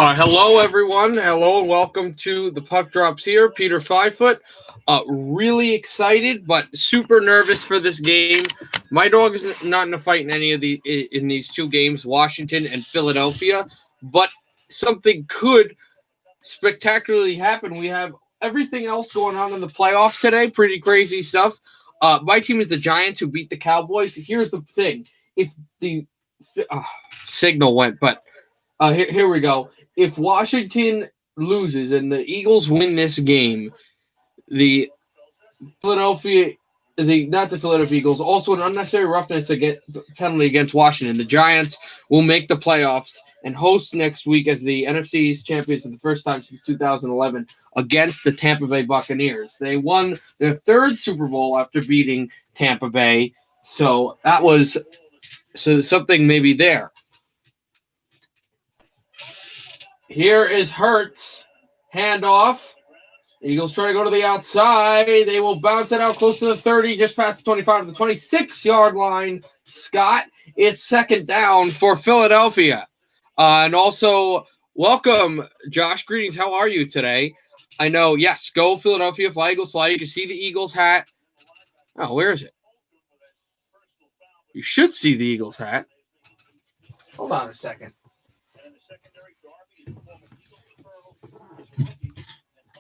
Hello, everyone. Hello, and welcome to the Puck Drops here. Peter Fivefoot. Really excited, but super nervous for this game. My dog is not in a fight in any of these two games, Washington and Philadelphia. But something could spectacularly happen. We have everything else going on in the playoffs today. Pretty crazy stuff. My team is the Giants, who beat the Cowboys. Here's the thing: if the signal went, but here we go. If Washington loses and the Eagles win this game, the Philadelphia, not the Philadelphia Eagles, also an unnecessary roughness penalty against Washington. The Giants will make the playoffs and host next week as the NFC East champions for the first time since 2011 against the Tampa Bay Buccaneers. They won their third Super Bowl after beating Tampa Bay, so something maybe there. Here is Hurts. Handoff. Eagles try to go to the outside. They will bounce it out close to the 30, just past the 25 to the 26-yard line. Scott, it's second down for Philadelphia. And also, welcome, Josh. Greetings. How are you today? I know, yes, go Philadelphia. Fly, Eagles, fly. You can see the Eagles hat. Oh, where is it? You should see the Eagles hat. Hold on a second.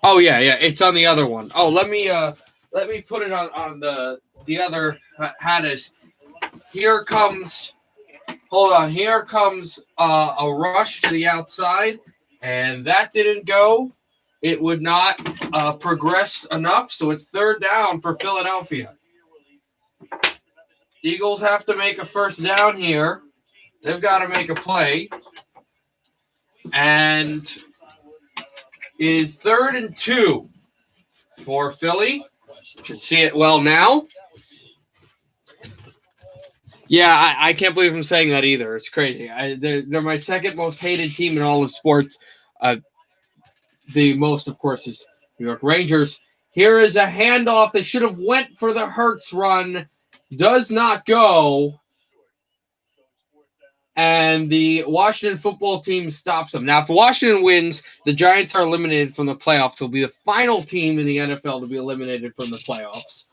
Oh yeah, it's on the other one. Oh, let me put it on the other hat. Is here comes. Hold on, here comes a rush to the outside, and that didn't go. It would not progress enough, so it's third down for Philadelphia. Eagles have to make a first down here. They've got to make a play, and is 3rd and 2 for Philly. Should see it well now. Yeah, I can't believe I'm saying that either. It's crazy. They're my second most hated team in all of sports. The most, of course, is New York Rangers. Here is a handoff that should have went for the Hurts run. Does not go. And the Washington football team stops them. Now, if Washington wins, the Giants are eliminated from the playoffs. They'll be the final team in the NFL to be eliminated from the playoffs.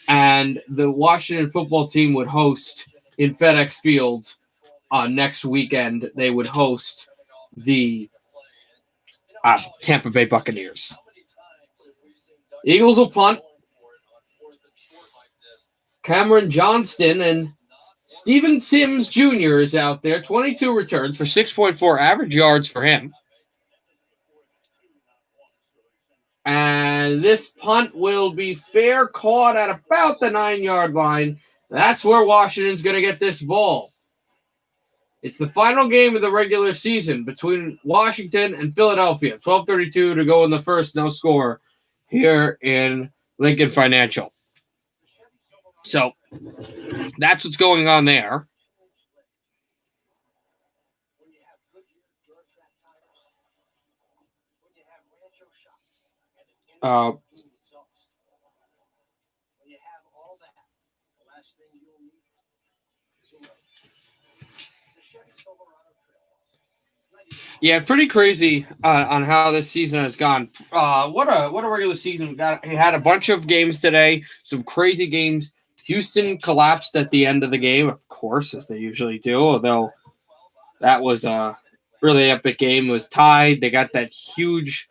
And the Washington football team would host in FedEx Field next weekend. They would host the Tampa Bay Buccaneers. Eagles will punt. Cameron Johnston and Steven Sims Jr. is out there, 22 returns for 6.4 average yards for him. And this punt will be fair, caught at about the 9-yard line. That's where Washington's going to get this ball. It's the final game of the regular season between Washington and Philadelphia. 12:32 to go in the first, no score here in Lincoln Financial. So that's what's going on there. Yeah, pretty crazy on how this season has gone. What a regular season we got. We had a bunch of games today, some crazy games. Houston collapsed at the end of the game, of course, as they usually do, although that was a really epic game. It was tied. They got that huge,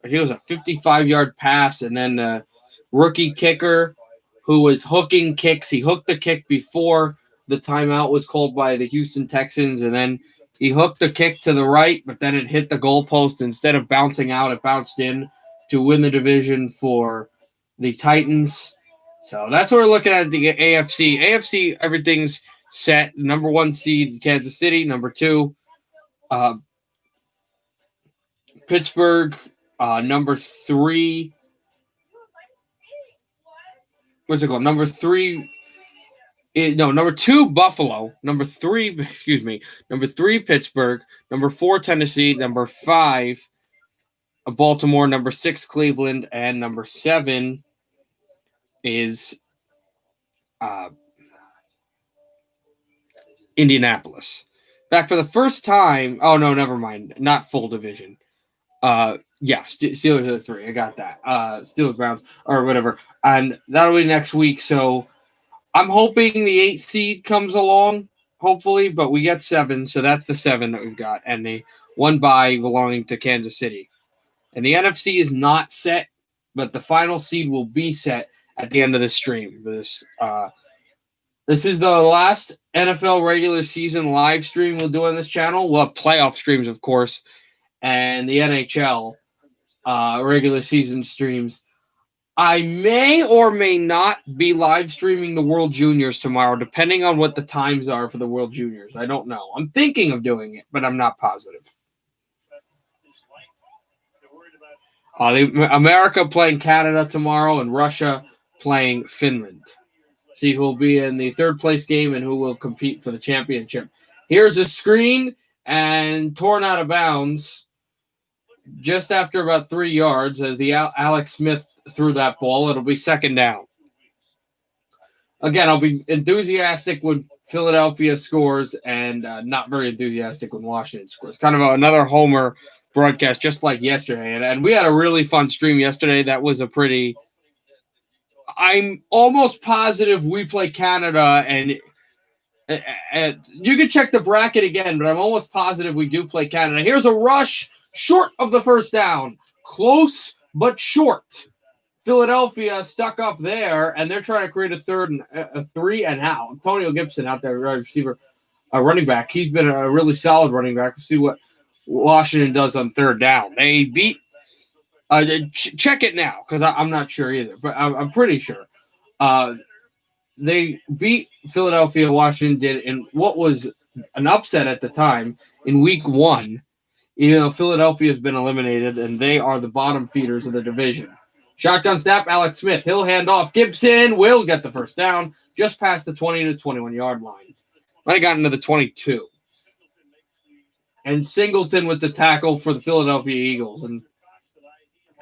I think it was a 55-yard pass, and then the rookie kicker who was hooking kicks. He hooked the kick before the timeout was called by the Houston Texans, and then he hooked the kick to the right, but then it hit the goalpost. Instead of bouncing out, it bounced in to win the division for the Titans. So that's what we're looking at the AFC. AFC, everything's set. Number 1 seed, Kansas City. Number 2, Pittsburgh. Number 3. What's it called? Number 3. Number 2, Buffalo. Number 3, Number 3, Pittsburgh. Number 4, Tennessee. Number 5, Baltimore. Number 6, Cleveland. And number 7 is Indianapolis. fact, for the first time, oh no, never mind, not full division. Yeah, Steelers are the 3. I got that. Steelers, Browns, or whatever, and that'll be next week. So I'm hoping the 8 seed comes along, hopefully, but we get 7, so that's the 7 that we've got, and the 1 bye belonging to Kansas City. And the NFC is not set, but the final seed will be set at the end of the stream. This is the last NFL regular season live stream we'll do on this channel. We'll have playoff streams, of course, and the NHL regular season streams. I may or may not be live streaming the World Juniors tomorrow, depending on what the times are for the World Juniors. I don't know. I'm thinking of doing it, but I'm not positive. America playing Canada tomorrow and Russia playing Finland. See who will be in the third place game and who will compete for the championship. Here's a screen and torn out of bounds just after about 3 yards as the Alex Smith threw that ball. It'll be second down. Again, I'll be enthusiastic when Philadelphia scores and not very enthusiastic when Washington scores. Kind of another homer broadcast just like yesterday. And we had a really fun stream yesterday. That was a pretty... I'm almost positive we play Canada, and you can check the bracket again, but I'm almost positive we do play Canada. Here's a rush short of the first down. Close, but short. Philadelphia stuck up there, and they're trying to create a 3 and out. Antonio Gibson out there, receiver, running back. He's been a really solid running back. We'll see what Washington does on third down. They beat check it now because I'm not sure either, but I'm pretty sure. They beat Philadelphia. Washington did in what was an upset at the time in week 1. Even though Philadelphia has been eliminated and they are the bottom feeders of the division. Shotgun snap, Alex Smith. He'll hand off. Gibson will get the first down just past the 20 to 21 yard line. Might have gotten to the 22. And Singleton with the tackle for the Philadelphia Eagles. And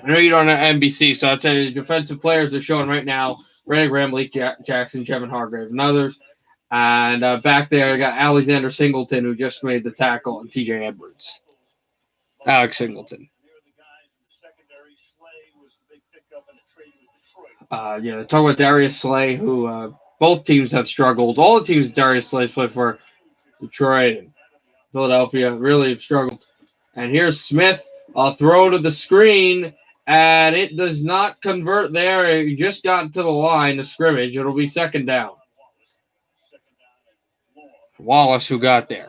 I know you don't have NBC, so I'll tell you the defensive players they're showing right now. Ray Graham, Malik Jackson, Kevin Hargrave, and others. And back there, I got Alexander Singleton, who just made the tackle, and TJ Edwards. Alex Singleton. They're talking about Darius Slay, who both teams have struggled. All the teams Darius Slay's played for, Detroit and Philadelphia, really have struggled. And here's Smith, a throw to the screen, and it does not convert there. It just got to the line of scrimmage. It'll be second down. Wallace who got there.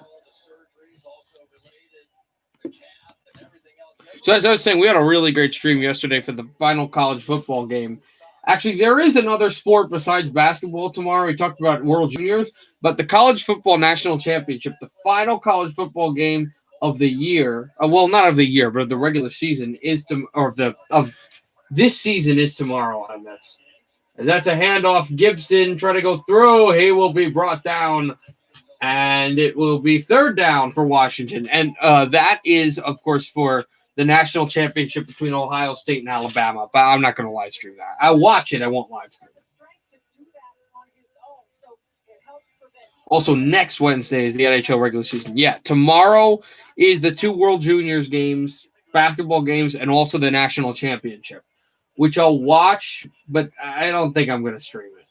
So as I was saying, we had a really great stream yesterday for the final college football game. Actually, there is another sport besides basketball tomorrow. We talked about World Juniors, but the College Football National Championship, the final college football game of the year, not of the year, but of the regular season of this season is tomorrow on this. And that's a handoff. Gibson trying to go through. He will be brought down, and it will be third down for Washington. And that is, of course, for the national championship between Ohio State and Alabama. But I'm not going to live stream that. I'll watch it. I won't live stream it. Also, next Wednesday is the NHL regular season. Yeah, tomorrow is the 2 World Juniors games, basketball games, and also the national championship, which I'll watch, but I don't think I'm going to stream it.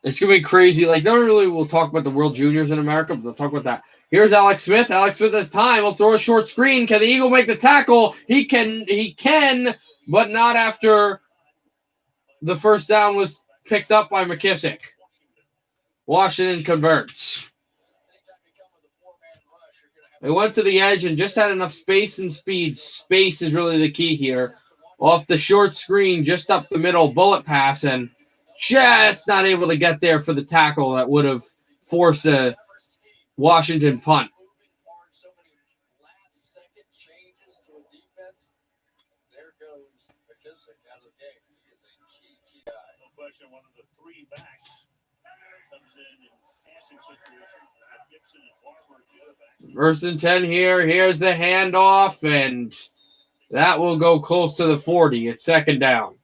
It's going to be crazy. Like, no one really will talk about the World Juniors in America, but they'll talk about that. Here's Alex Smith. Alex Smith has time. He'll throw a short screen. Can the Eagle make the tackle? He can, but not after the first down was picked up by McKissick. Washington converts. They went to the edge and just had enough space and speed. Space is really the key here. Off the short screen, just up the middle, bullet pass, and just not able to get there for the tackle that would have forced a Washington punt. One of the 3 backs comes in passing situations. Gibson and Barber the other back. First and 10 here. Here's the handoff, and that will go close to the 40. It's second down.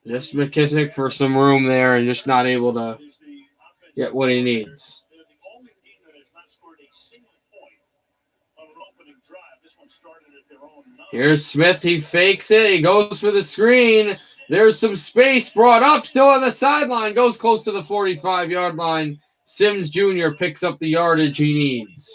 Just McKissick for some room there and just not able to get what he needs. Here's Smith. He fakes it. He goes for the screen. There's some space brought up. Still on the sideline. Goes close to the 45-yard line. Sims Jr. picks up the yardage he needs.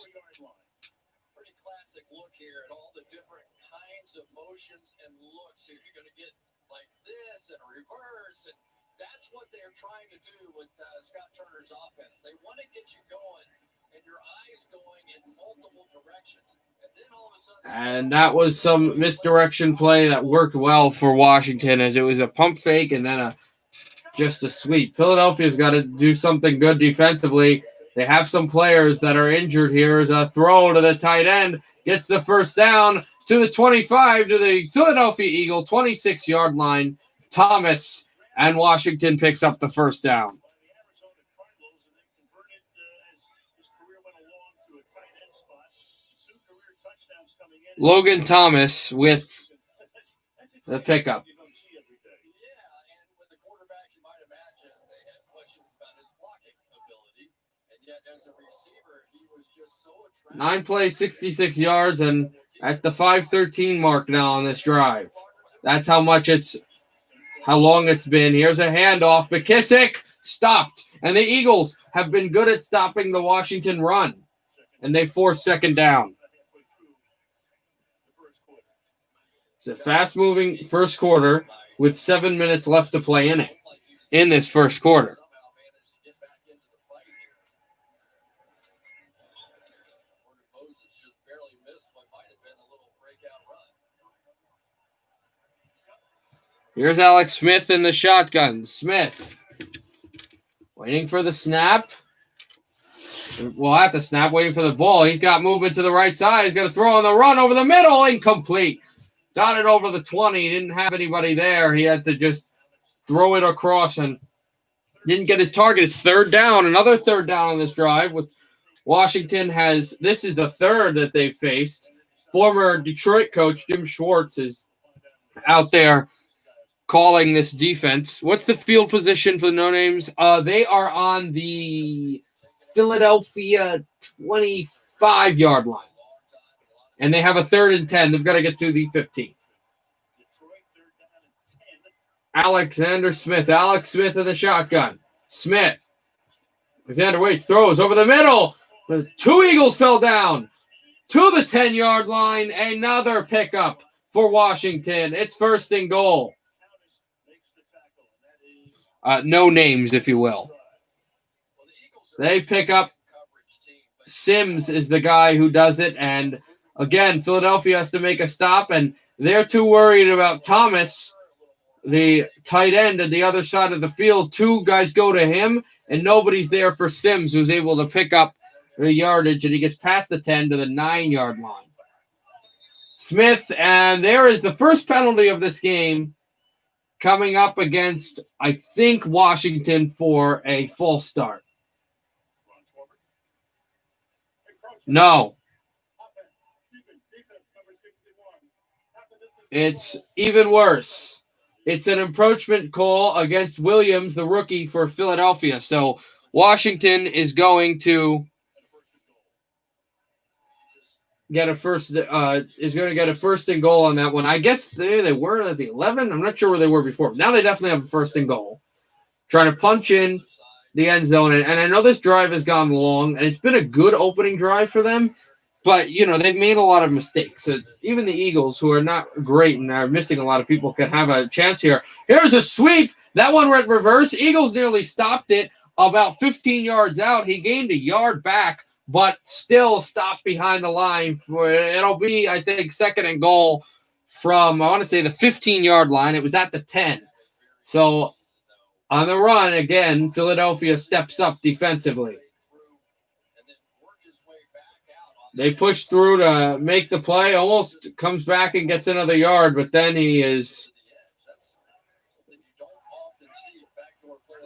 Pretty classic look here at all the different kinds of motions and looks. So you're going to get like this and a reverse. And that's what they're trying to do with Scott Turner's offense. They want to get you going and your eyes going in multiple directions. And then all of a sudden. And that was some misdirection play that worked well for Washington, as it was a pump fake and then just a sweep. Philadelphia's got to do something good defensively. They have some players that are injured here. As a throw to the tight end. Gets the first down to the 25 to the Philadelphia Eagle 26-yard line. Thomas, and Washington picks up the first down. Logan Thomas with the pickup. Nine plays, 66 yards, and at the 5:13 mark now on this drive. That's how long it's been. Here's a handoff. McKissick stopped, and the Eagles have been good at stopping the Washington run, and they force second down. It's a fast-moving first quarter with 7 minutes left to play in this first quarter. Here's Alex Smith in the shotgun. Smith waiting for the snap. Well, at the snap, waiting for the ball. He's got movement to the right side. He's going to throw on the run over the middle. Incomplete. Dotted over the 20. He didn't have anybody there. He had to just throw it across and didn't get his target. It's third down. Another third down on this drive. With Washington this is the third that they've faced. Former Detroit coach Jim Schwartz is out there calling this defense. What's the field position for the no-names? They are on the Philadelphia 25-yard line. And they have a 3rd and 10. They've got to get to the 15. Alexander Smith. Alex Smith in the shotgun. Smith. Alexander waits, throws over the middle. The 2 Eagles fell down to the 10-yard line. Another pickup for Washington. It's 1st and goal. No names, if you will. They pick up. Sims is the guy who does it. And again, Philadelphia has to make a stop. And they're too worried about Thomas, the tight end at the other side of the field. 2 guys go to him. And nobody's there for Sims, who's able to pick up the yardage. And he gets past the 10 to the 9-yard line. Smith, and there is the first penalty of this game. Coming up against, I think, Washington for a false start. No. It's even worse. It's an encroachment call against Williams, the rookie for Philadelphia. So Washington is going to get a first and goal on that one. I guess they were at the 11. I'm not sure where they were before. Now they definitely have a 1st and goal. Trying to punch in the end zone. And I know this drive has gone long, and it's been a good opening drive for them. But, they've made a lot of mistakes. So even the Eagles, who are not great and are missing a lot of people, can have a chance here. Here's a sweep. That one went reverse. Eagles nearly stopped it about 15 yards out. He gained a yard back, but still stopped behind the line. It'll be, I think, 2nd and goal from, I want to say, the 15-yard line. It was at the 10. So on the run, again, Philadelphia steps up defensively. They push through to make the play, almost comes back and gets another yard, but then he is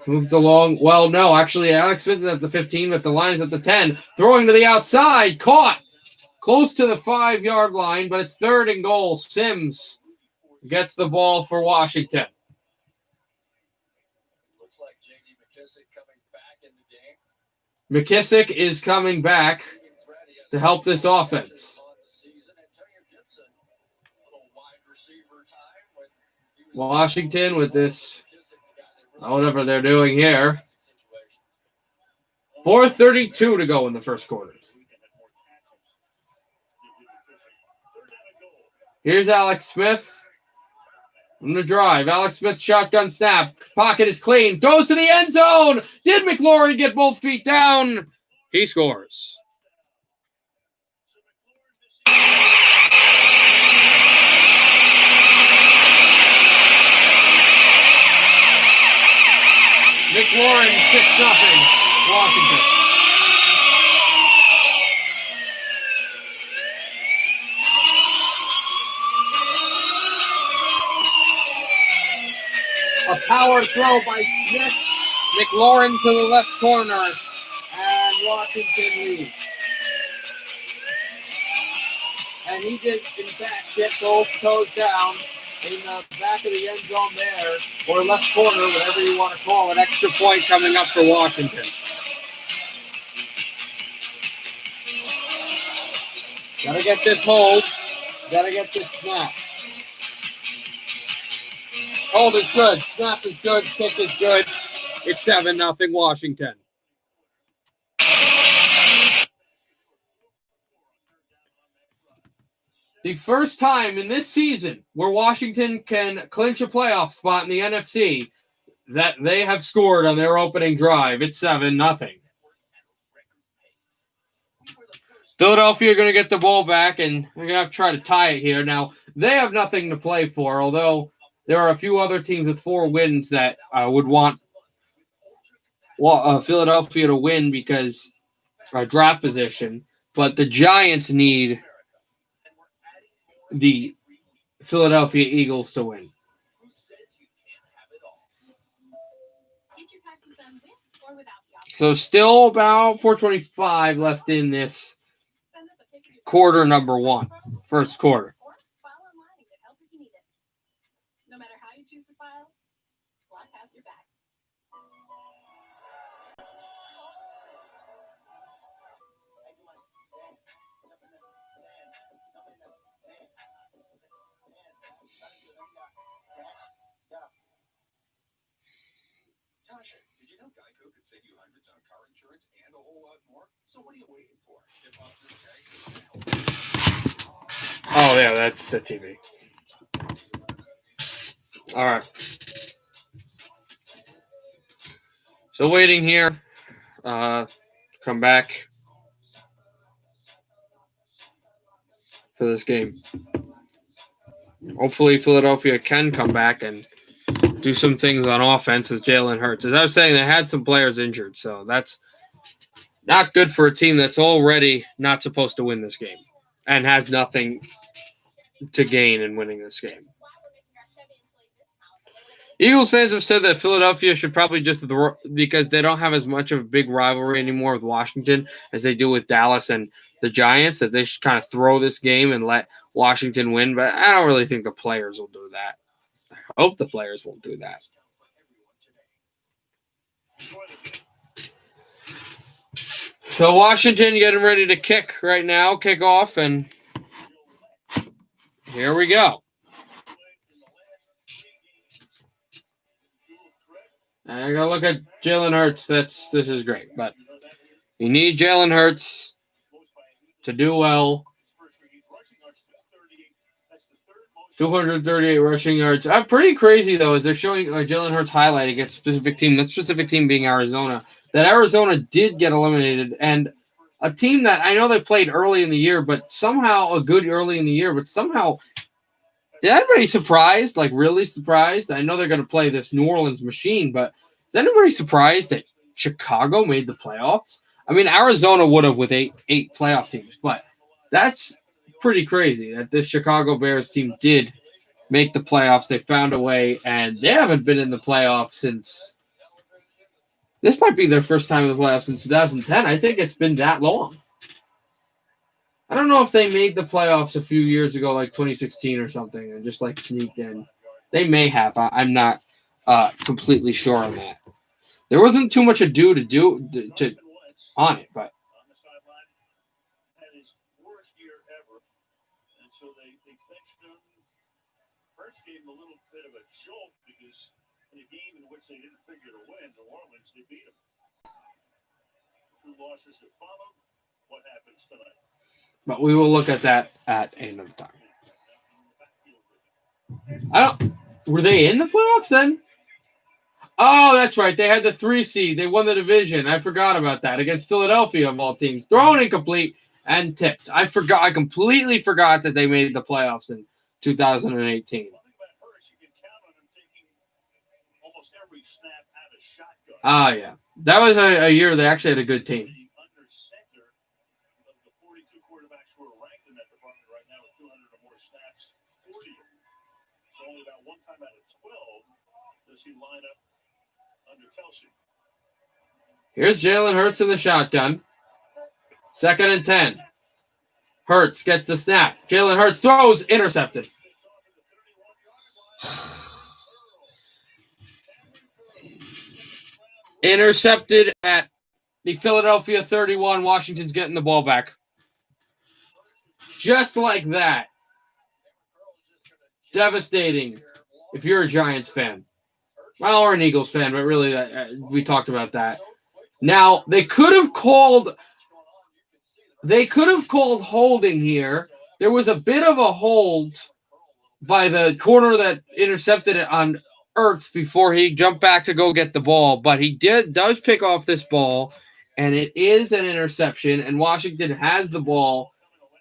moved along. Well, no, actually, Alex Smith is at the 15, but the line's at the 10. Throwing to the outside, caught close to the 5-yard line, but it's 3rd and goal. Sims gets the ball for Washington. coming back in the game. McKissick is coming back to help this offense. Washington with this, whatever they're doing here. 4:32 to go in the first quarter. Here's Alex Smith. On the drive. Alex Smith shotgun snap. Pocket is clean. Goes to the end zone. Did McLaurin get both feet down? He scores. McLaurin 6-0. Washington. A power throw by Smith. McLaurin to the left corner. And Washington leads. And he did, in fact, get both toes down in the back of the end zone there, or left corner, whatever you want to call it. Extra point coming up for Washington. Gotta get this hold. Gotta get this snap. Hold is good. Snap is good. Kick is good. It's 7-0 Washington. The first time in this season where Washington can clinch a playoff spot in the NFC that they have scored on their opening drive. It's 7-0. Philadelphia are going to get the ball back, and they're going to have to try to tie it here. Now, they have nothing to play for, although there are a few other teams with 4 wins that would want Philadelphia to win because draft position. But the Giants need the Philadelphia Eagles to win. So still about 4:25 left in this quarter number 1, first quarter. No matter how you choose to file, Black has your back. Tasha, did you know Geico could save you hundreds on car insurance and a whole lot more? So what are you waiting for? Get off your tags. Oh, yeah, that's the TV. All right. So waiting here. Come back for this game. Hopefully Philadelphia can come back and do some things on offense with Jalen Hurts. As I was saying, they had some players injured, so that's not good for a team that's already not supposed to win this game and has nothing to gain in winning this game. Eagles fans have said that Philadelphia should probably just throw, because they don't have as much of a big rivalry anymore with Washington as they do with Dallas and the Giants, that they should kind of throw this game and let Washington win. But I don't really think the players will do that. I hope the players won't do that. So Washington getting ready to kick right now, kick off, and here we go. I gotta look at Jalen Hurts. This is great, but you need Jalen Hurts to do well. 238 rushing yards. Pretty crazy though, is they're showing Jalen Hurts highlight against a specific team. That specific team being Arizona. That Arizona did get eliminated, and a team that I know they played early in the year, but somehow early in the year, but somehow. Is anybody surprised? Like, really surprised? I know they're going to play this New Orleans machine, but is anybody surprised that Chicago made the playoffs? I mean, Arizona would have with eight playoff teams, but that's pretty crazy that this Chicago Bears team did make the playoffs. They found a way, and they haven't been in the playoffs since – this might be their first time in the playoffs since 2010. I think it's been that long. I don't know if they made the playoffs a few years ago, like 2016 or something, and just like sneaked in. They may have. I'm not completely sure on that. There wasn't too much ado to do to on it, but on the sideline had his worst year ever, and so they benched him. Hurts gave him a little bit of a jolt because in a game in which they didn't figure to win, New Orleans, they beat him. Two losses that followed. What happens tonight? we will look at that at another time. I don't. Were they in the playoffs then? Oh, that's right. They had the 3 seed. They won the division. I forgot about that against Philadelphia of all teams. Thrown incomplete and tipped. I completely forgot that they made the playoffs in 2018. One thing about Hurts, you can count on him taking almost every snap out of shotgun. Ah, yeah. That was a year they actually had a good team. The under center of the 42 quarterbacks who are ranked in that department right now with 200 or more snaps, 40 of them. So only about one time out of 12 does he line up under Kelsey. Here's Jalen Hurts in the shotgun. 2nd and 10. Hurts gets the snap. Jalen Hurts throws, intercepted. Intercepted at the Philadelphia 31. Washington's getting the ball back. Just like that. Devastating if you're a Giants fan. Well, or an Eagles fan, but really we talked about that. Now, they could have called holding here. There was a bit of a hold by the corner that intercepted it on Ertz before he jumped back to go get the ball, but he does pick off this ball, and it is an interception, and Washington has the ball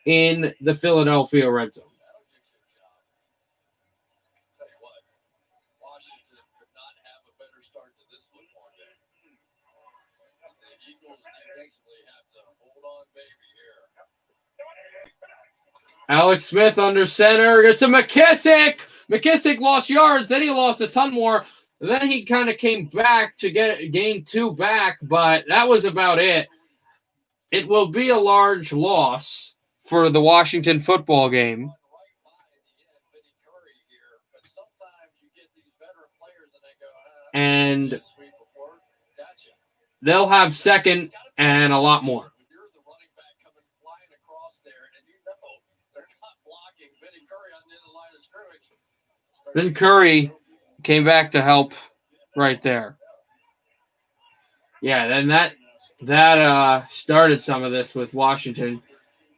in the Philadelphia red zone. Tell you what, Washington could not have a better start to this football game. The Eagles defensively have to hold on, baby, here. Alex Smith under center. It's a McKissick. McKissick lost yards. Then he lost a ton more. Then he kind of came back to gain 2 back, but that was about it. It will be a large loss for the Washington football game. And they'll have 2nd and a lot more. You're the running back coming flying across there, and you know they're not blocking Vinny Curry on the end of the line of scrimmage. Then Curry came back to help right there. Yeah, then that started some of this with Washington.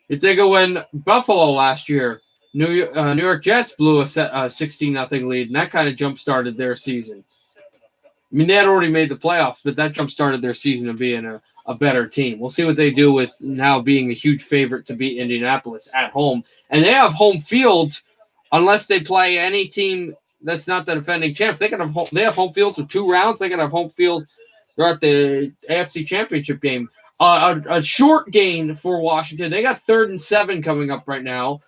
You think of when Buffalo last year, New York Jets blew a 16-0 lead, and that kind of jump-started their season. I mean, they had already made the playoffs, but that jump-started their season of being a better team. We'll see what they do with now being a huge favorite to beat Indianapolis at home. And they have home field unless they play any team that's not the defending champs. They have home field for 2 rounds. They can have home field throughout the AFC Championship game. A short gain for Washington. They got 3rd and 7 coming up right now.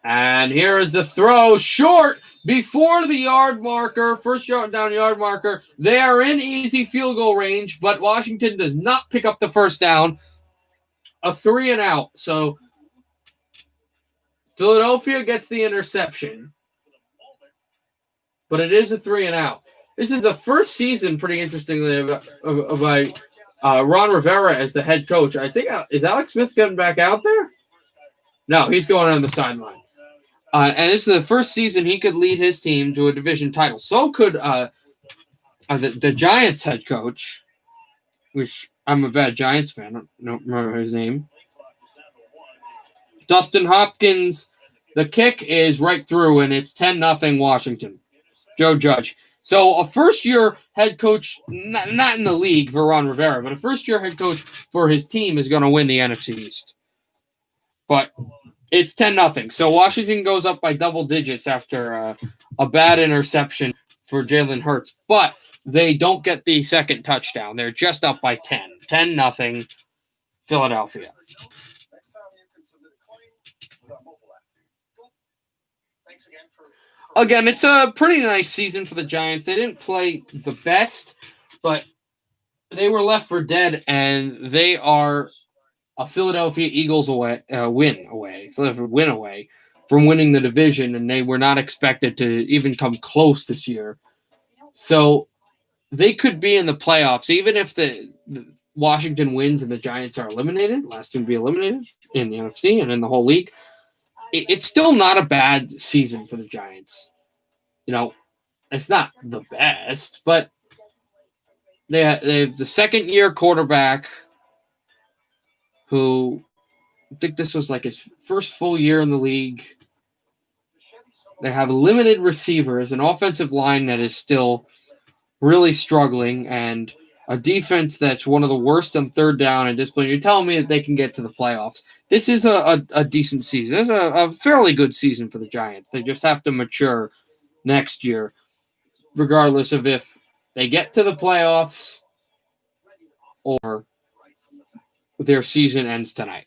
And here is the throw, short before the yard marker, first down yard marker. They are in easy field goal range, but Washington does not pick up the first down. A 3 and out. So Philadelphia gets the interception, but it is a 3 and out. This is the first season, pretty interestingly, by Ron Rivera as the head coach. I think, is Alex Smith getting back out there? No, he's going on the sideline. And this is the first season he could lead his team to a division title. So could the Giants head coach, which I'm a bad Giants fan. I don't remember his name. Dustin Hopkins. The kick is right through, and it's 10-0 Washington. Joe Judge. So a first-year head coach, not in the league for Ron Rivera, but a first-year head coach for his team is going to win the NFC East. But it's 10-0. So Washington goes up by double digits after a bad interception for Jalen Hurts. But they don't get the second touchdown. They're just up by 10. 10-0 Philadelphia. Next time you can submit a claim with our mobile app. Cool. Thanks again for Again, it's a pretty nice season for the Giants. They didn't play the best, but they were left for dead, and they are a Philadelphia Eagles win away. from winning the division, and they were not expected to even come close this year. So they could be in the playoffs, even if the Washington wins and the Giants are eliminated. Last team to be eliminated in the NFC and in the whole league. It's still not a bad season for the Giants. It's not the best, but they have the second-year quarterback who I think this was like his first full year in the league. They have limited receivers, an offensive line that is still really struggling, and a defense that's one of the worst on third down and discipline. You're telling me that they can get to the playoffs. This is a decent season. It's a fairly good season for the Giants. They just have to mature next year, regardless of if they get to the playoffs or their season ends tonight.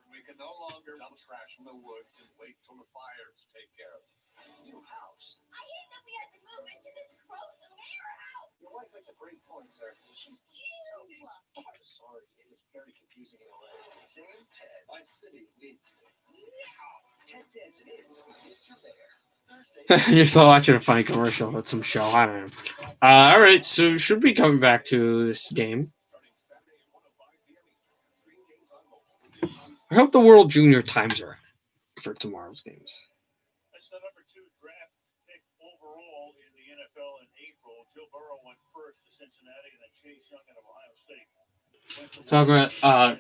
We can no longer dump trash from the woods and wait till the fires take care of it. New house. I hate that we had to move into this gross warehouse. Your wife makes a great point, sir. She's Ew. sorry. It was very confusing in LA. Same Ted. My city needs me. Ted Danson is Mr. Bear. You're still watching a funny commercial with some show. I don't know. All right, so should be coming back to this game. I hope the World Junior times are for tomorrow's games. That's the number 2 draft pick overall in the NFL in April. Joe Burrow went first to Cincinnati, and then Chase Young at Ohio State. Talking about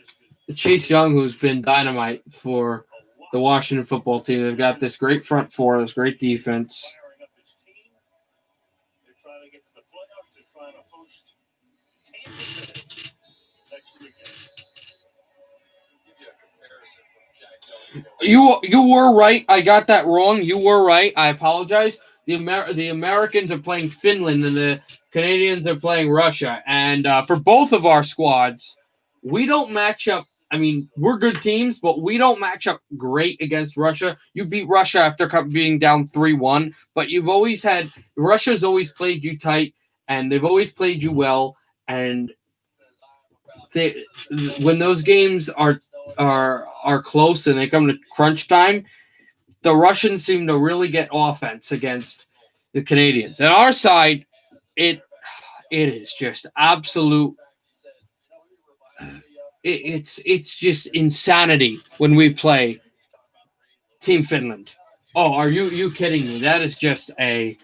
Chase Young, who's been dynamite for the Washington football team. They've got this great front four, this great defense. Firing up his team. They're trying to get to the playoffs. They're trying to host Tampa Bay next weekend. Give you a comparison from Jack Young. You were right. I got that wrong. You were right. I apologize. The Americans are playing Finland and the Canadians are playing Russia. And for both of our squads, we don't match up. I mean, we're good teams, but we don't match up great against Russia. You beat Russia after being down 3-1, but Russia's always played you tight, and they've always played you well. And when those games are close and they come to crunch time, the Russians seem to really get offense against the Canadians. And our side, it is just absolute. It's just insanity when we play Team Finland. Oh, are you kidding me? That is just a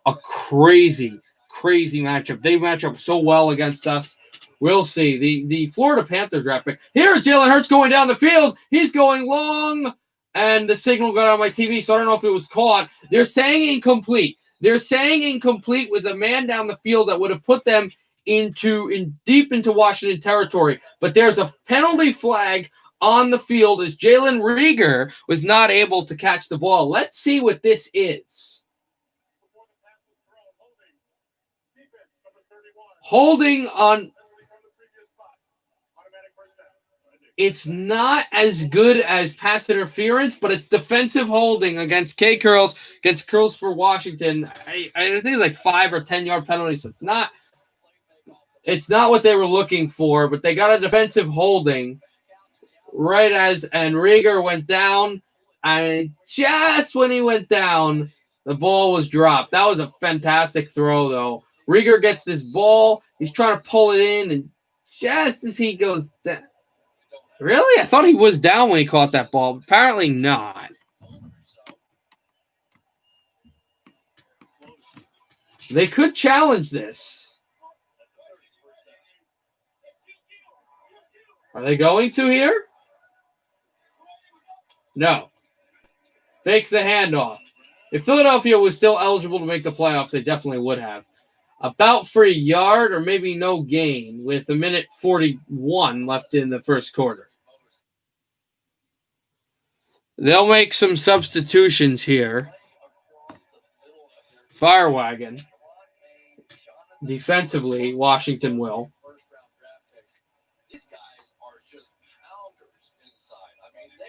crazy matchup. They match up so well against us. We'll see. The Florida Panther draft pick. Here's Jalen Hurts going down the field. He's going long, and the signal got on my TV, so I don't know if it was caught. They're saying incomplete. They're saying incomplete with a man down the field that would have put them deep into Washington territory. But there's a penalty flag on the field as Jalen Reagor was not able to catch the ball. Let's see what this is. Holding on. It's not as good as pass interference, but it's defensive holding against Curls for Washington. I think it's like 5 or 10 yard penalty, so it's not what they were looking for, but they got a defensive holding and Reagor went down, and just when he went down, the ball was dropped. That was a fantastic throw, though. Reagor gets this ball. He's trying to pull it in, and just as he goes down. Really? I thought he was down when he caught that ball. Apparently not. They could challenge this. Are they going to here? No. Fakes the handoff. If Philadelphia was still eligible to make the playoffs, they definitely would have. About for a yard or maybe no gain with 1:41 left in the first quarter. They'll make some substitutions here. Fire wagon. Defensively, Washington will. These guys are just pounders inside. I mean, they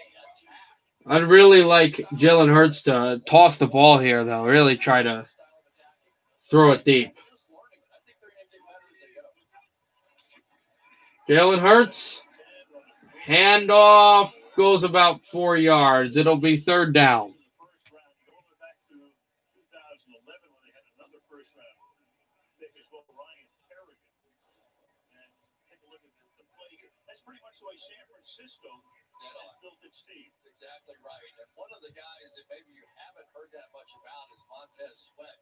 attack. I'd really like Jalen Hurts to toss the ball here, though. Really try to throw it deep. Jalen Hurts. Handoff goes about 4 yards. It'll be third down. San Francisco has built its team. That's exactly right. And one of the guys that maybe you haven't heard that much about is Montez Sweat.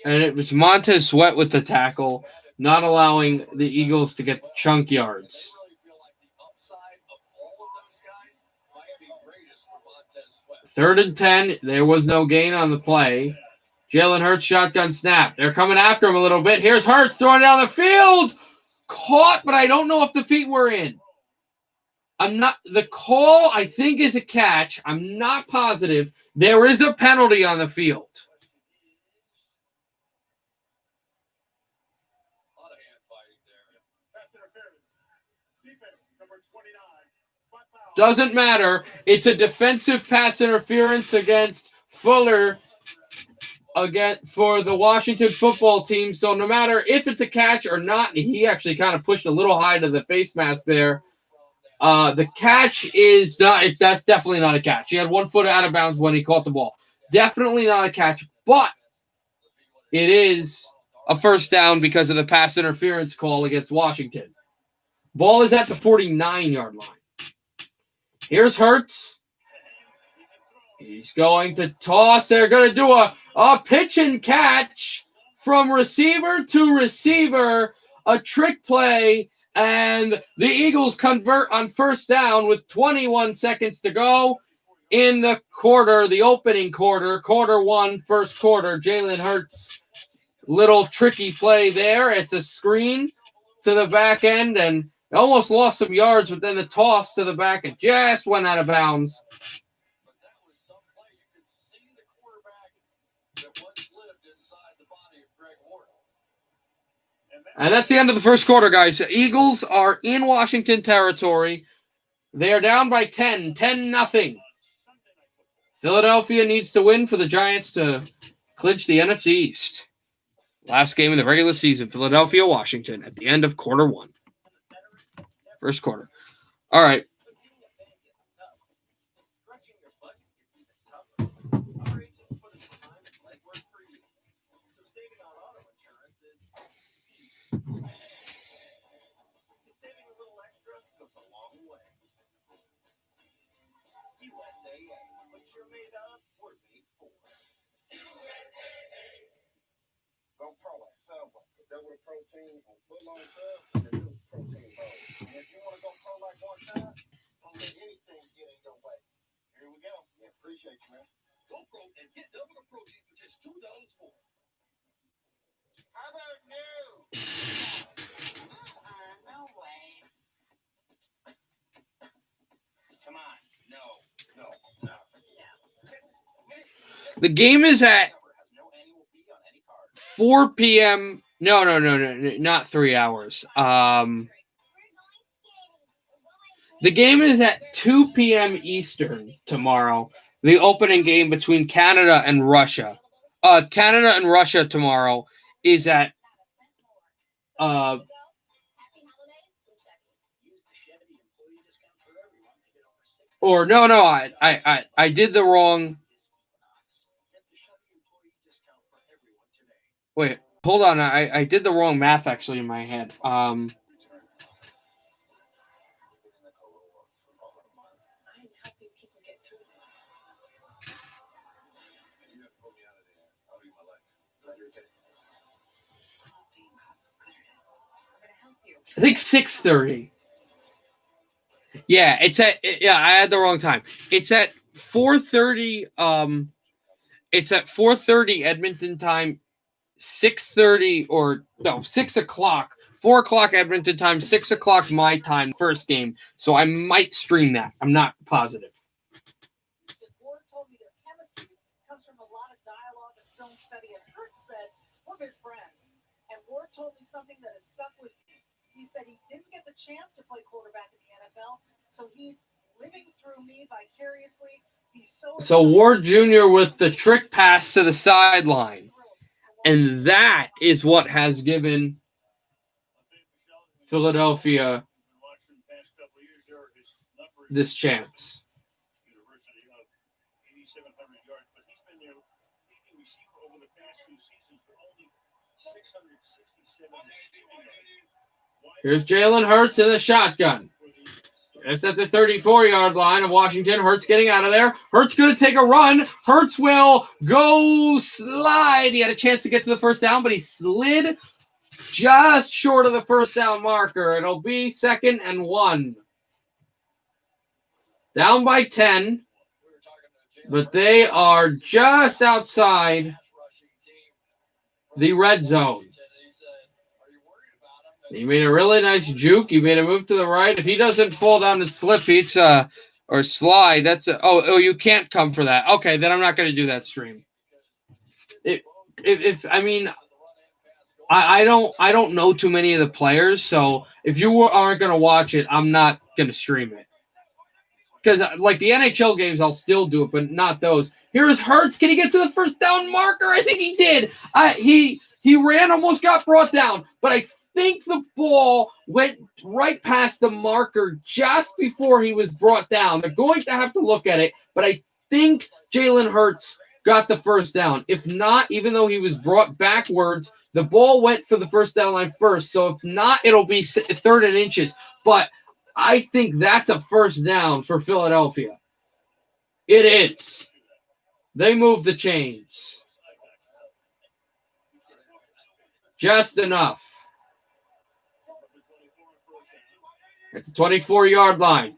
And it was Montez Sweat with the tackle, not allowing the Eagles to get the chunk yards. They really feel like the upside of all of those guys might be greatest for Montez Sweat. 3rd and 10. There was no gain on the play. Jalen Hurts shotgun snap. They're coming after him a little bit. Here's Hurts throwing down the field. Caught, but I don't know if the feet were in. The call, I think, is a catch. I'm not positive. There is a penalty on the field. A lot of hand fighting there. Pass interference. Defense, number 29. Doesn't matter. It's a defensive pass interference against Fuller for the Washington football team. So no matter if it's a catch or not, he actually kind of pushed a little high to the face mask there. The catch is not. That's definitely not a catch. He had 1 foot out of bounds when he caught the ball. Definitely not a catch, but it is a first down because of the pass interference call against Washington. Ball is at the 49-yard line. Here's Hurts. He's going to toss. They're going to do a pitch and catch from receiver to receiver, a trick play. And the Eagles convert on first down with 21 seconds to go in the quarter, the opening quarter, quarter one, first quarter. Jalen Hurts, little tricky play there. It's a screen to the back end and almost lost some yards, but then the toss to the back and just went out of bounds. But that was some play. You could see the quarterback that once lived inside the body of Greg Ward. And that's the end of the first quarter, guys. The Eagles are in Washington territory. They are down by 10-0. Philadelphia needs to win for the Giants to clinch the NFC East. Last game of the regular season, Philadelphia, Washington, at the end of quarter one. First quarter. All right. Double protein on foot long stuff and the new protein bowl. And if you want to go pro like one time, don't let anything get in your way. Here we go. Yeah, appreciate you, man. Go pro and get double the protein for just $2 more. How about you? No way. Come on. No. The game is at 4 p.m. No, not 3 hours. The game is at 2 p.m. Eastern tomorrow. The opening game between Canada and Russia. Canada and Russia tomorrow is at I did the wrong. Wait, hold on. I did the wrong math actually in my head. I think 6:30. Yeah, I had the wrong time. It's at 4:30. It's at 4:30 Edmonton time. 6:30 6 o'clock. 4 o'clock Edmonton time. 6 o'clock my time. First game. So I might stream that. I'm not positive. Ward told me their chemistry comes from a lot of dialogue and film study. And Hurts said, we're good friends. And Ward told me something that has stuck with me. He said he didn't get the chance to play quarterback in the NFL, so he's living through me vicariously. He's So Ward Jr. with the trick pass to the sideline. And that is what has given Philadelphia couple of years there, his numbers. this chance. University of 8,700 yards, but he's been their leading receiver over the past 2 seasons for only 667 receiving yards. Here's Jalen Hurts in the shotgun. It's at the 34-yard line of Washington. Hurts getting out of there. Hurts going to take a run. Hurts will go slide. He had a chance to get to the first down, but he slid just short of the first down marker. It'll be 2nd and 1. Down by 10, but they are just outside the red zone. He made a really nice juke. He made a move to the right. If he doesn't fall down and slip, or slide, that's oh, you can't come for that. Okay, then I'm not going to do that stream. I don't know too many of the players, so if you aren't going to watch it, I'm not going to stream it. Because like the NHL games, I'll still do it, but not those. Here's Hurts. Can he get to the first down marker? I think he did. He ran, almost got brought down, but I think the ball went right past the marker just before he was brought down. They're going to have to look at it, but I think Jalen Hurts got the first down. If not, even though he was brought backwards, the ball went for the first down line first. So if not, it'll be 3rd and inches. But I think that's a first down for Philadelphia. It is. They move the chains. Just enough. It's a 24-yard line.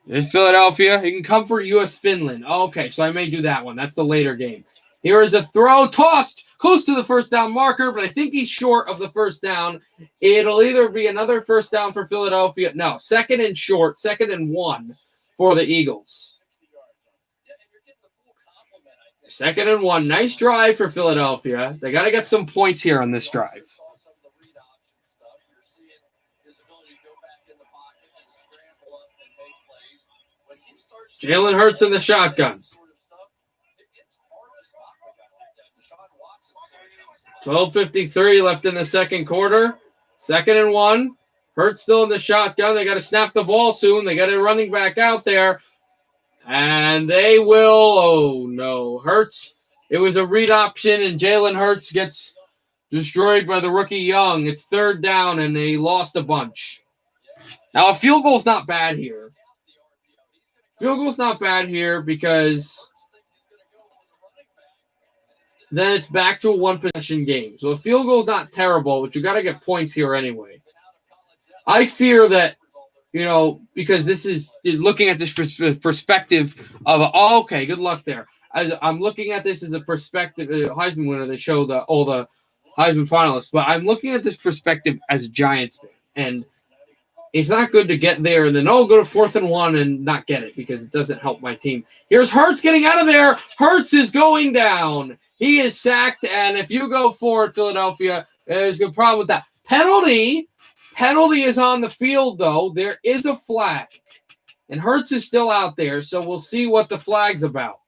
There's Philadelphia. He can come for U.S. Finland. Okay, so I may do that one. That's the later game. Here is a throw. Tossed close to the first down marker, but I think he's short of the first down. It'll either be another first down for Philadelphia. No, 2nd and short, 2nd and 1 for the Eagles. 2nd and 1. Nice drive for Philadelphia. They got to get some points here on this drive. Jalen Hurts in the shotgun. 12:53 left in the second quarter. 2nd and 1. Hurts still in the shotgun. They got to snap the ball soon. They got a running back out there. And they will. Oh, no. Hurts. It was a read option, and Jalen Hurts gets destroyed by the rookie Young. It's 3rd down, and they lost a bunch. Now, a field goal's not bad here. Field goal's not bad here because then it's back to a one-possession game. So a field goal's not terrible, but you got to get points here anyway. I fear that, because this is looking at this perspective of, okay, good luck there. I'm looking at this as a perspective, Heisman winner. They show all the Heisman finalists, but I'm looking at this perspective as a Giants fan, and it's not good to get there and then, go to 4th and 1 and not get it because it doesn't help my team. Here's Hurts getting out of there. Hurts is going down. He is sacked, and if you go forward, Philadelphia, there's a problem with that. Penalty is on the field, though. There is a flag, and Hurts is still out there, so we'll see what the flag's about.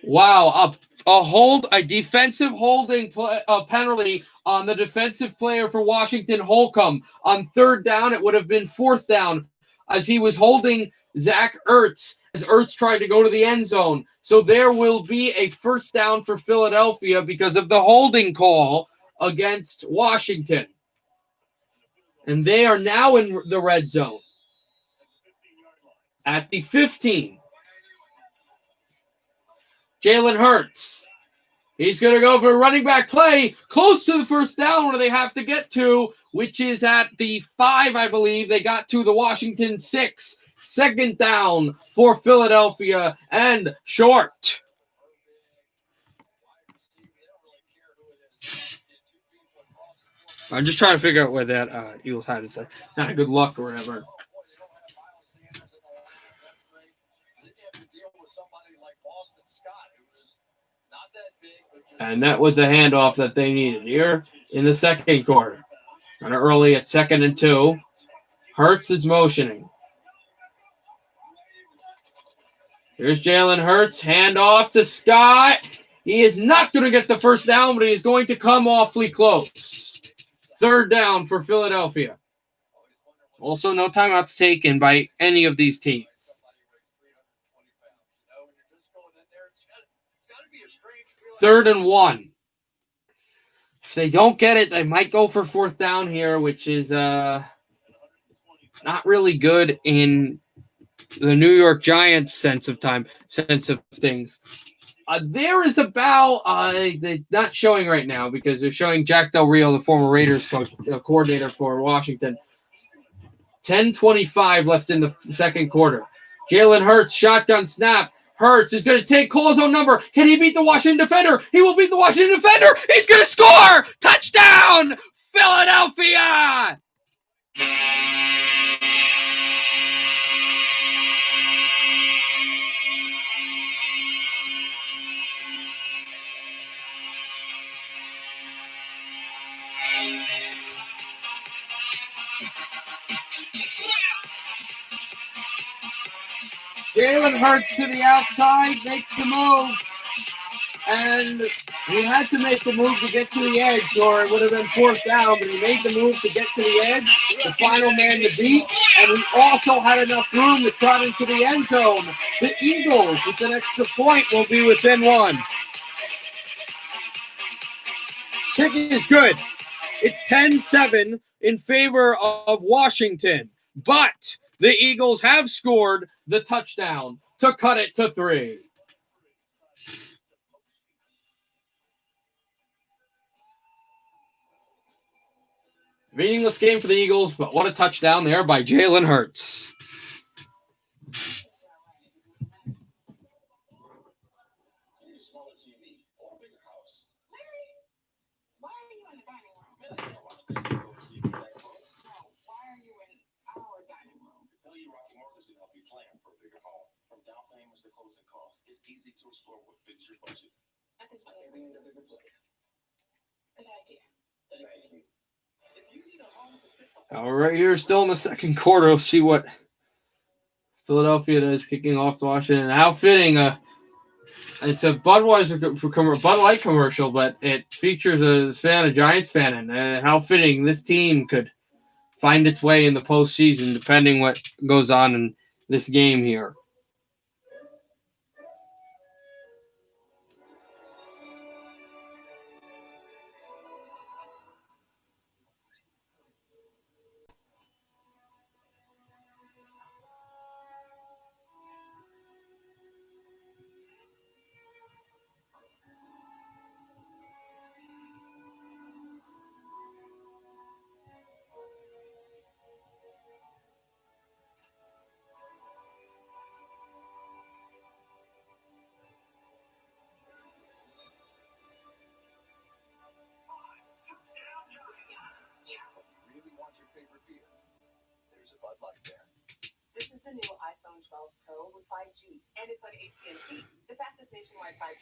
Wow, a defensive holding penalty on the defensive player for Washington, Holcomb. On 3rd down, it would have been 4th down as he was holding Zach Ertz as Ertz tried to go to the end zone. So there will be a first down for Philadelphia because of the holding call against Washington. And they are now in the red zone at the 15. Jalen Hurts. He's going to go for a running back play close to the first down where they have to get to, which is at the 5, I believe. They got to the Washington 6. 2nd down for Philadelphia and short. I'm just trying to figure out where that Eagles had it. Not good luck or whatever. And that was the handoff that they needed here in the second quarter. Kind of early at 2nd and 2. Hurts is motioning. Here's Jalen Hurts. Hand off to Scott. He is not going to get the first down, but he is going to come awfully close. Third down for Philadelphia. Also, no timeouts taken by any of these teams. Third and 1. If they don't get it, they might go for fourth down here, which is not really good in the New York Giants sense of things. There is about they're not showing right now because they're showing Jack Del Rio, the former Raiders coach, coordinator for Washington. 10:25 left in the second quarter. Jalen Hurts, shotgun snap. Hurts is going to take call zone number. Can he beat the Washington defender? He will beat the Washington defender. He's going to score. Touchdown, Philadelphia. Jalen Hurts to the outside, makes the move, and he had to make the move to get to the edge, or it would have been fourth down, but he made the move to get to the edge, the final man to beat, and he also had enough room to trot into the end zone. The Eagles, with an extra point, will be within one. Kick is good. It's 10-7 in favor of Washington, but the Eagles have scored the touchdown to cut it to 3. Meaningless game for the Eagles, but what a touchdown there by Jalen Hurts. All right, here still in the second quarter. We'll see what Philadelphia does kicking off to Washington. How fitting. It's a Bud Light commercial, but it features a Giants fan, and how fitting this team could find its way in the postseason, depending what goes on in this game here.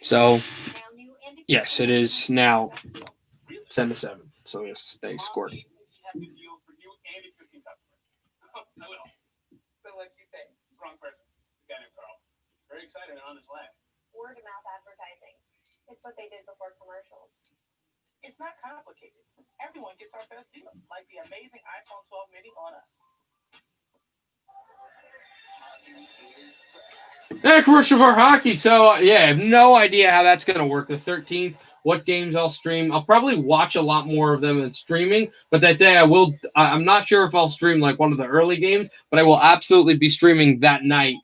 So, yes, it is now 10-7. So, yes, they scored. So what'd you say? Wrong person. The guy named Carl. Very excited and on his way. Word of mouth advertising. It's what they did before commercials. It's not complicated. Everyone gets our best deal, like the amazing iPhone 12 mini on us. And a commercial for hockey. So, yeah, I have no idea how that's going to work. The 13th, what games I'll stream. I'll probably watch a lot more of them than streaming. But that day I'm not sure if I'll stream like one of the early games, but I will absolutely be streaming that night,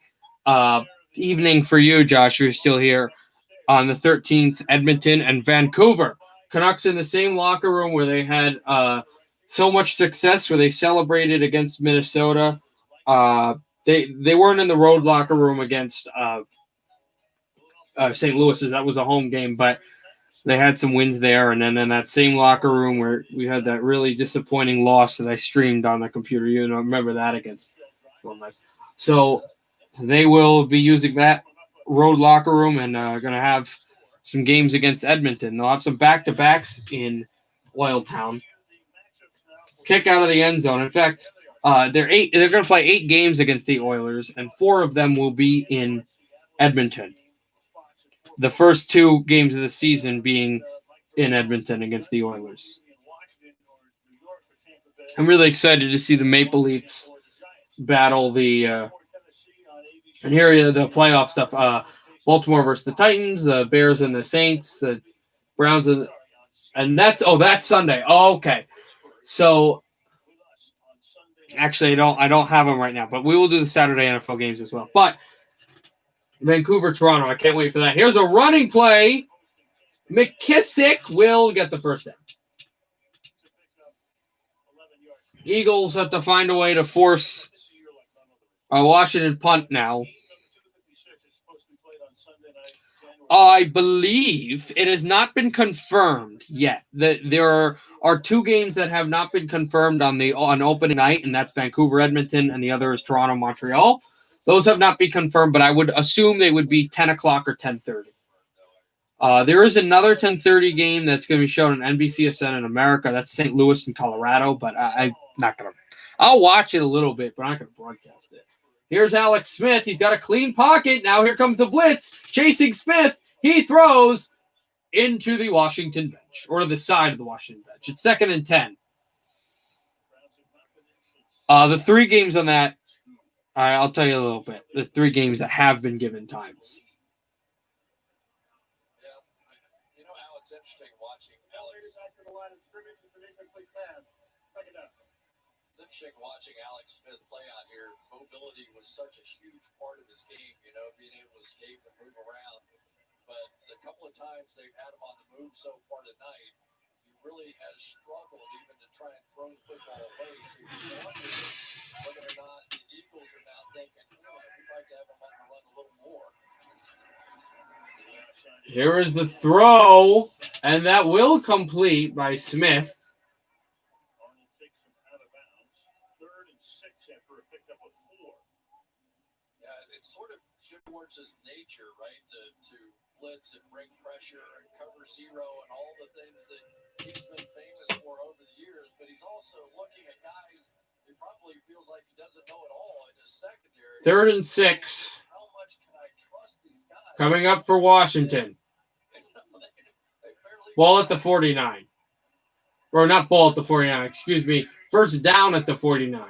evening for you, Josh, who's still here, on the 13th, Edmonton and Vancouver. Canucks in the same locker room where they had so much success, where they celebrated against Minnesota. They weren't in the road locker room against St. Louis, as that was a home game, but they had some wins there. And then in that same locker room where we had that really disappointing loss that I streamed on the computer, you know, remember that against Golden Knights. So they will be using that road locker room and going to have some games against Edmonton. They'll have some back-to-backs in Oiltown. Kick out of the end zone. In fact, They're going to play 8 games against the Oilers, and 4 of them will be in Edmonton. The first 2 games of the season being in Edmonton against the Oilers. I'm really excited to see the Maple Leafs battle the and here are the playoff stuff. Baltimore versus the Titans, the Bears and the Saints, the Browns and that's Sunday. Oh, okay. So actually I don't have them right now, but we will do the Saturday NFL games as well. But Vancouver, Toronto, I can't wait for that. Here's a running play. McKissick will get the first down. Eagles have to find a way to force a Washington punt now. I believe it has not been confirmed yet. There are 2 games that have not been confirmed on opening night, and that's Vancouver, Edmonton, and the other is Toronto, Montreal. Those have not been confirmed, but I would assume they would be 10 o'clock or 10:30. There is another 10:30 game that's going to be shown on NBCSN in America. That's St. Louis and Colorado, but I'm not going to. I'll watch it a little bit, but I'm not going to broadcast it. Here's Alex Smith. He's got a clean pocket. Now here comes the blitz. Chasing Smith. He throws into the Washington bench, or the side of the Washington bench. It's 2nd and 10. The 3 games on that, I'll tell you a little bit. The 3 games that have been given times. Interesting watching Alex Smith play out here. Mobility was such a huge part of his game, being able to escape and move around. But the couple of times they've had him on the move so far tonight, he really has struggled even to try and throw the football away. So you wonder whether or not the Eagles are now thinking, we'd like to have him on the run a little more. Here is the throw, and that will complete by Smith. Sort of Jim Schwartz's nature, right, to blitz and bring pressure and cover zero and all the things that he's been famous for over the years, but he's also looking at guys he probably feels like he doesn't know it all in his secondary. 3rd and 6. How much can I trust these guys? Coming up for Washington. Ball at the 49. Or not ball at the 49, excuse me. First down at the 49.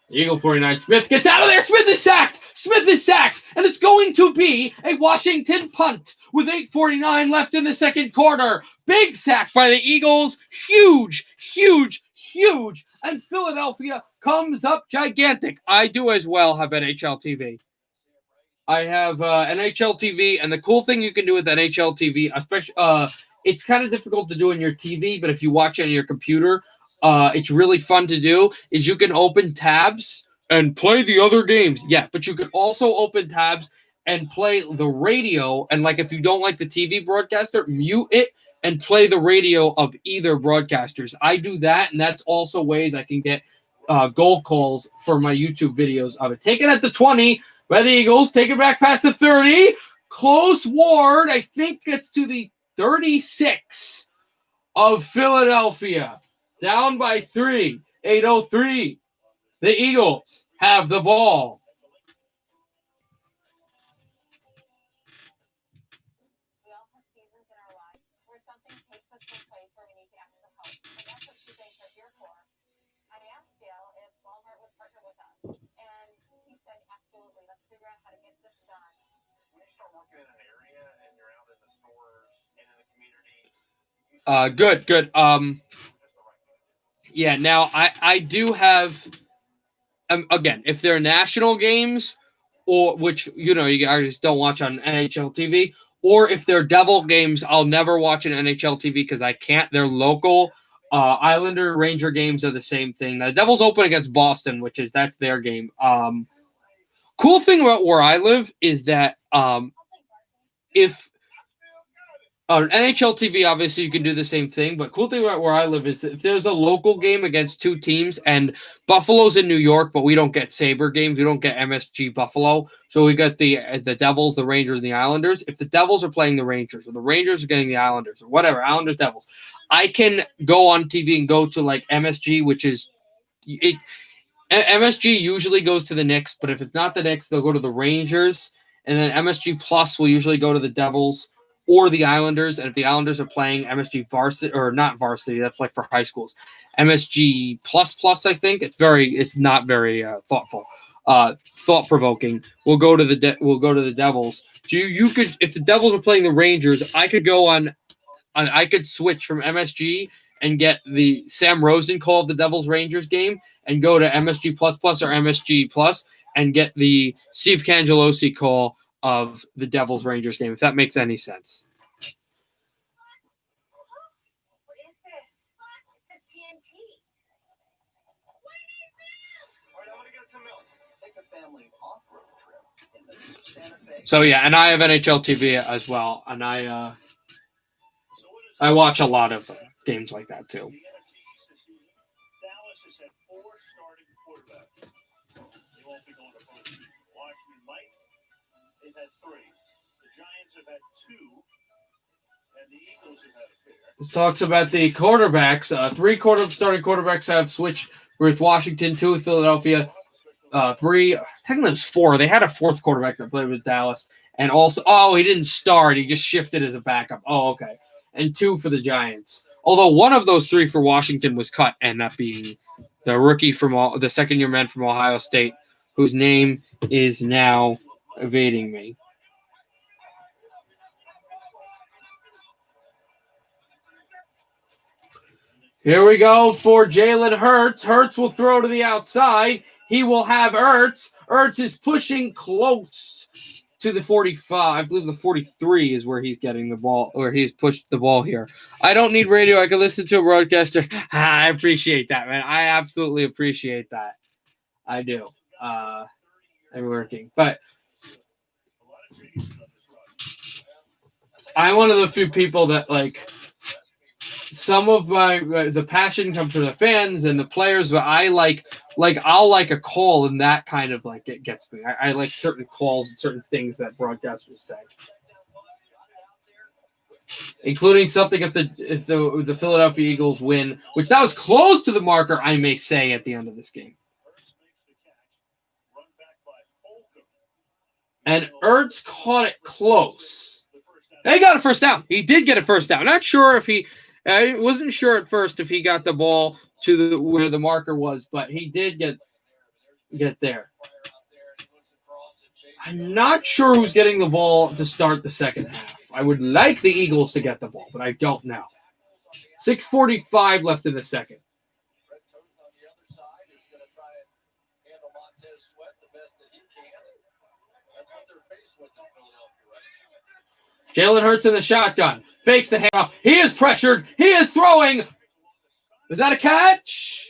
Eagle 49. Smith gets out of there. Smith is sacked. Smith is sacked. And it's going to be a Washington punt with 8:49 left in the second quarter. Big sack by the Eagles. Huge, huge, huge. And Philadelphia comes up gigantic. I do as well have NHL TV. I have NHL TV. And the cool thing you can do with NHL TV, especially, it's kind of difficult to do on your TV, but if you watch it on your computer, it's really fun to do, is you can open tabs and play the other games. Yeah, but you can also open tabs and play the radio. And like if you don't like the TV broadcaster, mute it and play the radio of either broadcasters. I do that, and that's also ways I can get goal calls for my YouTube videos of it. Taken at the 20 by the Eagles. Take it back past the 30. Close Ward, I think gets to the 36 of Philadelphia. Down by 3, 8:03. The Eagles have the ball. We all have seasons in our lives where something takes us to a place where we need to ask for help. And that's what Shoe Banks are here for. I asked Dale if Walmart would partner with us. And he said, absolutely. Let's figure out how to get this done. When you start working in an area and you're out in the stores and in the community. Good. Yeah, now I do have, again, if they're national games, or which, you guys don't watch on NHL TV, or if they're Devil games, I'll never watch an NHL TV because I can't. They're local. Islander Ranger games are the same thing. The Devils open against Boston, that's their game. Cool thing about where I live is that if on NHL TV, obviously, you can do the same thing. But cool thing about where I live is that if there's a local game against 2 teams, and Buffalo's in New York, but we don't get Sabre games. We don't get MSG Buffalo. So we got the Devils, the Rangers, and the Islanders. If the Devils are playing the Rangers, or the Rangers are getting the Islanders, or whatever, Islanders, Devils, I can go on TV and go to like MSG, which is MSG usually goes to the Knicks, but if it's not the Knicks, they'll go to the Rangers, and then MSG Plus will usually go to the Devils or the Islanders. And if the Islanders are playing MSG varsity, or not varsity, that's like for high schools, MSG Plus, I think it's not very thought provoking. We'll go to the Devils. So you could, if the Devils are playing the Rangers, I could go on I could switch from MSG and get the Sam Rosen call of the Devils Rangers game, and go to MSG Plus or MSG Plus and get the Steve Cangelosi call of the Devils Rangers game, if that makes any sense. What is this? It's TNT. All right, I'm gonna get some milk. Take a family off-road trip in the new Santa Fe. So yeah, and I have NHL TV as well, and I watch a lot of games like that too. The NFC East this season, Dallas has had 4 starting quarterbacks. They won't be going to postseason. Washington might. They've had 3. The Giants have had 2, and the Eagles have had a pair. It talks about the quarterbacks. 3 starting quarterbacks have switched with Washington, 2 with Philadelphia, 3. Technically, it was 4. They had a 4th quarterback that played with Dallas, and also, he didn't start. He just shifted as a backup. Oh, okay. And 2 for the Giants. Although one of those 3 for Washington was cut, and that being the rookie the second-year man from Ohio State, whose name is now evading me. Here we go for Jalen Hurts. Hurts will throw to the outside. He will have Ertz. Ertz is pushing close to the 45. I believe the 43 is where he's getting the ball, or he's pushed the ball here. I don't need radio. I can listen to a broadcaster. I appreciate that, man. I absolutely appreciate that. I do. I'm working. But I'm one of the few people that, like, some of the passion comes from the fans and the players, but I I'll like a call, and that kind of like it gets me. I like certain calls and certain things that broadcasters say, including something if the Philadelphia Eagles win, which that was close to the marker, I may say, at the end of this game. And Ertz caught it close. He got a first down. He did get a first down. Not sure if I wasn't sure at first if he got the ball to where the marker was, but he did get there. I'm not sure who's getting the ball to start the second half. I would like the Eagles to get the ball, but I don't know. 6:45 left in the second. Jalen Hurts in the shotgun. Fakes the handoff. He is pressured. He is throwing. Is that a catch?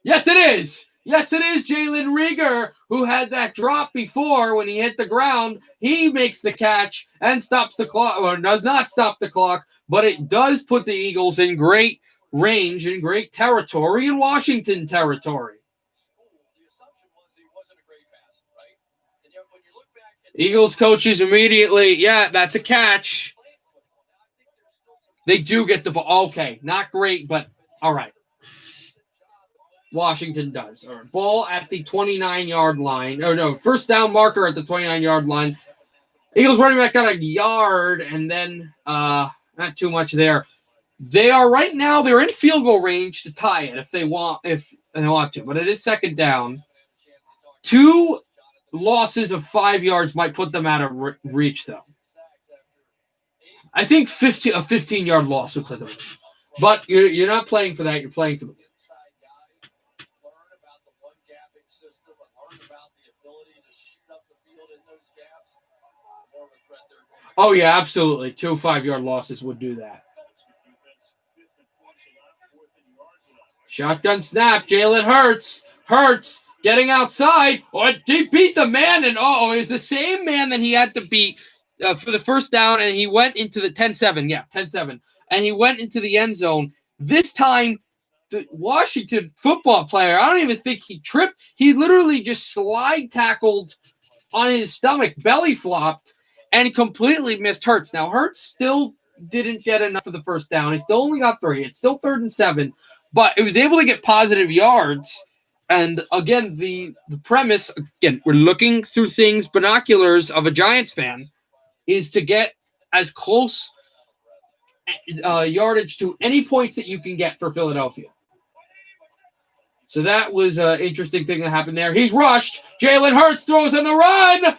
Yes, it is. Yes, it is Jalen Reagor, who had that drop before when he hit the ground. He makes the catch and stops the clock, or does not stop the clock, but it does put the Eagles in great range and great territory in Washington territory. Eagles coaches immediately, yeah, that's a catch. They do get the ball. Okay, not great, but all right. Washington does. All right. Ball at the 29-yard line. Oh, no, first down marker at the 29-yard line. Eagles running back got a yard, and then not too much there. They are right now, they're in field goal range to tie it if they want to, but it is second down. 2 losses of 5 yards might put them out of reach, though. I think a 15-yard loss would put them in. But you're not playing for that. You're playing for the win. Oh, yeah, absolutely. 2 5-yard losses would do that. Shotgun snap. Jalen Hurts. Hurts getting outside. Oh, he beat the man. And, it was the same man that he had to beat for the first down. And he went into the 10-7. Yeah, 10-7. And he went into the end zone. This time, the Washington football player, I don't even think he tripped. He literally just slide tackled on his stomach, belly flopped, and completely missed Hurts. Now, Hurts still didn't get enough of the first down. He still only got 3. It's still 3rd and 7, but it was able to get positive yards And again, the premise, again, we're looking through things, binoculars of a Giants fan, is to get as close yardage to any points that you can get for Philadelphia. So that was an interesting thing that happened there. He's rushed. Jalen Hurts throws on the run.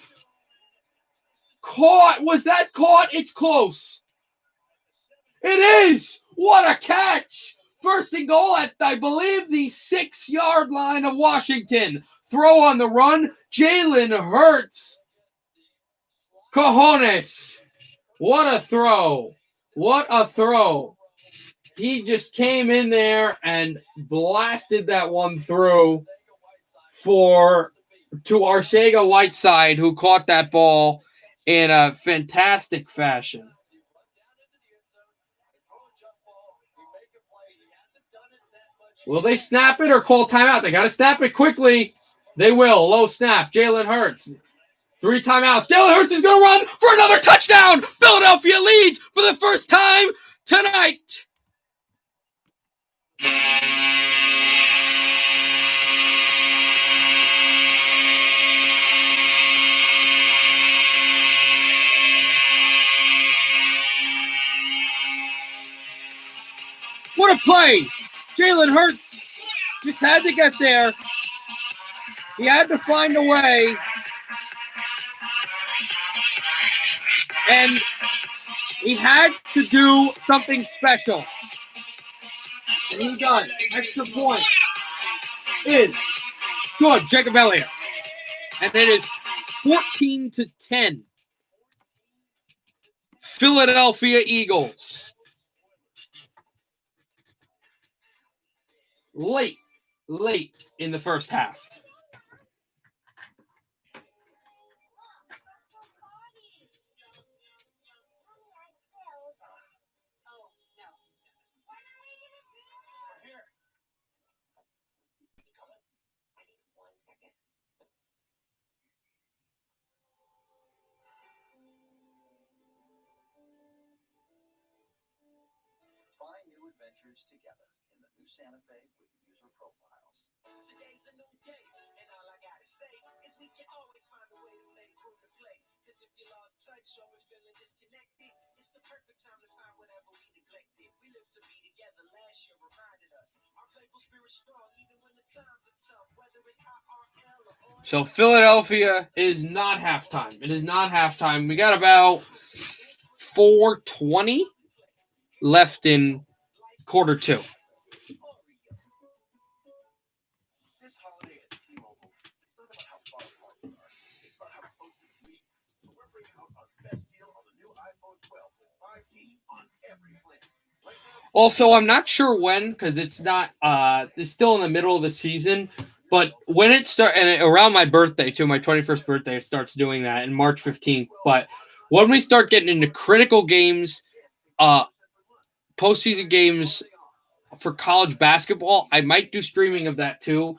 Caught. Was that caught? It's close. It is. What a catch. First and goal at, I believe, the 6-yard line of Washington. Throw on the run. Jalen Hurts. Cojones. What a throw. What a throw. He just came in there and blasted that one through to Arcega-Whiteside, who caught that ball in a fantastic fashion. Will they snap it or call timeout? They got to snap it quickly. They will. Low snap. Jalen Hurts. 3 timeouts. Jalen Hurts is going to run for another touchdown. Philadelphia leads for the first time tonight. What a play. Jalen Hurts just had to get there. He had to find a way. And he had to do something special. And he does. Extra point is good. Jacob Elliott. And it is 14-10. Philadelphia Eagles. Late in the first half. Find new adventures together in the new Santa Fe with user profiles. Today's a new day, and all I gotta say is we can always find a way to make room to play. Cause if you lost touch or we're feeling disconnected, it's the perfect time to find whatever we neglected. We live to be together, last year reminded us. Our playful spirit strong, even when the times are tough, whether it's IRL or... So Philadelphia is not halftime. It is not halftime. We got about 4:20 left in quarter 2. This holiday at T-Mobile, it's not about how far apart we are. It's about how close we can be. So we're bringing out our best deal on the new iPhone 12 with 5G on every plan. Right now, Also, I'm not sure when, because it's not it's still in the middle of the season, but when it starts, and around my birthday too, my 21st birthday, it starts doing that in March 15th. But when we start getting into critical games, postseason games for college basketball, I might do streaming of that too.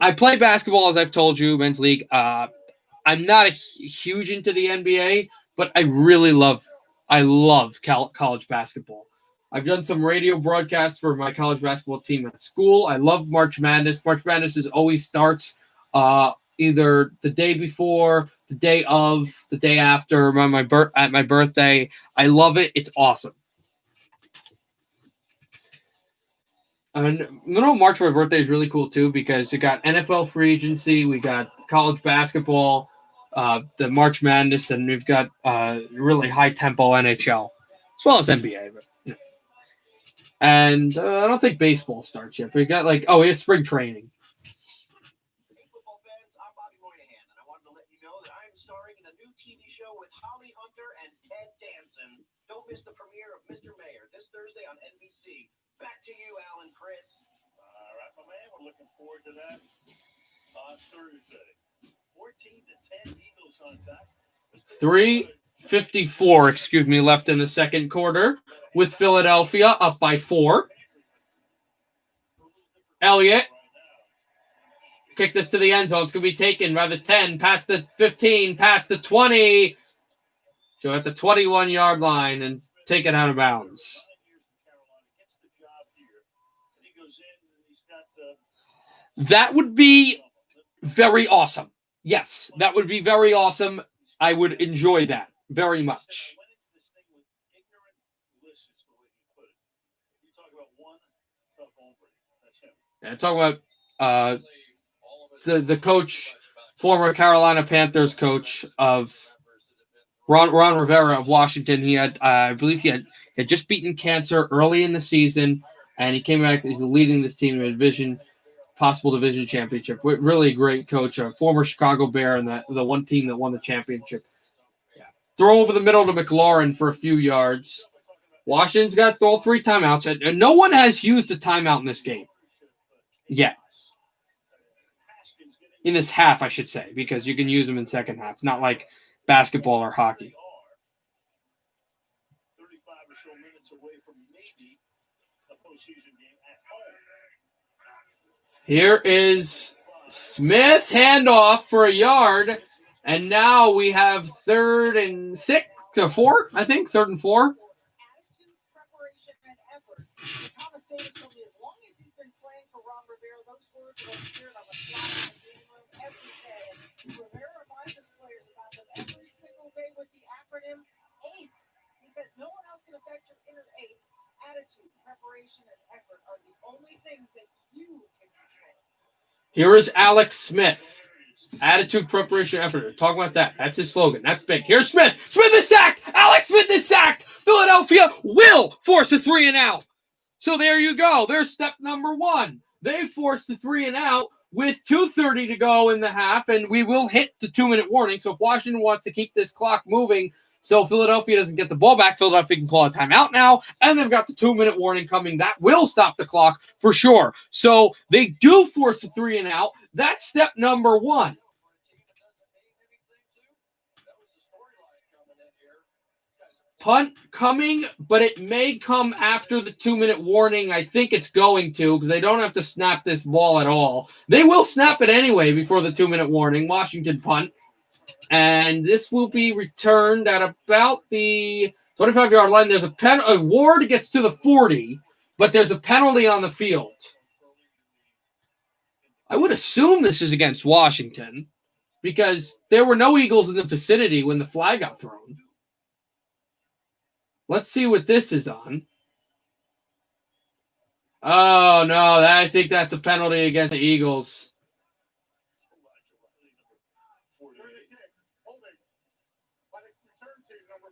I play basketball, as I've told you, men's league. I'm not huge into the NBA, but I love college basketball. I've done some radio broadcasts for my college basketball team at school. I love March Madness. March Madness always starts either the day before, the day of, the day after, at my birthday. I love it. It's awesome. And middle of March, my birthday is really cool too because you got NFL free agency, we got college basketball, the March Madness, and we've got really high tempo NHL as well as NBA. But, you know. And I don't think baseball starts yet. But we got we have spring training. Hey, football fans, I'm Bobby Moynihan, and I wanted to let you know that I am starring in a new TV show with Holly Hunter and Ted Danson. Don't miss the premiere of Mr. Mayor this Thursday on NBC. Back to you, Alan, Chris. All right, my man. We're looking forward to that on Thursday. 14-10 Eagles on top. 3:54, left in the second quarter with Philadelphia up by 4. Elliott. Kick this to the end zone. It's going to be taken by the 10, past the 15, past the 20. So at the 21-yard line and taken out of bounds. That would be very awesome. Yes, that would be very awesome. I would enjoy that very much. And talk about the coach, former Carolina Panthers coach of Ron Rivera of Washington. He had, I believe, he had just beaten cancer early in the season, and he came back. He's leading this team in a possible division championship. Really great coach, a former Chicago Bear, and the one team that won the championship. Yeah. Throw over the middle to McLaurin for a few yards. Washington's got all 3 timeouts, and no one has used a timeout in this game yet. In this half, I should say, because you can use them in second half. It's not like basketball or hockey. 35 or so minutes away from maybe a postseason game at home. Here is Smith, handoff for a yard, and now we have 3rd and 6 or 4, I think, 3rd and 4. Attitude, preparation, and effort. And Thomas Davis told me as long as he's been playing for Ron Rivera, those words have appeared on the slide in the game room every day. And Rivera reminds his players about them every single day with the acronym AIM. He says no one else can affect your inner AIM. Attitude, preparation, and effort are the only things that you can control. Here is Alex Smith. Attitude, preparation, effort. Talk about that. That's his slogan. That's big. Here's Smith. Smith is sacked. Alex Smith is sacked. Philadelphia will force a 3 and out. So there you go. There's step number 1. They forced the 3 and out with 2:30 to go in the half, and we will hit the 2-minute warning. So if Washington wants to keep this clock moving so Philadelphia doesn't get the ball back, Philadelphia can call a timeout now, and they've got the 2-minute warning coming. That will stop the clock for sure. So they do force a 3 and out. That's step number 1. Punt coming, but it may come after the 2-minute warning. I think it's going to, because they don't have to snap this ball at all. They will snap it anyway before the 2-minute warning. Washington punt. And this will be returned at about the 25-yard line. There's a Ward gets to the 40, but there's a penalty on the field. I would assume this is against Washington because there were no Eagles in the vicinity when the flag got thrown. Let's see what this is on. Oh, no, I think that's a penalty against the Eagles.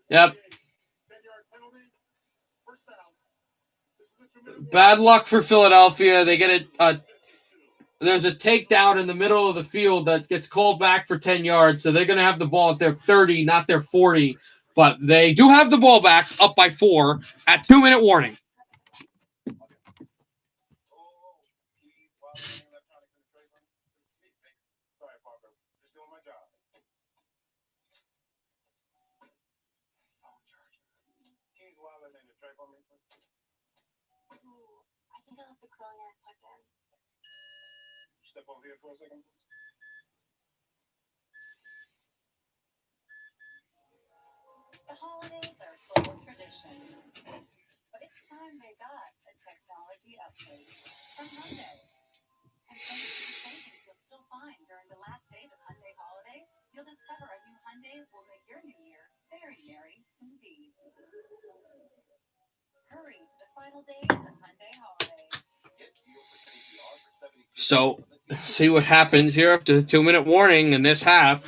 Yep. Bad luck for Philadelphia. They get there's a takedown in the middle of the field that gets called back for 10 yards. So they're going to have the ball at their 30, not their 40. But they do have the ball back, up by 4 at 2-minute warning. Step over here for a second, please. The holidays are full of tradition, but it's time they got a technology update from Hyundai. And thanks to the savings you'll still find during the last days of Hyundai holidays, you'll discover a new Hyundai will make your new year very merry indeed. Hurry to the final days of Hyundai holidays. So, see what happens here after the 2-minute warning in this half.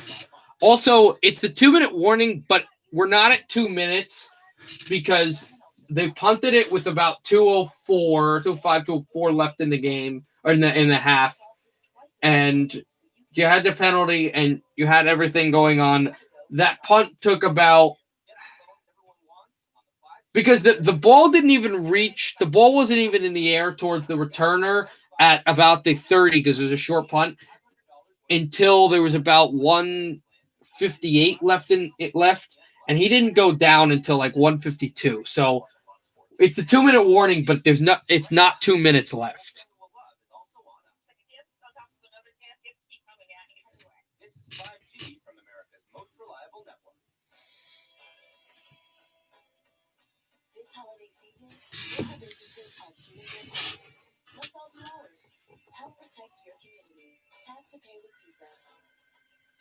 Also, it's the 2-minute warning, but we're not at 2 minutes because they punted it with about 2:05, 2:04 left in the game, or in the half. And you had the penalty and you had everything going on. That punt took about, because the ball didn't even reach, the ball wasn't even in the air towards the returner at about the 30 because it was a short punt until there was about 1:58 left, and he didn't go down until like 1:52. So it's a 2-minute warning, but it's not 2 minutes left. This is 5G from America's most reliable network. This holiday season, your businesses are doing their part. Let's all do ours. Help protect your community. Tap to pay with Visa.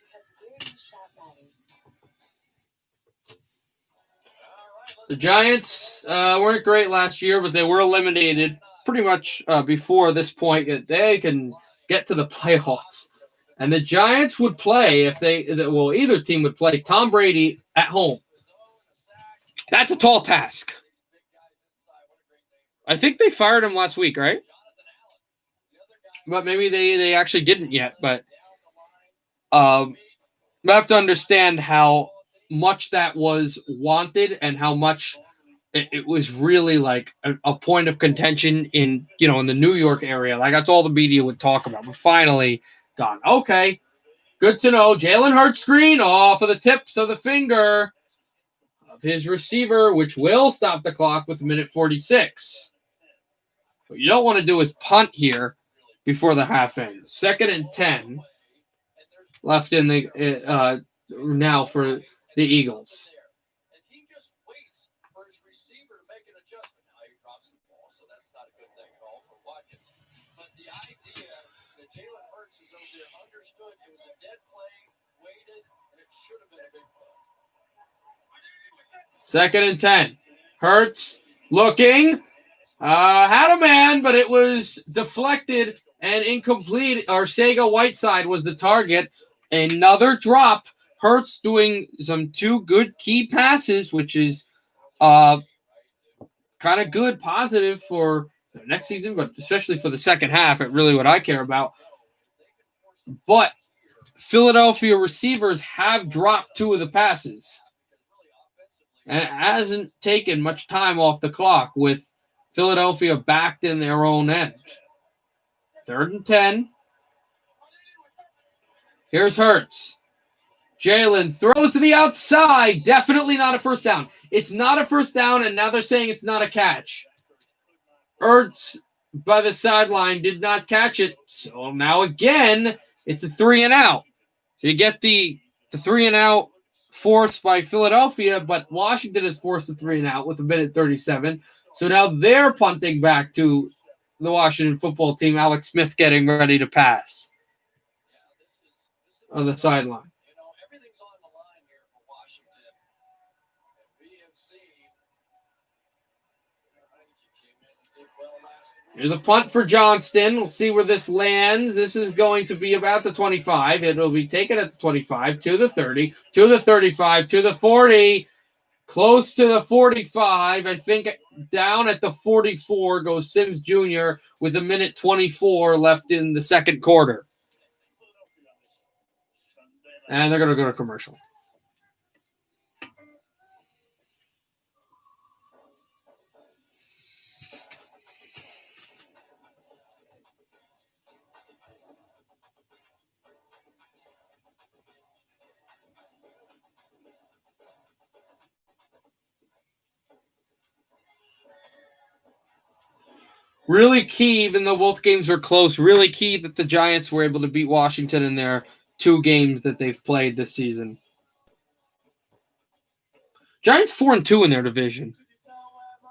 Because where you shop matters. The Giants weren't great last year, but they were eliminated pretty much before this point. They can get to the playoffs. And the Giants would play either team would play Tom Brady at home. That's a tall task. I think they fired him last week, right? But maybe they actually didn't yet. But you have to understand how much that was wanted and how much it was really like a point of contention in the New York area. Like that's all the media would talk about. But finally gone. Okay, good to know. Jalen Hurts screen off of the tips of the finger of his receiver, which will stop the clock with a minute 46. What you don't want to do is punt here before the half ends. 2nd and 10 left in the now for the Eagles. And he just waits for his receiver to make an adjustment. Now he drops the ball, so that's not a good thing at all for Watkins. But the idea that Jalen Hurts is over there understood it was a dead play, waited, and it should have been a big play. 2nd and 10. Hurts looking. Had a man, but it was deflected and incomplete. Arcega-Whiteside was the target. Another drop. Hurts doing some 2 good key passes, which is kind of good, positive for the next season, but especially for the second half. It's really what I care about. But Philadelphia receivers have dropped 2 of the passes. And it hasn't taken much time off the clock with Philadelphia backed in their own end. 3rd and 10. Here's Hurts. Jalen throws to the outside. Definitely not a first down. It's not a first down, and now they're saying it's not a catch. Hurts by the sideline did not catch it. So now again, it's a 3 and out. So you get the 3 and out forced by Philadelphia, but Washington is forced to 3 and out with a minute 37. So now they're punting back to the Washington football team. Alex Smith getting ready to pass on the sideline. Everything's on the line here for Washington. And we have seen came in and did well last week. Here's a punt for Johnston. We'll see where this lands. This is going to be about the 25. It will be taken at the 25, to the 30, to the 35, to the 40, close to the 45. I think down at the 44 goes Sims Jr. with a minute 24 left in the second quarter. And they're going to go to commercial. Really key, even though both games were close, really key that the Giants were able to beat Washington in their 2 games that they've played this season. Giants 4-2 in their division,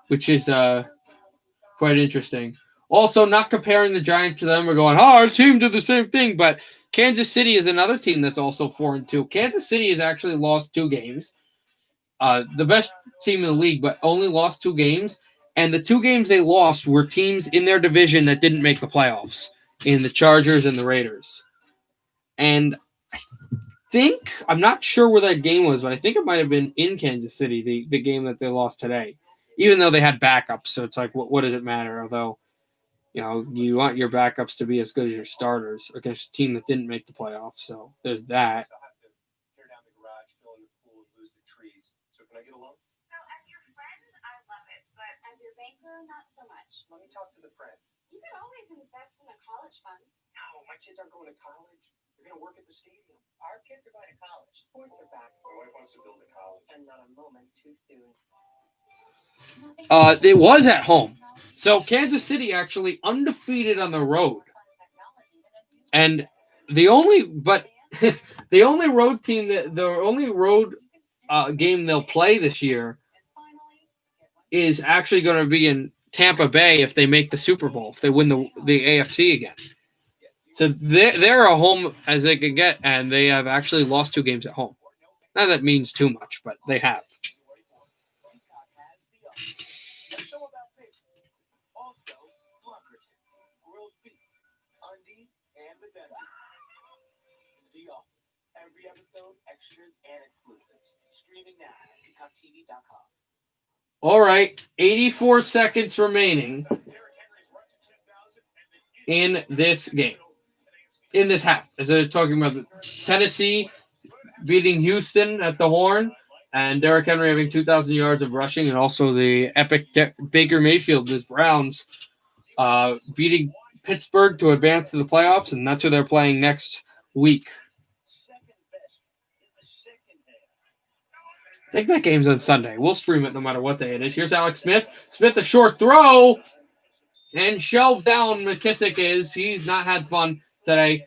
which is quite interesting. Also, not comparing the Giants to them. We're going, our team did the same thing, but Kansas City is another team that's also 4-2. Kansas City has actually lost 2 games. The best team in the league, but only lost 2 games. And the 2 games they lost were teams in their division that didn't make the playoffs, in the Chargers and the Raiders. And I think, I'm not sure where that game was, but I think it might have been in Kansas City, the game that they lost today, even though they had backups. So it's like, what does it matter? Although, you want your backups to be as good as your starters against a team that didn't make the playoffs. So there's that. So I have to tear down the garage, fill in the pool, and lose the trees. So can I get a loan? So as your friend, I love it, but as your banker, not so much. Let me talk to the friend. You could always invest in a college fund. No, my kids aren't going to college. They're going to work at the stadium. Our kids are going to college. Sports are back. My wife wants to build a college. And not a moment too soon. It was at home. So Kansas City actually undefeated on the road. And the only road team game they'll play this year is actually going to be in Tampa Bay if they make the Super Bowl, if they win the AFC again. So they're a home as they can get, and they have actually lost 2 games at home. Now that means too much, but they have. Every episode, extras, and exclusives. Streaming now at PeacockTV.com. All right, 84 seconds remaining in this game. In this half, as they're talking about Tennessee beating Houston at the Horn, and Derrick Henry having 2,000 yards of rushing, and also the epic Baker Mayfield, his Browns, beating Pittsburgh to advance to the playoffs, and that's who they're playing next week. I think that game's on Sunday. We'll stream it no matter what day it is. Here's Alex Smith. Smith, a short throw, and shelved down McKissick is. He's not had fun today.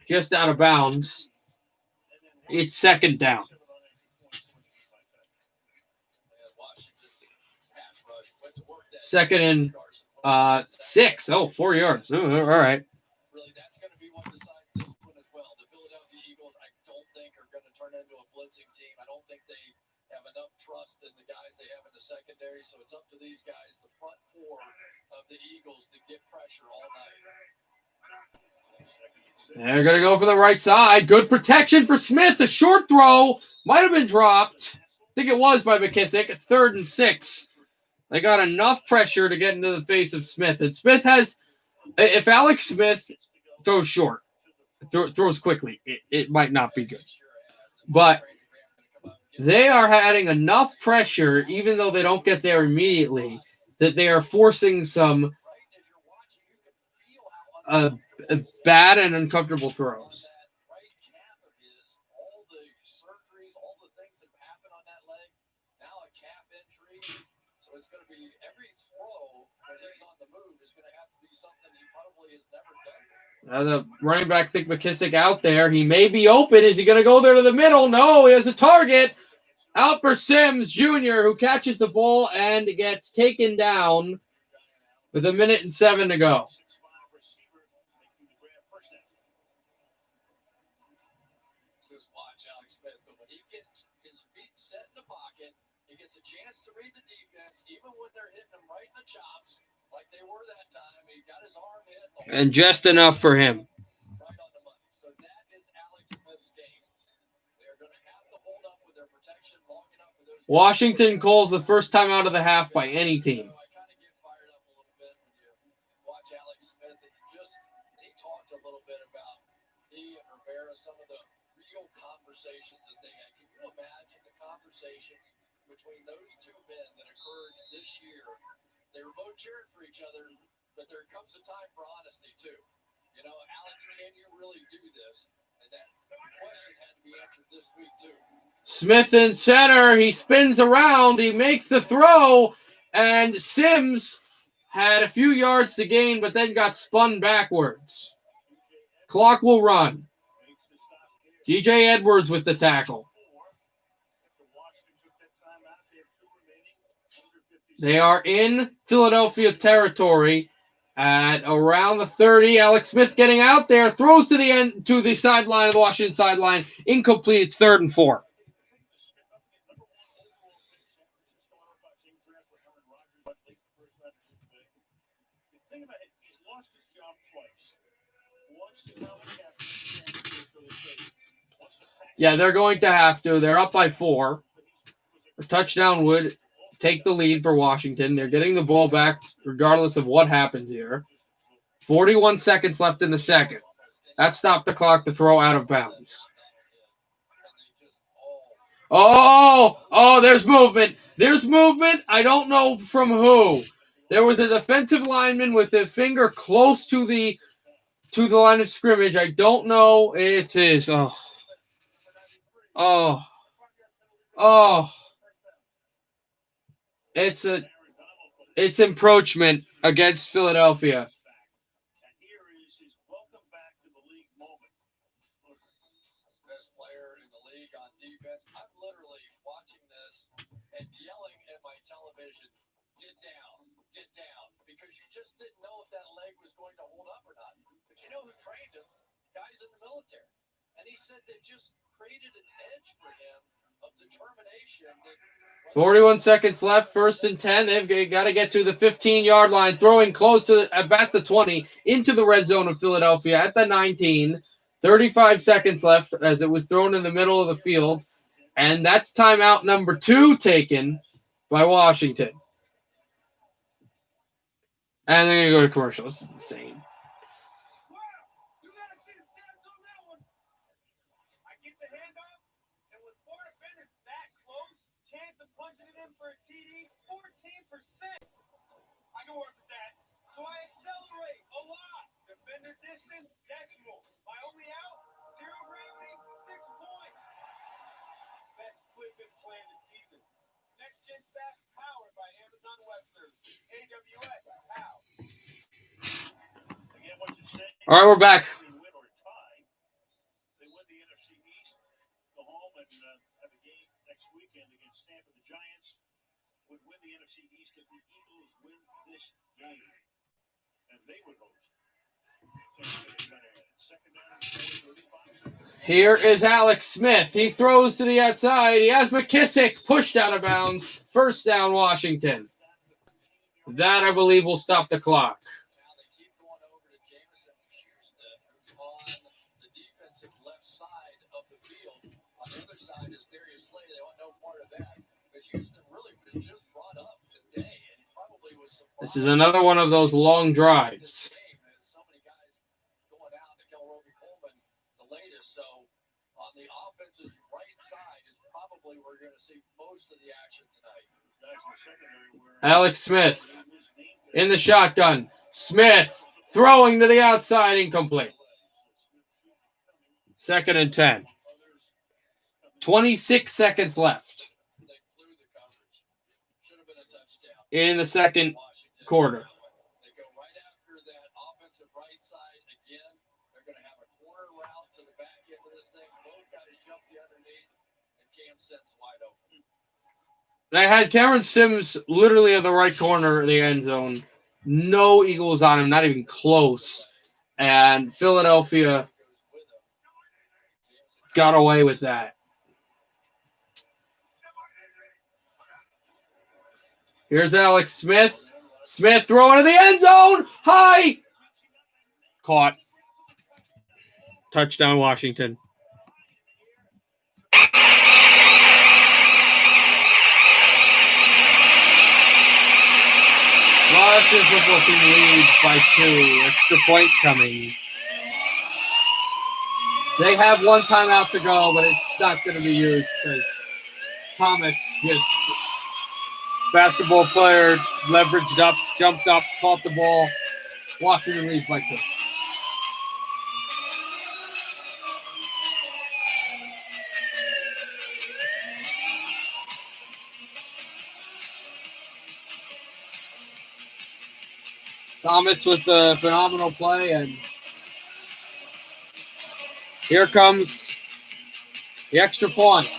Just out of bounds. It's second down. Second and 6. Oh, 4 yards. Oh, all right. Really, that's going to be what decides this one as well. The Philadelphia Eagles, I don't think, are going to turn into a blitzing team. I don't think they have enough trust in the guys they have in the secondary, so it's up to these guys, the front four of the Eagles, to get pressure all night. They're going to go for the right side. Good protection for Smith. A short throw. Might have been dropped. I think it was by McKissick. It's 3rd and 6. They got enough pressure to get into the face of Smith. And Smith has, if Alex Smith throws short, throws quickly, it might not be good. But they are adding enough pressure, even though they don't get there immediately, that they are forcing some bad and uncomfortable throws. The running back, think McKissick out there. He may be open. Is he going to go there to the middle? No, he has a target. Out for Sims Jr., who catches the ball and gets taken down with 1:07 to go. Just watch Alex Smith, but when he gets his feet set in the pocket, he gets a chance to read the defense, even when they're hitting him right in the chops, like they were that time. He got his arm hit. And just enough for him. Right on the money. So that is Alex Smith's game. They're going to have to hold up with their protection long enough for those. Washington calls the first time out of the half by any team. I kind of get fired up a little bit when you watch Alex Smith, and he talked a little bit about he and Rivera, some of the real conversations that they had. Can you imagine the conversations between those two men that occurred this year? They were both cheering for each other, but there comes a time for honesty too. You know, Alex, can you really do this? And that question had to be answered this week too. Smith in center. He spins around. He makes the throw. And Sims had a few yards to gain, but then got spun backwards. Clock will run. DJ Edwards with the tackle. They are in Philadelphia territory at around the 30. Alex Smith getting out there, throws to the end, to the sideline of the Washington sideline. Incomplete. It's 3rd and 4. Yeah, they're going to have to. They're up by 4. A touchdown would take the lead for Washington. They're getting the ball back regardless of what happens here. 41 seconds left in the second. That stopped the clock to throw out of bounds. Oh, there's movement. There's movement. I don't know from who. There was a defensive lineman with a finger close to the line of scrimmage. I don't know. It is. It's encroachment against Philadelphia. Best player in the league on defense. I'm literally watching this and yelling at my television, get down, because you just didn't know if that leg was going to hold up or not. But you know who trained him. Guys in the military. And he said they just created an edge for him of determination. 41 seconds left, 1st and 10. They've got to get to the 15-yard line, throwing close to, at best, the 20, into the red zone of Philadelphia at the 19. 35 seconds left as it was thrown in the middle of the field. And that's timeout number 2 taken by Washington. And they're going to go to commercial. It's insane. I can work with that. So I accelerate a lot. Defender distance, decimal. My only out, 0 gravity, 6 points. Best equipment plan this season. Next Gen Stats powered by Amazon Web Services. AWS, how? Again, what you say. All right, we're back. Win or tie. They win the NFC East, go home and have a game next weekend against Tampa. The Giants would win the NFC East if the Eagles win this game, and they would host. Here is Alex Smith. He throws to the outside. He has McKissick pushed out of bounds. 1st down, Washington. That, I believe, will stop the clock. Now they keep going over to Jameson Houston, who's on the defensive left side of the field. On the other side is Darius Slay. They want no part of that. But Houston really was just brought up today, and he probably was surprised. This is another one of those long drives. So many guys going out to kill Roby Coleman, the latest. So on the offense's right side is probably where we're going to see most of the action tonight. Alex Smith in the shotgun. Smith throwing to the outside, incomplete. 2nd and 10. 26 seconds left in the second quarter. They go right after that offensive right side again. They're going to have a corner route to the back end of this thing. Both guys jump the underneath, and Cam Sims wide open. They had Cameron Sims literally at the right corner of the end zone. No Eagles on him, not even close. And Philadelphia got away with that. Here's Alex Smith. Smith throwing to the end zone. High. Caught. Touchdown, Washington. Washington football team leads by 2. Extra point coming. They have one timeout to go, but it's not going to be used because Thomas just basketball player leveraged up, jumped up, caught the ball. Washington leads by 2. Thomas with the phenomenal play, and here comes the extra point.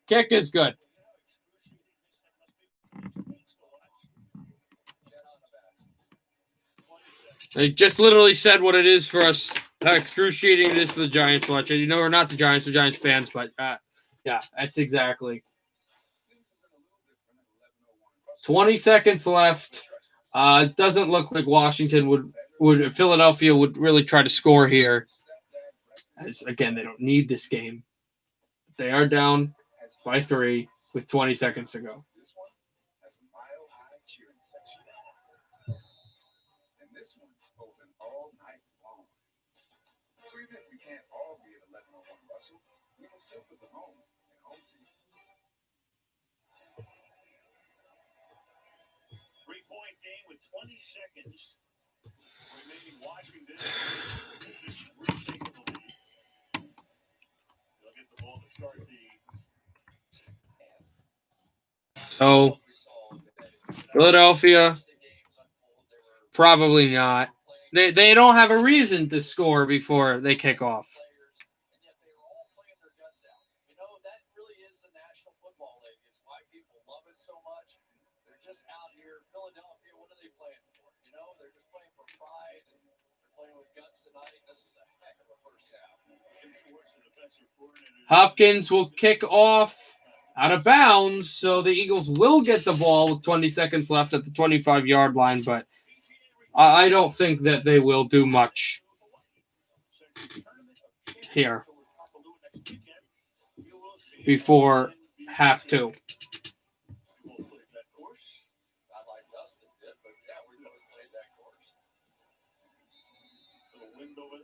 Kick is good. They just literally said what it is for us, how excruciating it is for the Giants to watch. You know, we're not the Giants, we're Giants fans, but yeah, that's exactly. 20 seconds left. It doesn't look like Washington Philadelphia would really try to score here. As, again, they don't need this game. They are down by 3 with 20 seconds to go. So even if we can't all be at 11:01 Russell, we can still put the home in home team. 3-point game with 20 seconds remaining. Washington retaking the lead. They'll get the ball to start the. So, Philadelphia, probably not. They don't have a reason to score before they kick off. And yet they were all playing their guts out. You know, that really is the National Football League. It's why people love it so much. They're just out here. Philadelphia, what are they playing for? You know, they're just playing nuts tonight. This is a heck of a first half. Jim Schwartz, the defensive coordinator. Hopkins will kick off out of bounds, so the Eagles will get the ball with 20 seconds left at the 25-yard line, but I don't think that they will do much here before half two. Not like Dustin did, but yeah, we both played that course. Little wind over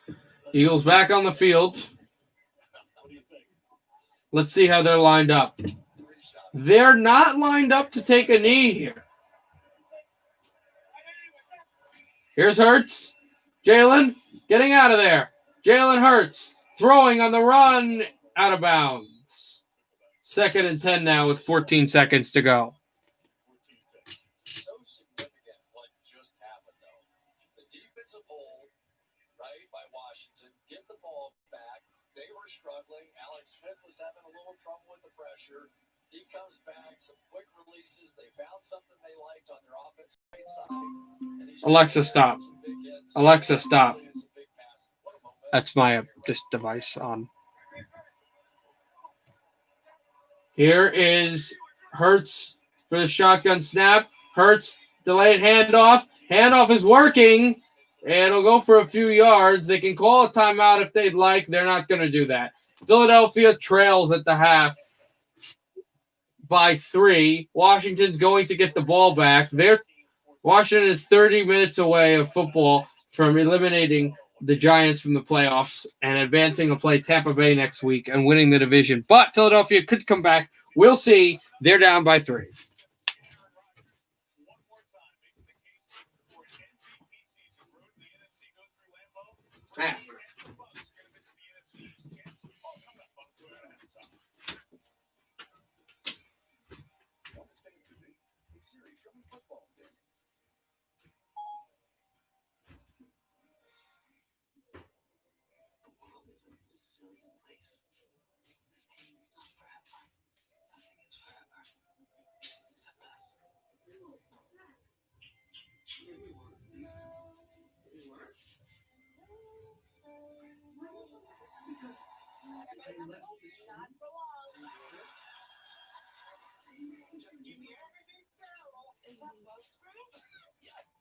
there. Eagles back on the field. What do you think? Let's see how they're lined up. They're not lined up to take a knee here. Here's Hurts. Jalen getting out of there. Jalen Hurts throwing on the run, out of bounds. 2nd and 10 now with 14 seconds to go. So significant what just happened, though. The defensive hold, right, by Washington, get the ball back. They were struggling. Alex Smith was having a little trouble with the pressure. He comes back, some quick releases. They found something they liked on their offensive right side. And he's Alexa, stop. some big hits. Alexa, stop. Some big passes. What a moment. That's my this device on. Here is Hurts for the shotgun snap. Hurts, delayed handoff. Handoff is working. It'll go for a few yards. They can call a timeout if they'd like. They're not going to do that. Philadelphia trails at the half by 3. Washington's going to get the ball back. Washington is 30 minutes away of football from eliminating the Giants from the playoffs and advancing to play Tampa Bay next week and winning the division. But Philadelphia could come back. We'll see. They're down by 3. Ah.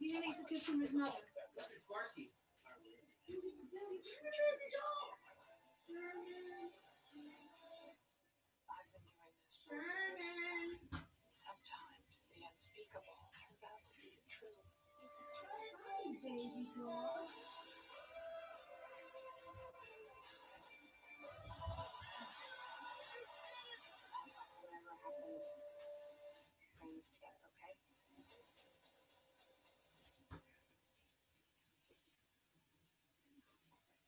Do you need to kiss from his mother? Sometimes the unspeakable turns out to be true. Baby girl. Whatever happens, bring this together, okay?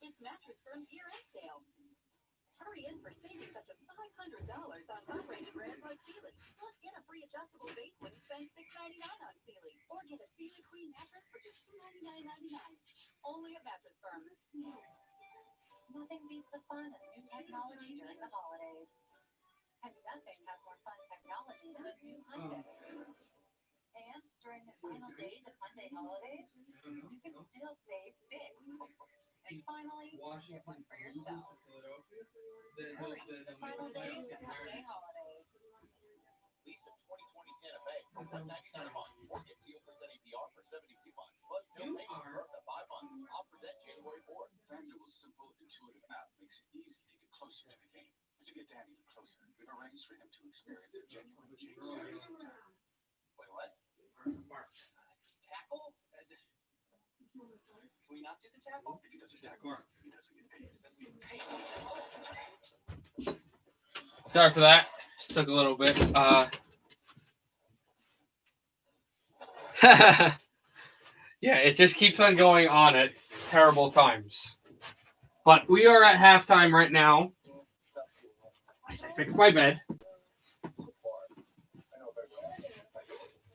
It's Mattress Firm's year-end sale. Hurry in for savings up to $500 on top-rated brands like Sealy. Plus, get a free adjustable base when you spend $6.99 on Sealy. Or get a Sealy Queen mattress for just $299.99. Only at Mattress Firm. Nothing beats the fun of new technology during the holidays. And nothing has more fun technology than a new Hyundai. And during the final days of Hyundai holidays, you can still save big. And finally, get one for yourself. Hurry to the final days of Hyundai holidays. Lease a 2020 Santa Fe for $199 a month, or get 0% APR for 72 months, plus no payments for up to 5 months. Offers end January 4th. FanDuel's simple, intuitive app makes it easy to get closer to the game. But you get down even closer. We've arranged for him to experience a genuine James Harrison. Wait, what? Tackle? Can we not do the tackle? If he doesn't tackle, he doesn't get paid. Sorry for that. Just took a little bit. Yeah, it just keeps on going on at terrible times. But we are at halftime right now. I say fix my bed.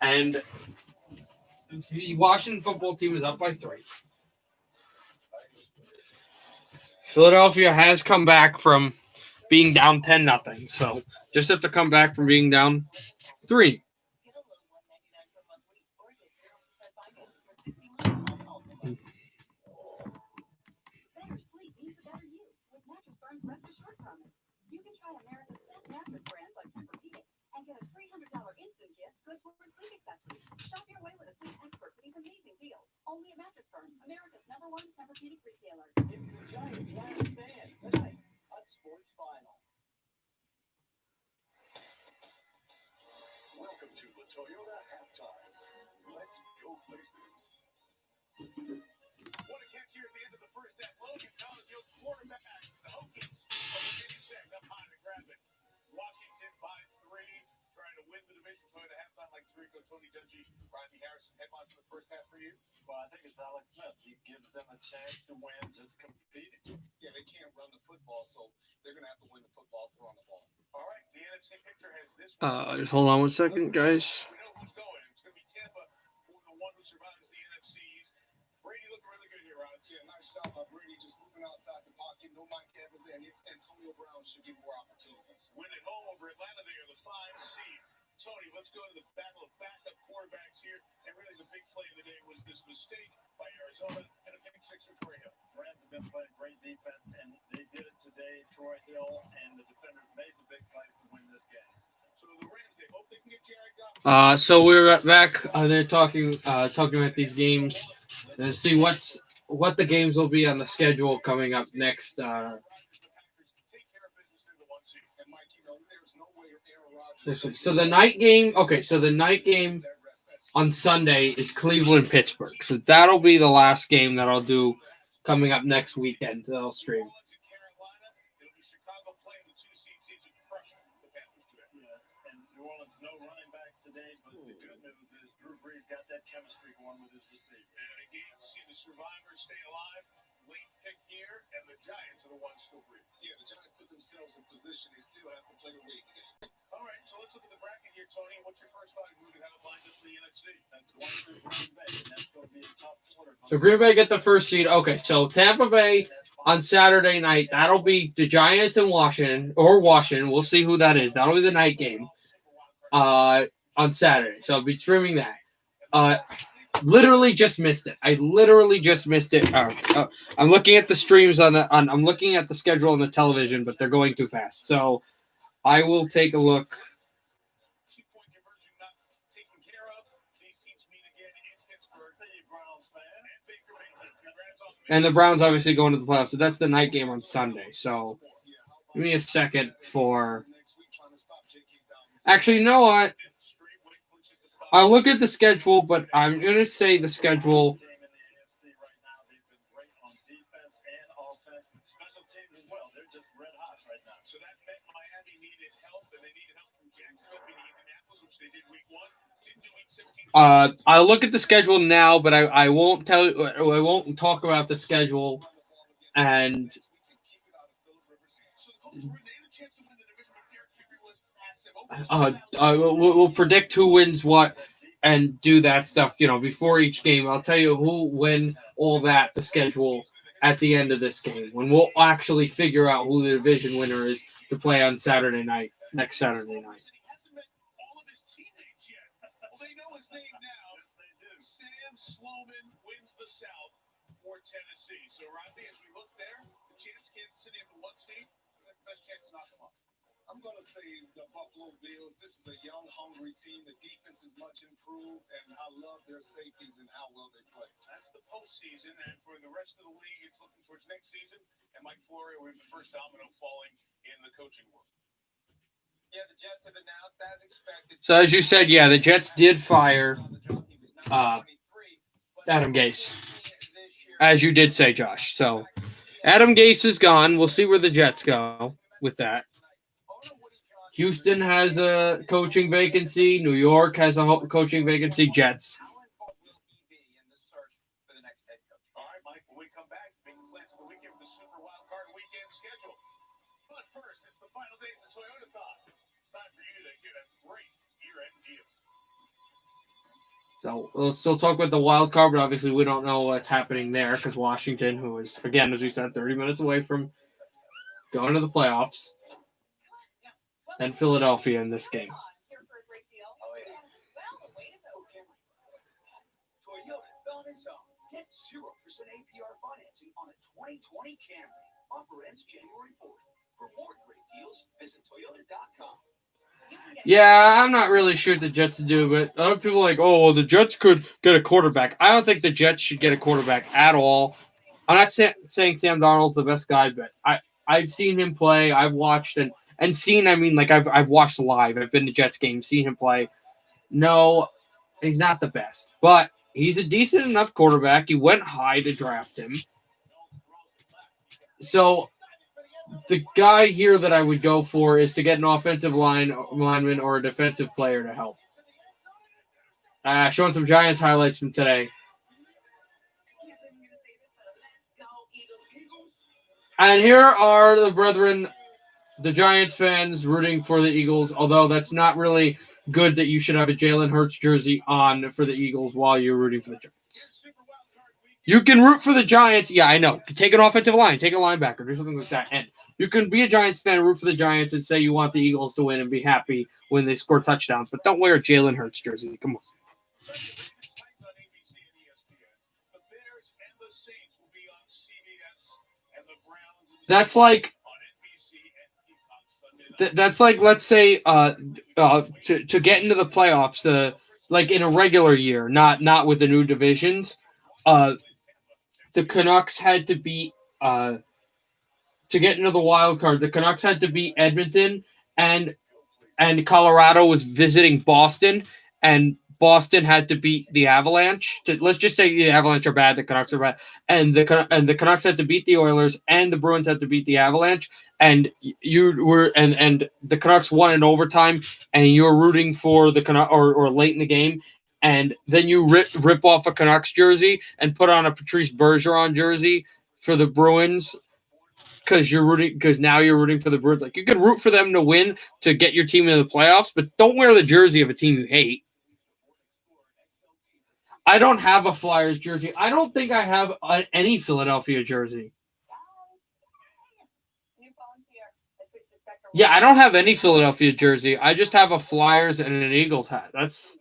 And the Washington football team is up by 3. Philadelphia has come back from being down 10-0. So just have to come back from being down 3. Better sleep means a better you with Mattress Firm's Rest Assured promise. You can try America's best mattress brands like Tempur-Pedic and get a $300 instant gift good towards sleep accessories. Shop your way with a sleep expert for these amazing deals. Only at Mattress Firm, America's #1 Tempur-Pedic retailer. It's the Giants' last stand tonight on Sports Final. Welcome to the Toyota halftime. Let's go places. What a catch here at the end of the first half. Logan Thomas, the quarterback. The Hokies from Virginia Tech up high to grab it. Washington by 3, trying to win the division. Toyota halftime like Tirico, Tony Dungy, Rodney Harrison. Headlines for the first half for you? Well, I think it's Alex Smith. He gives them a chance to win just competing. Yeah, they can't run the football, so they're going to have to win the football throwing the ball. All right, the NFC picture has this. Just hold on 1 second, guys. We know who's going. It's going to be Tampa for the one who survives the NFCs. Brady looking really good here, Rod. Yeah, nice job by Brady, just moving outside the pocket. No Mike Evans, and Antonio Brown should get more opportunities. Winning home over Atlanta, they are the 5 seed. Tony, let's go to the battle of backup quarterbacks here. And really the big play of the day was this mistake by Arizona and a pick 6 for Troy Hill. Rams have been playing great defense, and they did it today. Troy Hill and the defenders made the big plays to win this game. So the Rams, they hope they can get Jared Goff. So we're back. They're talking about these games and see what the games will be on the schedule coming up next. So the night game. Okay, so the night game on Sunday is Cleveland-Pittsburgh. So that'll be the last game that I'll do coming up next weekend that I'll stream. New Orleans, no running backs today, but the good news is Drew Brees got that chemistry going with his receiver. And again, see the survivors stay alive. Late pick here, and the Giants are the ones still breathing. Yeah, the Giants put themselves in position. They still have to play the waiting game. All right, so let's look at the bracket here, Tony. What's your first thought? Who how it lines up for the NFC? That's going to Green Bay, and that's going to be a tough quarter. So Green Bay get the first seed. Okay, so Tampa Bay on Saturday night. That'll be the Giants and Washington. We'll see who that is. That'll be the night game. On Saturday, so I'll be streaming that. Literally just missed it. I literally just missed it. I'm looking at the streams I'm looking at the schedule on the television, but they're going too fast. So I will take a look. Two-point conversion not taken care of. These teams meet again in Pittsburgh. See, Browns fan. And Baker Mayfield. Congrats on the And the Browns obviously going to the playoffs. So that's the night game on Sunday. So give me a second for. Actually, you know what? I'll look at the schedule, but I'm going to say the schedule. So that meant Miami needed help, and they needed help from Jacksonville, beating Indianapolis, which they did week 1. Didn't do week 17. I'll look at the schedule now, but I won't tell you. I won't talk about the schedule. And we'll predict who wins what and do that stuff, before each game. I'll tell you who, when, all that, the schedule at the end of this game, when we'll actually figure out who the division winner is to play on Saturday night, next Saturday night. Sam Sloman wins the South for Tennessee. So, Rodney, as we look there, the chance Kansas City at the 1 seed, the best chance to knock them off. I'm going to say the Buffalo Bills. This is a young, hungry team. The defense is much improved, and I love their safeties and how well they play. That's the postseason, and for the rest of the league, it's looking towards next season. And Mike Florio will be the first domino falling in the coaching world. Yeah, the Jets have announced as expected. So as you said, yeah, the Jets did fire Adam Gase, as you did say, Josh. So Adam Gase is gone. We'll see where the Jets go with that. Houston has a coaching vacancy. New York has a coaching vacancy. Jets. All right, Mike, when we come back, big plans for the weekend with the Super Wild Card weekend schedule. But first, it's the final days of Toyota-thon. Time for you to get a great year-end deal. So we'll still talk about the wild card, but obviously we don't know what's happening there because Washington, who is, again, as we said, 30 minutes away from going to the playoffs, and Philadelphia in this game. Toyota Thon is on. Get 0% APR financing on a 2020 Camry. Offer ends January 4th. For more great deals, visit Toyota.com. Yeah, I'm not really sure what the Jets to do, but other people are like, oh, well, the Jets could get a quarterback. I don't think the Jets should get a quarterback at all. I'm not saying Sam Darnold's the best guy, but I've seen him play. I've watched and seen. I mean, like I've watched live. I've been to Jets games, seen him play. No, he's not the best, but he's a decent enough quarterback. You went high to draft him. So the guy here that I would go for is to get an offensive lineman or a defensive player to help. Showing some Giants highlights from today. And here are the brethren, the Giants fans rooting for the Eagles, although that's not really good that you should have a Jalen Hurts jersey on for the Eagles while you're rooting for the Giants. You can root for the Giants. Yeah, I know. Take an offensive line, take a linebacker, do something like that. And you can be a Giants fan, root for the Giants, and say you want the Eagles to win and be happy when they score touchdowns. But don't wear a Jalen Hurts jersey. Come on. That's like let's say to get into the playoffs, like in a regular year, not with the new divisions, the Canucks had to beat to get into the wild card. The Canucks had to beat Edmonton, and Colorado was visiting Boston, and Boston had to beat the Avalanche. Let's just say the Avalanche are bad, the Canucks are bad, and the Canucks had to beat the Oilers, and the Bruins had to beat the Avalanche, and the Canucks won in overtime, and you were rooting for the Canucks or late in the game, and then you rip off a Canucks jersey and put on a Patrice Bergeron jersey for the Bruins. Because now you're rooting for the Bruins. Like, you can root for them to win to get your team into the playoffs, but don't wear the jersey of a team you hate. I don't have a Flyers jersey. I don't think I have any Philadelphia jersey. Yeah, I don't have any Philadelphia jersey. I just have a Flyers and an Eagles hat. That's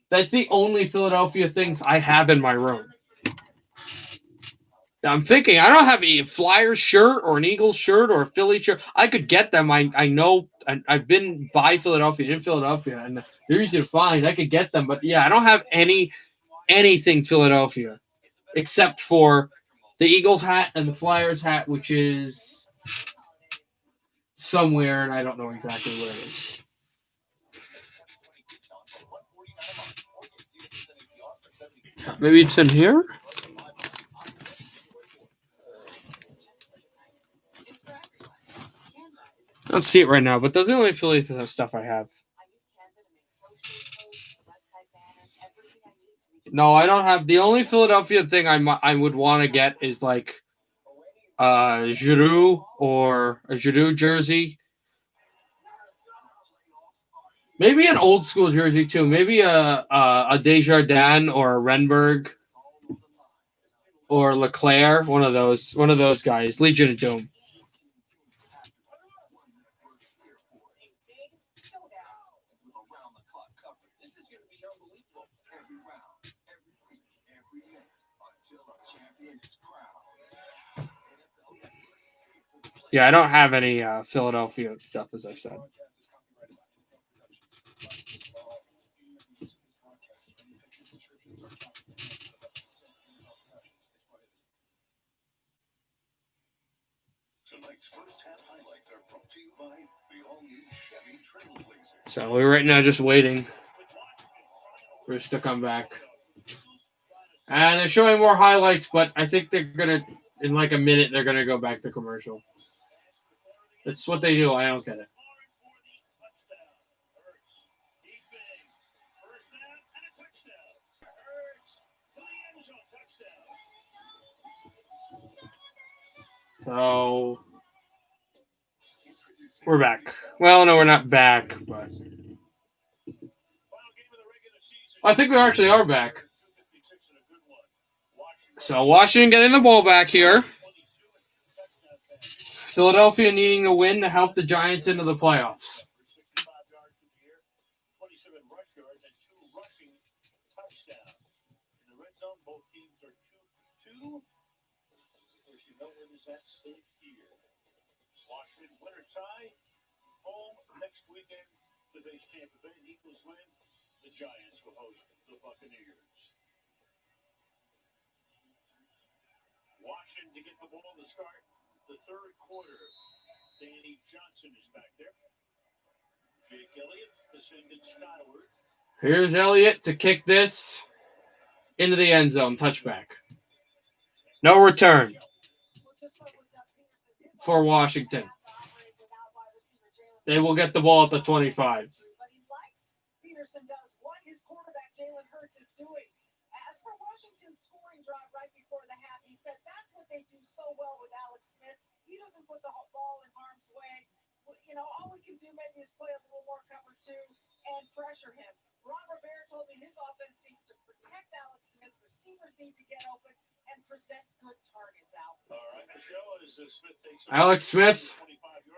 the only Philadelphia things I have in my room. I'm thinking I don't have a Flyers shirt or an Eagles shirt or a Philly shirt. I could get them. I know I've been by Philadelphia, in Philadelphia, and they're easy to find. I could get them, but yeah, I don't have anything Philadelphia except for the Eagles hat and the Flyers hat, which is somewhere, and I don't know exactly where it is. Maybe it's in here? I don't see it right now, but those are the only Philly stuff I have. No, I don't have. The only Philadelphia thing I would want to get is like Giroux or a Giroux jersey. Maybe an old school jersey too. Maybe a Desjardins or a Renberg or Leclerc. One of those guys. Legion of Doom. Yeah, I don't have any Philadelphia stuff, as I said. So we're right now just waiting for us to come back. And they're showing more highlights, but I think they're going to, in like a minute, they're going to go back to commercial. That's what they do. I don't get it. So we're back. Well, no, we're not back, but I think we actually are back. So Washington getting the ball back here. Philadelphia needing a win to help the Giants into the playoffs. Because you know what is at stake here. Washington winner tie. Home next weekend to face Tampa Bay. Eagles win. The Giants will host the Buccaneers. Washington to get the ball to start the third quarter. Danny Johnson is back there. Jake Elliott to send it skyward. Here's Elliott to kick this into the end zone. Touchback. No return for Washington. They will get the ball at the 25. But he likes Peterson does what his quarterback Jalen Hurts is doing. As for Washington's scoring drive right before the half, he said that's what they do so well with Alex Smith. He doesn't put the ball in harm's way. You know, all we can do maybe is play a little more cover two and pressure him. Ron Rivera told me his offense needs to protect Alex Smith. Receivers need to get open and present good targets out. All right, Michelle, as Smith takes Alex Smith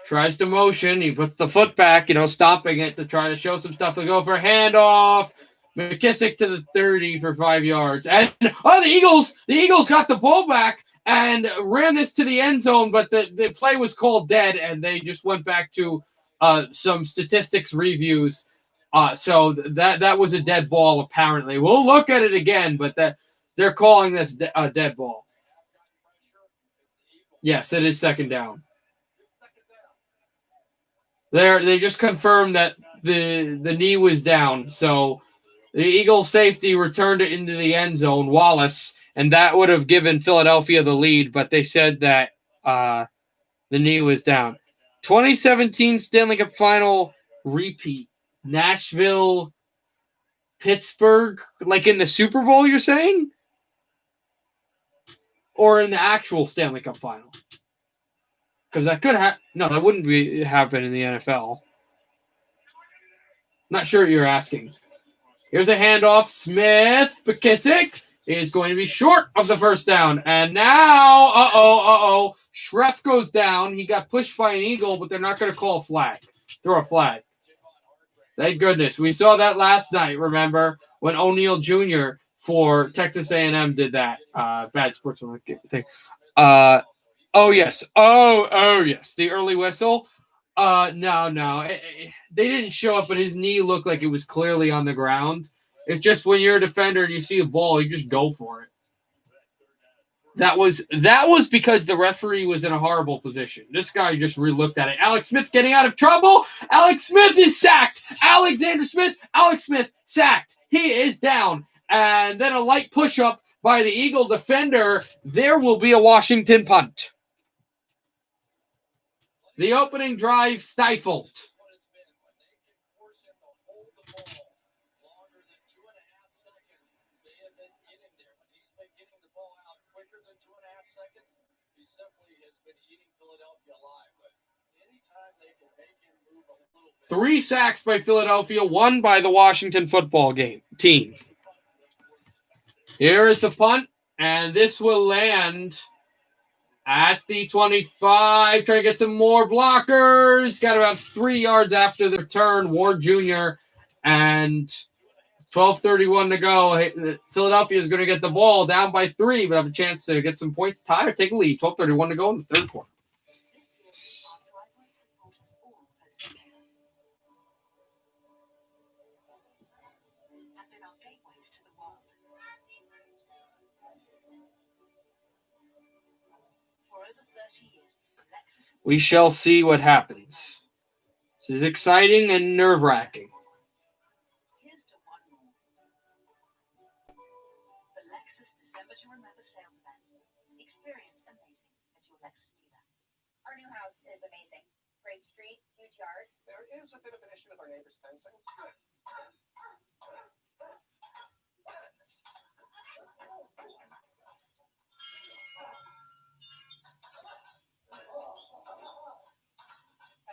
tries to motion. He puts the foot back, stopping it to try to show some stuff to go for handoff. McKissick to the 30 for 5 yards. And, the Eagles got the ball back and ran this to the end zone, but the play was called dead, and they just went back to some statistics reviews. So that was a dead ball, apparently. We'll look at it again, but they're calling this a dead ball. Yes, it is second down. They just confirmed that the knee was down. So the Eagles safety returned it into the end zone, Wallace, and that would have given Philadelphia the lead, but they said that the knee was down. 2017 Stanley Cup Final repeat. Nashville, Pittsburgh, like in the Super Bowl, you're saying? Or in the actual Stanley Cup Final? Because that could that wouldn't happen in the NFL. Not sure what you're asking. Here's a handoff. Smith, McKissick is going to be short of the first down. And now, Schreff goes down. He got pushed by an Eagle, but they're not going to call a flag. Throw a flag. Thank goodness. We saw that last night, remember, when O'Neal Jr. for Texas A&M did that. Bad sportsmanship thing. Yes. Oh, yes. The early whistle. No. They didn't show up, but his knee looked like it was clearly on the ground. It's just when you're a defender and you see a ball, you just go for it. That was because the referee was in a horrible position. This guy just re-looked at it. Alex Smith getting out of trouble. Alex Smith is sacked. Alex Smith sacked. He is down. And then a light push-up by the Eagle defender. There will be a Washington punt. The opening drive stifled. He simply has been eating Philadelphia alive. But anytime they can make him move a little bit. 3 sacks by Philadelphia, 1 by the Washington football team. Here is the punt, and this will land at the 25. Trying to get some more blockers. Got about 3 yards after the return. Ward Jr. and 12:31 to go. Philadelphia is going to get the ball down by 3, but have a chance to get some points, tie, or take a lead. 12:31 to go in the third quarter. We shall see what happens. This is exciting and nerve-wracking. Our new house is amazing. Great street, huge yard. There is a bit of an issue with our neighbor's fencing.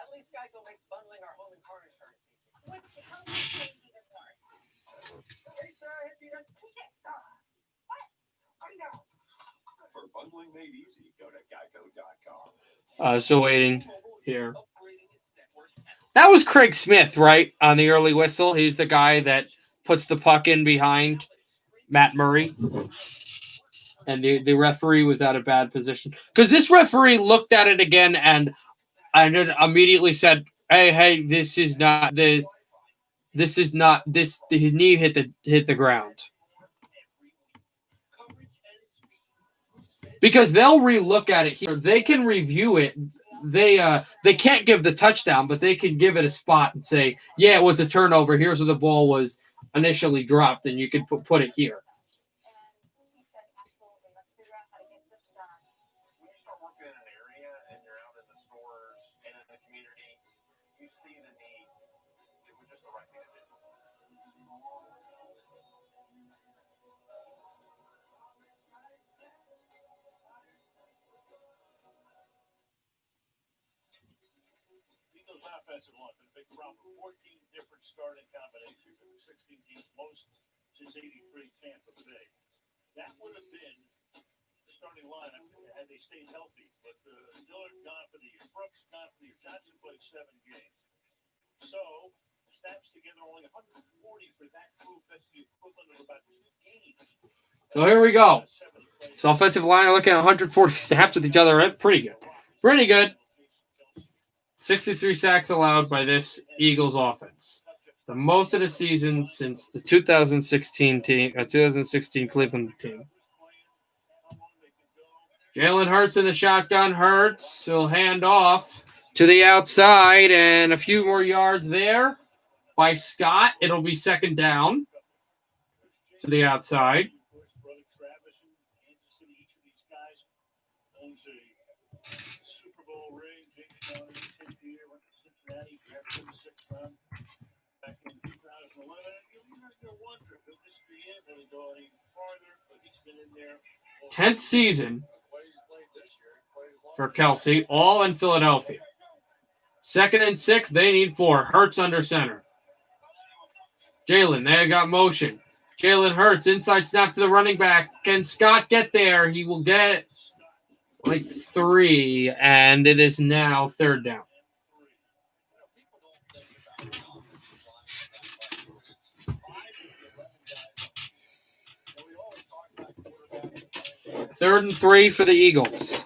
At least Geico makes bundling our home and car insurance easy. Which helps us save even more. Hey, sir, what? I know. For bundling made easy, go to geico.com. Still waiting here. That was Craig Smith, right, on the early whistle. He's the guy that puts the puck in behind Matt Murray. and the referee was at a bad position. Because this referee looked at it again and then immediately said, hey, this is not this. This is not this. His knee hit the ground. Because they'll relook at it here. They can review it. They can't give the touchdown, but they can give it a spot and say, yeah, it was a turnover. Here's where the ball was initially dropped, and you can put it here. Offensive line, been a big problem. 14 different starting combinations in the 16 teams, most since '83 Tampa Bay. That would have been the starting lineup had they stayed healthy. But Dillard gone for the year, Brooks gone for the year, Johnson played 7 games. So snaps together only 140 for that group. That's the equivalent of about 2 games. So here we go. So offensive line are looking at 140 snaps with each other. Pretty good. Pretty good. 63 sacks allowed by this Eagles offense. The most of the season since the 2016 Cleveland team. Jalen Hurts in the shotgun. Hurts will hand off to the outside and a few more yards there by Scott. It'll be second down to the outside. Back in 2011, you wonder if this be able to go any farther, but he's been in there. 10th season for Kelsey, all in Philadelphia. 2nd and 6, they need 4. Hurts under center. Jalen, they got motion. Jalen Hurts, inside snap to the running back. Can Scott get there? He will get like 3, and it is now 3rd down. Third and 3 for the Eagles.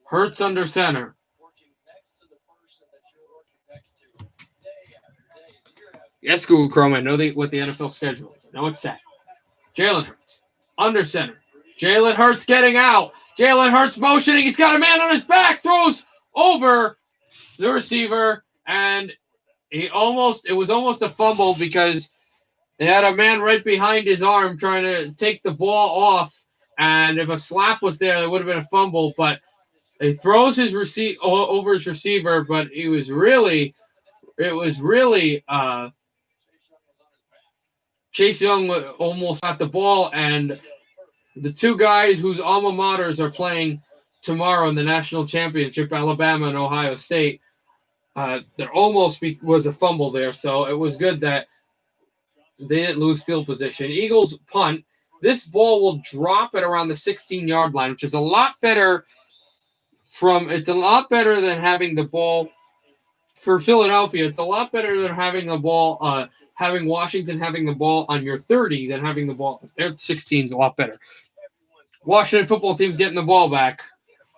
Hurts under center. Yes, Google Chrome. I know what the NFL schedule is. I know it's set. Jalen Hurts under center. Jalen Hurts getting out. Jalen Hurts motioning. He's got a man on his back. Throws over the receiver, and it was almost a fumble because they had a man right behind his arm trying to take the ball off, and if a slap was there, it would have been a fumble, but he throws his over his receiver, but it was really Chase Young almost got the ball, and the two guys whose alma maters are playing tomorrow in the national championship, Alabama and Ohio State, there almost was a fumble there, so it was good that they didn't lose field position. Eagles punt. This ball will drop at around the 16-yard line, which is a lot better than having the ball for Philadelphia. It's a lot better than having the ball, having Washington having the ball on your 30 than having the ball. Their 16 is a lot better. Washington football team's getting the ball back,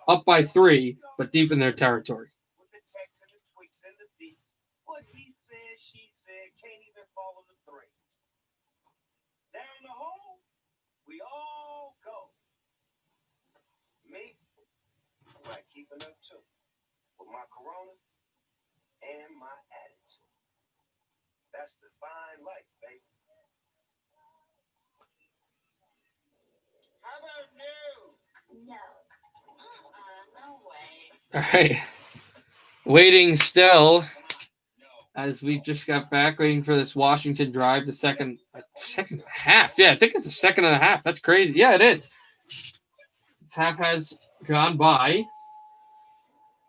up by 3, but deep in their territory. Keeping up too with my corona and my attitude. That's the fine life, baby. How about no? No way. All right. Waiting still as we just got back, waiting for this Washington drive, the second and a half. Yeah, I think it's the second and a half. That's crazy. Yeah, it is. This half has gone by.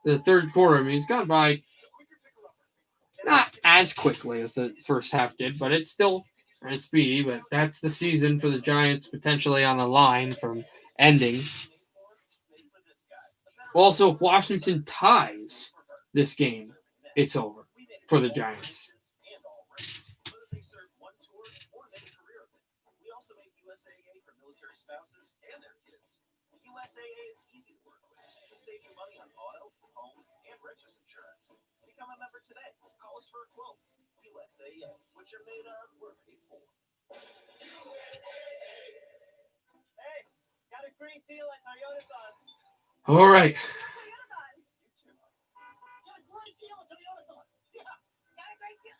The third quarter, it's gone by not as quickly as the first half did, but it's still very speedy. But that's the season for the Giants potentially on the line from ending. Also, if Washington ties this game, it's over for the Giants. Whether they serve one tour or made a career of it. We also make USAA for military spouses and their kids. USAA is easy to work with. It can save you money on auto, home, and renters insurance. Become a member today. Call us for a quote. USAA. What you're made of, we're made for. Hey, got a great deal at Toyota-Thon. All right. Got a great deal at Toyota-Thon. Yeah, got a great deal.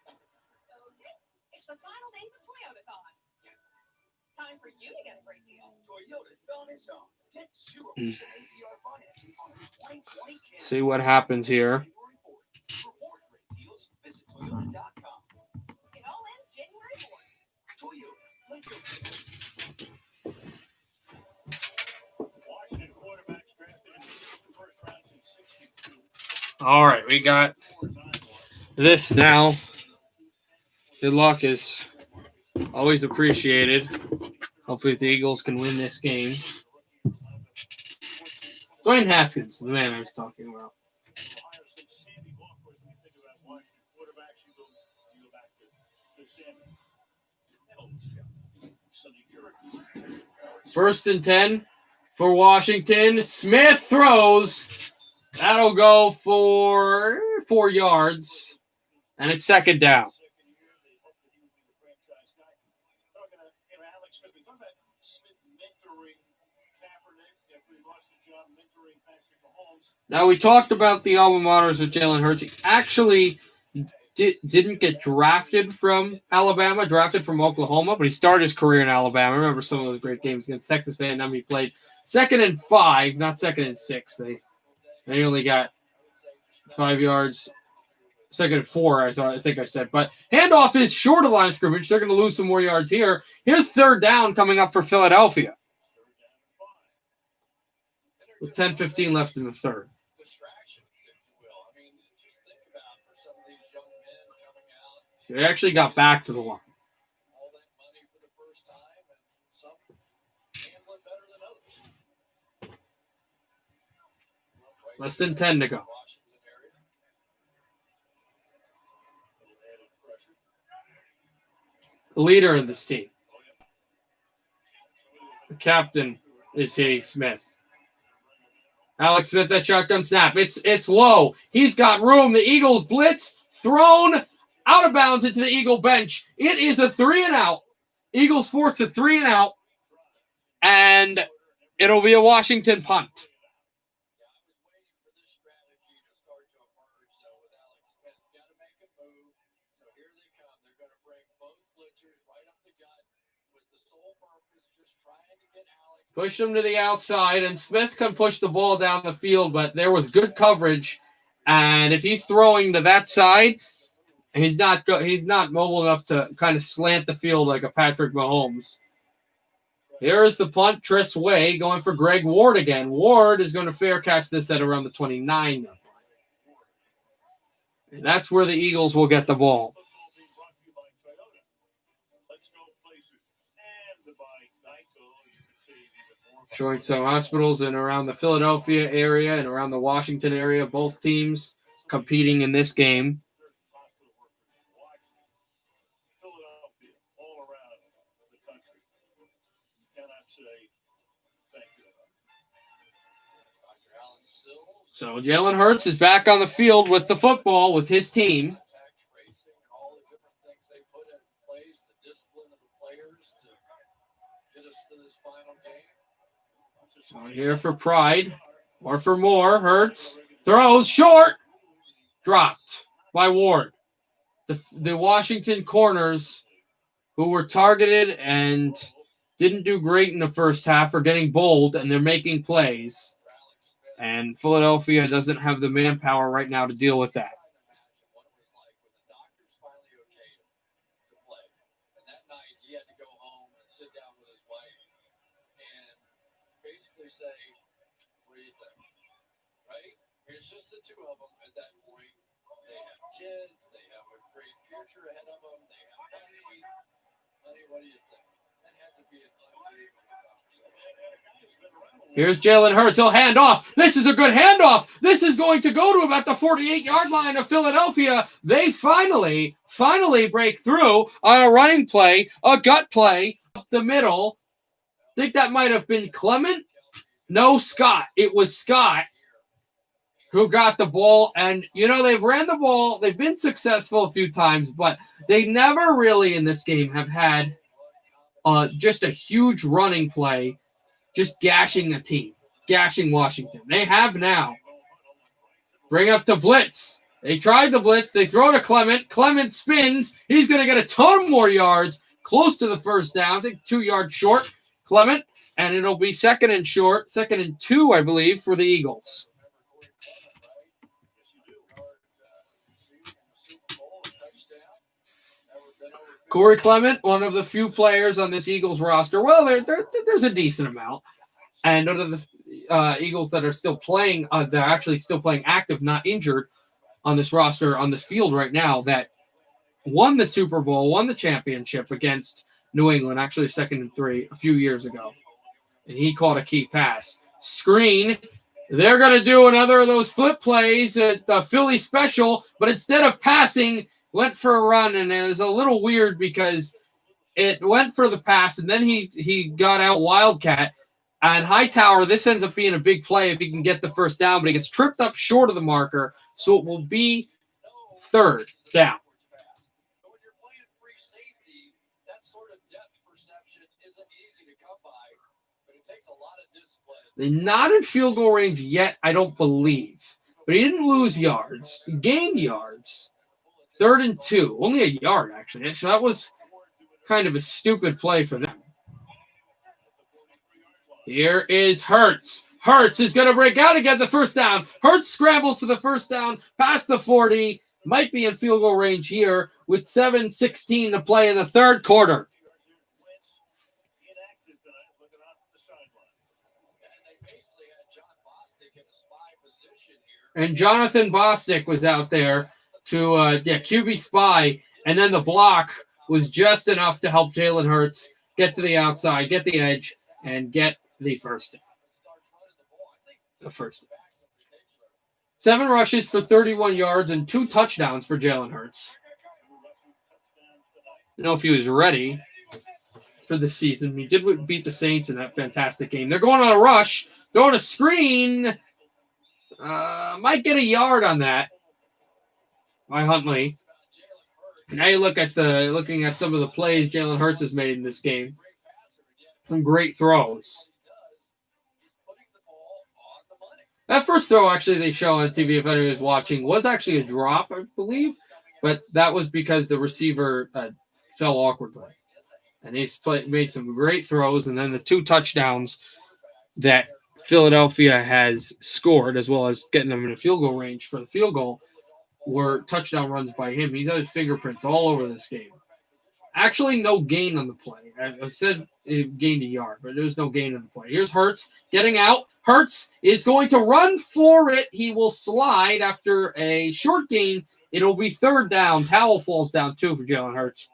Okay, it's the final days of Toyota-Thon. Time for you to get a great deal. Toyota-Thon is on. Get 0% APR financing on your 2020 Camry. See what happens here. Reward great deals. Visit Toyota.com. It all ends January 4th. Toyota. Make your Washington quarterbacks drafted in the first round in 62. All right, we got this now. Good luck is always appreciated. Hopefully the Eagles can win this game. Dwayne Haskins is the man I was talking about. Ohio State Sandy Ball, of course, when you think about Washington quarterbacks, you go back to Sandy. Sonny Jurgens. First and 10 for Washington. Smith throws. That'll go for 4 yards. And it's second down. Now, we talked about the alma maters of Jalen Hurts. He actually didn't get drafted from Alabama, drafted from Oklahoma, but he started his career in Alabama. I remember some of those great games against Texas A&M. He played 2nd and 5, not 2nd and 6. They only got 5 yards. 2nd and 4, I think I said. But handoff is short of line of scrimmage. They're going to lose some more yards here. Here's 3rd down coming up for Philadelphia. With 10:15 left in the third. They actually got back to the line. Less than 10 to go. The leader in this team. The captain is Hayes Smith. Alex Smith, that shotgun snap. It's low. He's got room. The Eagles blitz. Thrown out of bounds into the Eagle bench. It is a 3-and-out. Eagles force a 3-and-out. And it'll be a Washington punt. Push him to the outside, and Smith can push the ball down the field, but there was good coverage. And if he's throwing to that side, he's not mobile enough to kind of slant the field like a Patrick Mahomes. Here is the punt. Tress Way going for Greg Ward again. Ward is going to fair catch this at around the 29. And that's where the Eagles will get the ball. Showing some hospitals in around the Philadelphia area and around the Washington area. Both teams competing in this game. So Jalen Hurts is back on the field with the football with his team. So here for Pride or for more. Hurts throws short, dropped by Ward. The Washington corners who were targeted and didn't do great in the first half are getting bold and they're making plays. And Philadelphia doesn't have the manpower right now to deal with that. Say, what do you think? Right? It's just the two of them at that point. They have kids. They have a great future ahead of them. They have money. Honey, what do you think? That had to be an unbelievable conversation. Here's Jalen Hurts. He'll hand off. This is a good handoff. This is going to go to about the 48-yard line of Philadelphia. They finally break through on a running play, a gut play up the middle. I think that might have been Clement. No, Scott. It was Scott who got the ball. And, they've ran the ball. They've been successful a few times, but they never really in this game have had just a huge running play, just gashing a team, gashing Washington. They have now. Bring up the blitz. They tried the blitz. They throw to Clement. Clement spins. He's going to get a ton more yards, close to the first down. I think 2 yards short, Clement. And it'll be second and 2, I believe, for the Eagles. Corey Clement, one of the few players on this Eagles roster. Well, there's a decent amount. And one of the Eagles that are still playing, they're actually still playing active, not injured, on this roster, on this field right now, that won the Super Bowl, won the championship against New England, actually 2nd and 3 a few years ago. And he caught a key pass. Screen. They're going to do another of those flip plays at the Philly special, but instead of passing, went for a run, and it was a little weird because it went for the pass, and then he got out Wildcat. And Hightower, this ends up being a big play if he can get the first down, but he gets tripped up short of the marker, so it will be 3rd down. They're not in field goal range yet, I don't believe. But he didn't lose yards. He gained yards. 3rd and 2. Only a yard, actually. So that was kind of a stupid play for them. Here is Hurts. Hurts is going to break out and get the first down. Hurts scrambles for the first down past the 40. Might be in field goal range here with 7:16 to play in the third quarter. And Jonathan Bostic was out there to QB spy, and then the block was just enough to help Jalen Hurts get to the outside, get the edge, and get the first down. The first down. 7 rushes for 31 yards and 2 touchdowns for Jalen Hurts. I don't know if he was ready for the season. He did beat the Saints in that fantastic game. They're going on a rush, throwing a screen. Might get a yard on that by Huntley. Now you looking at some of the plays Jalen Hurts has made in this game. Some great throws. That first throw, actually, they show on TV, if anyone is watching, was actually a drop, I believe. But that was because the receiver fell awkwardly. And he's made some great throws. And then the 2 touchdowns that Philadelphia has scored, as well as getting them in a field goal range for the field goal, were touchdown runs by him. He's got his fingerprints all over this game. Actually, no gain on the play. I said it gained a yard, but there's no gain on the play. Here's Hurts getting out. Hurts is going to run for it. He will slide after a short gain. It'll be 3rd down. Towel falls down, too, for Jalen Hurts.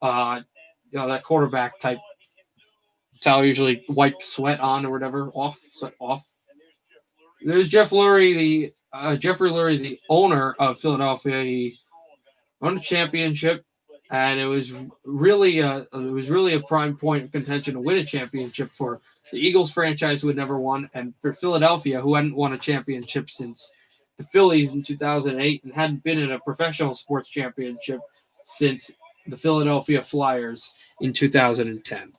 That quarterback type towel usually wipe sweat on or whatever. Off. There's Jeffrey Lurie, the owner of Philadelphia. He won a championship, and it was really a prime point of contention to win a championship for the Eagles franchise, who had never won, and for Philadelphia, who hadn't won a championship since the Phillies in 2008 and hadn't been in a professional sports championship since the Philadelphia Flyers in 2010.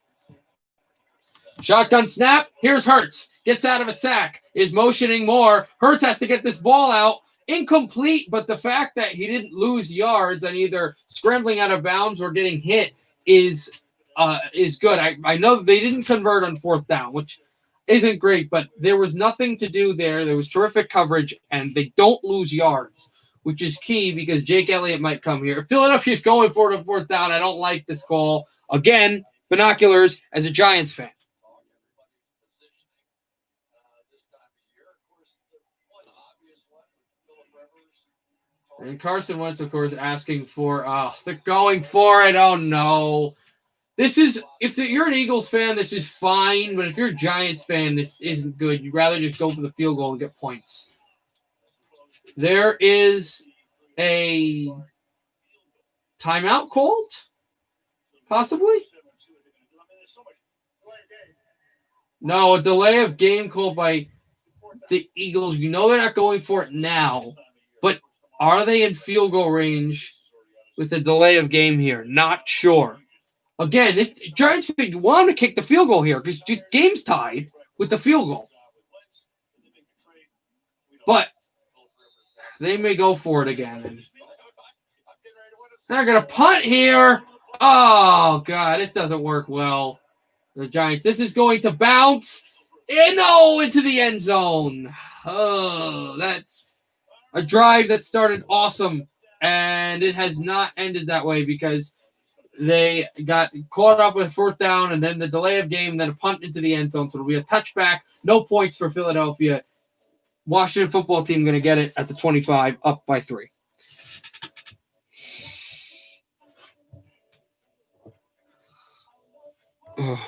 Shotgun snap. Here's Hurts. Gets out of a sack. Is motioning more. Hurts has to get this ball out. Incomplete, but the fact that he didn't lose yards on either scrambling out of bounds or getting hit is good. I know they didn't convert on 4th down, which isn't great, but there was nothing to do there. There was terrific coverage, and they don't lose yards, which is key because Jake Elliott might come here. If Philadelphia's going for it on 4th down, I don't like this call. Again, binoculars as a Giants fan. And Carson Wentz, of course, asking for, they're going for it. Oh, no. This is, if you're an Eagles fan, this is fine. But if you're a Giants fan, this isn't good. You'd rather just go for the field goal and get points. There is a timeout called, possibly. No, a delay of game called by the Eagles. You know they're not going for it now, but are they in field goal range with a delay of game here? Not sure. Again, this Giants fan want to kick the field goal here because the game's tied with the field goal. But they may go for it again. And they're going to punt here. Oh, God, this doesn't work well. The Giants. This is going to bounce. Into the end zone. Oh, that's a drive that started awesome. And it has not ended that way because they got caught up with fourth down and then the delay of game, then a punt into the end zone. So it'll be a touchback. No points for Philadelphia. Washington football team going to get it at the 25, up by 3. Oh.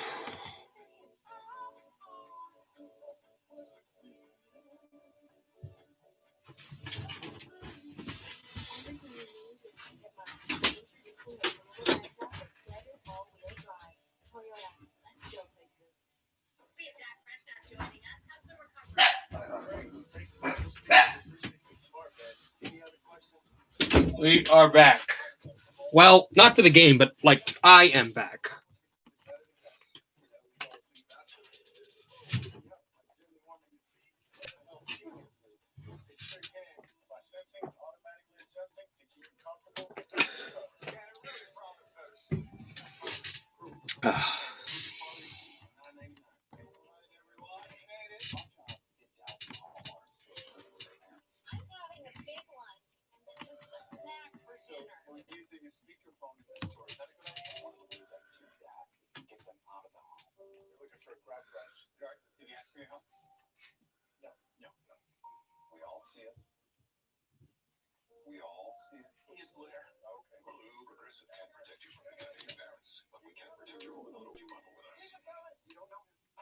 We are back. Well, not to the game, but like I am back.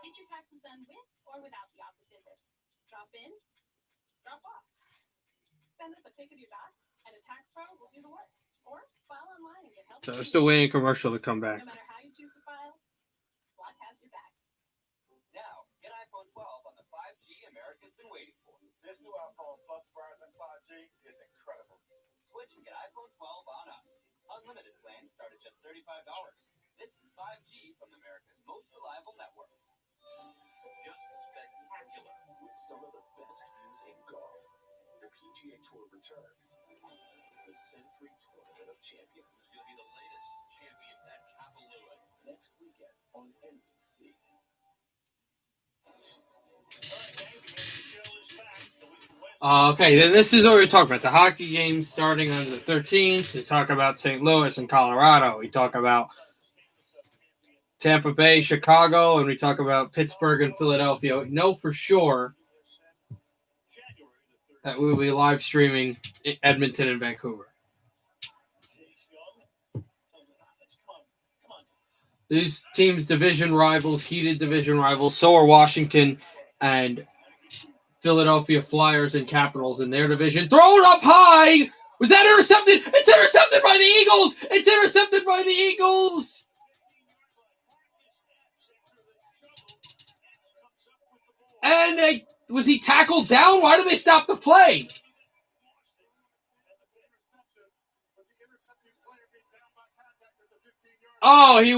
Get your taxes done with or without the office visit. Drop in, drop off. Send us a pic of your docs, and a tax pro will do the work. Or file online and get help. So we're still waiting for commercial to come back. No matter how you choose to file, Block has your back. Now, get iPhone 12 on the 5G America's been waiting for. This new iPhone Plus Verizon 5G is incredible. Switch and get iPhone 12 on us. Unlimited plans start at just $35. This is 5G from America's most reliable network. Just spectacular with some of the best views in golf. The PGA Tour returns. The Century Tournament of Champions. You'll be the latest champion at Kapalua. Next weekend on NBC. Okay, then this is what we're talking about. The hockey games starting on the 13th. We talk about St. Louis and Colorado. We talk about Tampa Bay, Chicago, and we talk about Pittsburgh and Philadelphia. We know for sure that we will be live streaming Edmonton and Vancouver. These teams, division rivals, heated division rivals. So are Washington and Philadelphia Flyers and Capitals in their division. Throw it up high! Was that intercepted? It's intercepted by the Eagles! It's intercepted by the Eagles! And was he tackled down? Why did they stop the play? Oh, he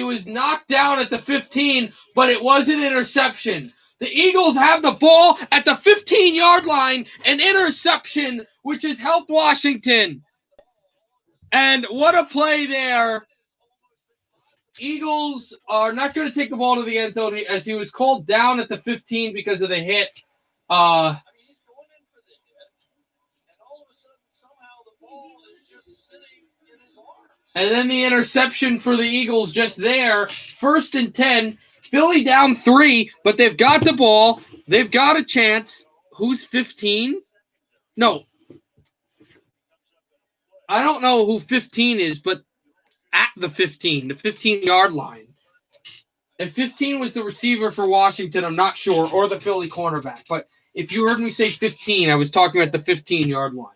was knocked down at the 15, but it was an interception. The Eagles have the ball at the 15-yard line, an interception, which has helped Washington. And what a play there. Eagles are not going to take the ball to the end zone as he was called down at the 15 because of the hit. He's going in for the hit, and all of a sudden, somehow the ball is just sitting in his arms. And then the interception for the Eagles just there. 1st and 10. Philly down 3, but they've got the ball. They've got a chance. Who's 15? No. I don't know who 15 is, but at the 15 yard line. And 15 was the receiver for Washington, I'm not sure, or the Philly cornerback. But if you heard me say 15, I was talking about the 15-yard line.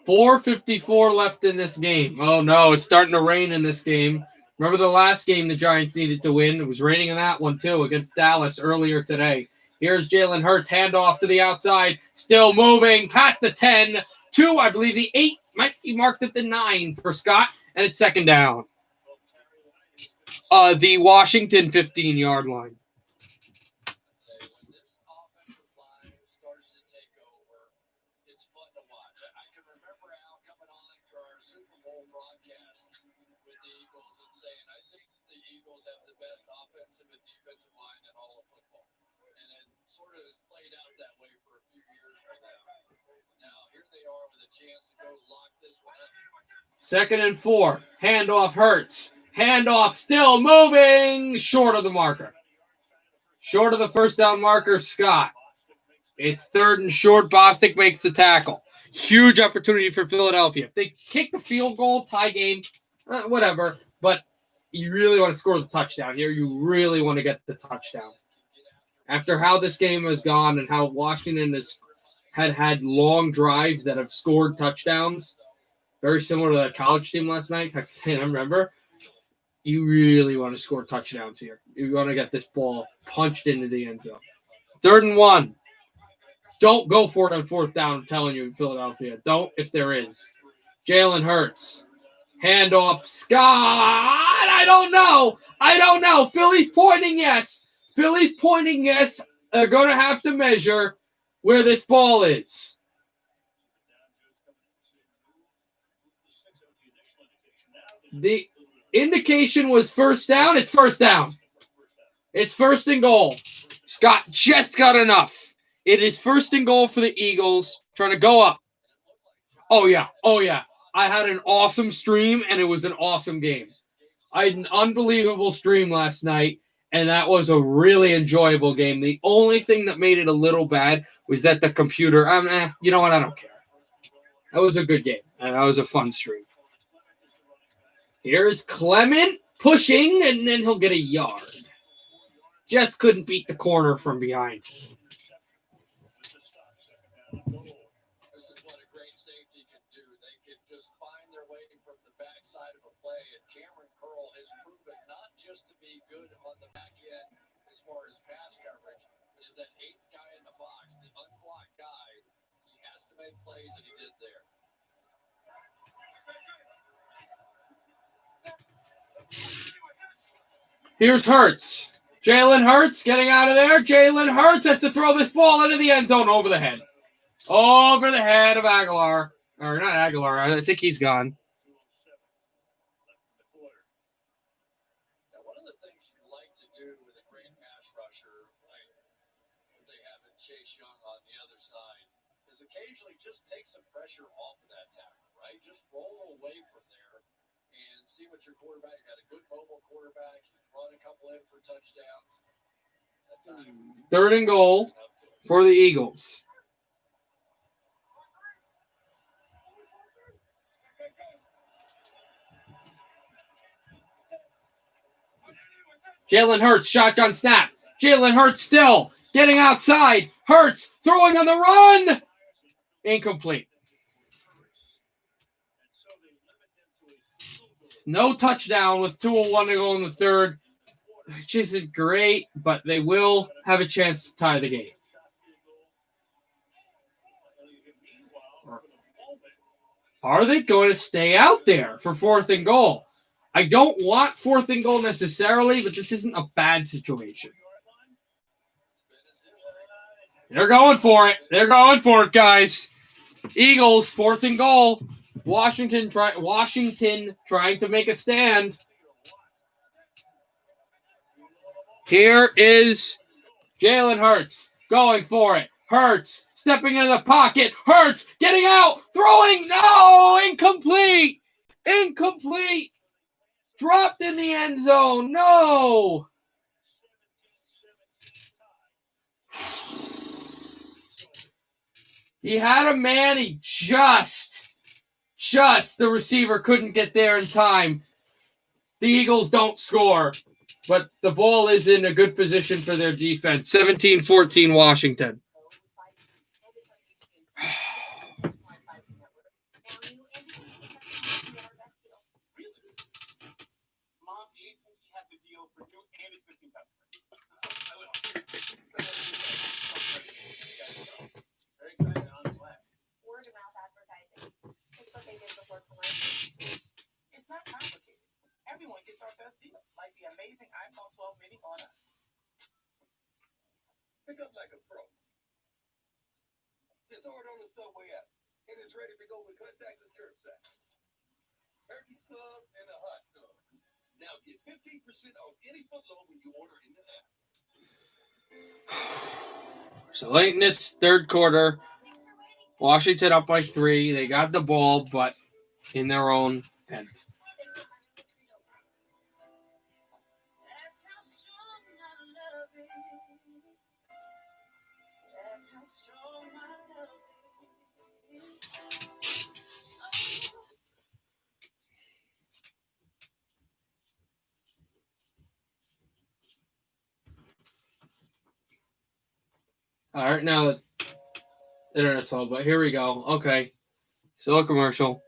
4:54 left in this game. Oh, no, it's starting to rain in this game. Remember the last game the Giants needed to win? It was raining in that one, too, against Dallas earlier today. Here's Jalen Hurts, handoff to the outside, still moving, past the 10, to, I believe, the 8, might be marked at the 9 for Scott, and it's second down. The Washington 15-yard line. Second and 4. Handoff Hurts. Handoff still moving. Short of the marker. Short of the first down marker, Scott. It's third and short. Bostic makes the tackle. Huge opportunity for Philadelphia. If they kick the field goal, tie game, whatever. But you really want to score the touchdown here. You really want to get the touchdown. After how this game has gone and how Washington had long drives that have scored touchdowns, very similar to that college team last night, Texas A&M, remember? You really want to score touchdowns here. You want to get this ball punched into the end zone. 3rd and 1. Don't go for it on 4th down, I'm telling you, in Philadelphia. Don't if there is. Jalen Hurts. Handoff. Scott. I don't know. Philly's pointing yes. They're going to have to measure where this ball is. The indication was first down. It's first down. It's first and goal. Scott just got enough. It is first and goal for the Eagles. Trying to go up. Oh, yeah. I had an awesome stream, and it was an awesome game. I had an unbelievable stream last night, and that was a really enjoyable game. The only thing that made it a little bad was that the computer, you know what? I don't care. That was a good game, and that was a fun stream. Here's Clement pushing, and then he'll get a yard. Just couldn't beat the corner from behind. This is what a great safety can do. They can just find their way from the backside of a play, and Cameron Curl has proven not just to be good on the back end as far as pass coverage, but is that 8th guy in the box, the unblocked guy. He has to make plays, and he did there. Here's Hurts. Jalen Hurts getting out of there. Jalen Hurts has to throw this ball into the end zone over the head. Over the head of Aguilar. Or not Aguilar. I think he's gone. Now, one of the things you like to do with a great pass rusher, like what they have in Chase Young on the other side, is occasionally just take some pressure off of that tackle, right? Just roll away from there and see what your quarterback, you got a good mobile quarterback, you can run a couple in for touchdowns. 3rd and goal for the Eagles. Jalen Hurts, shotgun snap. Jalen Hurts still getting outside. Hurts throwing on the run. Incomplete. No touchdown with 2:01 to go in the 3rd, which isn't great, but they will have a chance to tie the game. Are they going to stay out there for 4th and goal? I don't want 4th and goal necessarily, but this isn't a bad situation. They're going for it. Guys. Eagles, 4th and goal. Washington trying to make a stand. Here is Jalen Hurts going for it. Hurts stepping into the pocket. Hurts getting out. Throwing. No. Incomplete. Dropped in the end zone. No. He had a man. He just the receiver couldn't get there in time. The Eagles don't score, but the ball is in a good position for their defense. 17-14 Washington. Mom, do you think you have the deal for new and existing customers? I will. Very excited on the flag. Word of mouth advertising. It's what they did before commercials. It's not complicated. Everyone gets our best deal, like the amazing iPhone 12 mini on us. Pick up like a pro. Just order on the Subway app, and it's ready to go with contactless curbside. Turkey sub and a hot tub. Now get 15% off any footlong when you order in the app. So late in this third quarter, Washington up by 3. They got the ball, but in their own end. All right, now the internet's low, but here we go. Okay, still a commercial.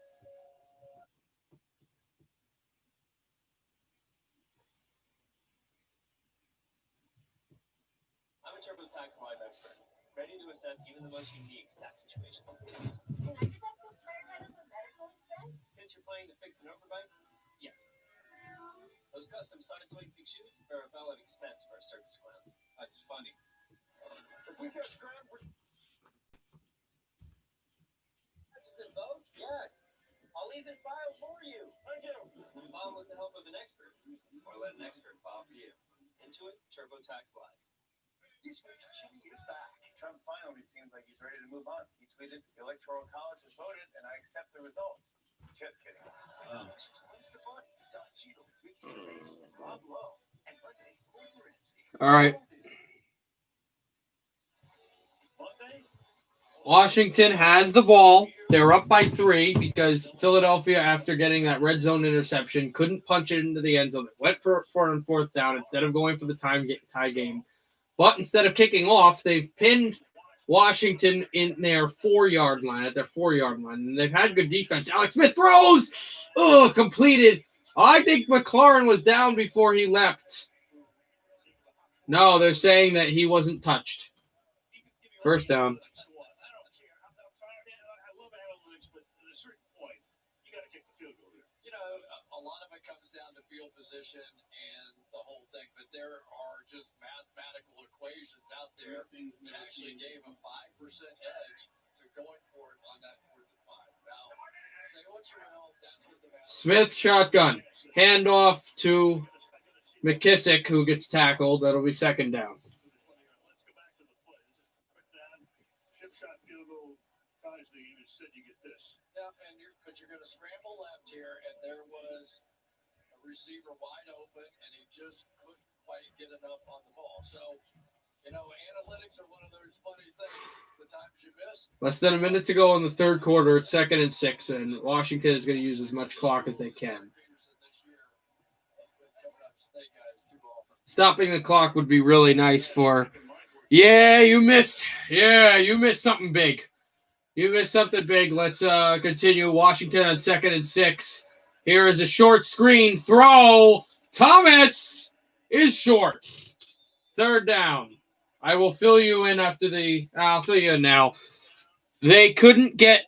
I'm a TurboTax Live expert, ready to assess even the most unique tax situations. And I did that for that as a medical expense? Since you're planning to fix an overbite, yeah. Those custom size 26 shoes are a valid expense for a circus clown. That's funny. If we got ground, we're Purchases vote? Yes. I'll even file for you. I get 'em. File with the help of an expert, or let an expert file for you. Intuit TurboTax Live. This week, Jimmy is back. Trump finally seems like he's ready to move on. He tweeted, "The Electoral College has voted, and I accept the results." Just kidding. This is Gwen Stefani, Don Cheadle, Ricky Gervais, Rob Lowe, and Monday, Gordon Ramsay. All right. Monday, Washington has the ball. They're up by 3 because Philadelphia, after getting that red zone interception, couldn't punch it into the end zone. They went for on 4th down instead of going for the tie game. But instead of kicking off, they've pinned Washington in their 4-yard line, at their 4-yard line. And they've had good defense. Alex Smith throws! Oh, completed. I think McLaurin was down before he leapt. No, they're saying that he wasn't touched. First down. I love analytics, but at a certain point, you got to kick the field goal here. You know, a lot of it comes down to field position and the whole thing, but there are just mathematical equations out there that actually gave a 5% edge to going for it on that 4th and 5. Now, say what you will, that's what the math. Smith shotgun. Handoff to McKissick, who gets tackled. That'll be 2nd down. Let's go back to the play. This is quick down, chip shot field goal, ties the game. Instead, you get this. Yeah, but you're going to scramble left here, and there was a receiver wide open, and he just couldn't quite get enough on the ball. So, you know, analytics are one of those funny things. The times you miss. Less than a minute to go in the third quarter. It's 2nd and 6, and Washington is going to use as much clock as they can. Stopping the clock would be really nice for. Yeah, you missed. Yeah, you missed something big. You missed something big. Let's continue. Washington on 2nd and 6. Here is a short screen throw. Thomas is short. 3rd down. I will fill you in I'll fill you in now. They couldn't get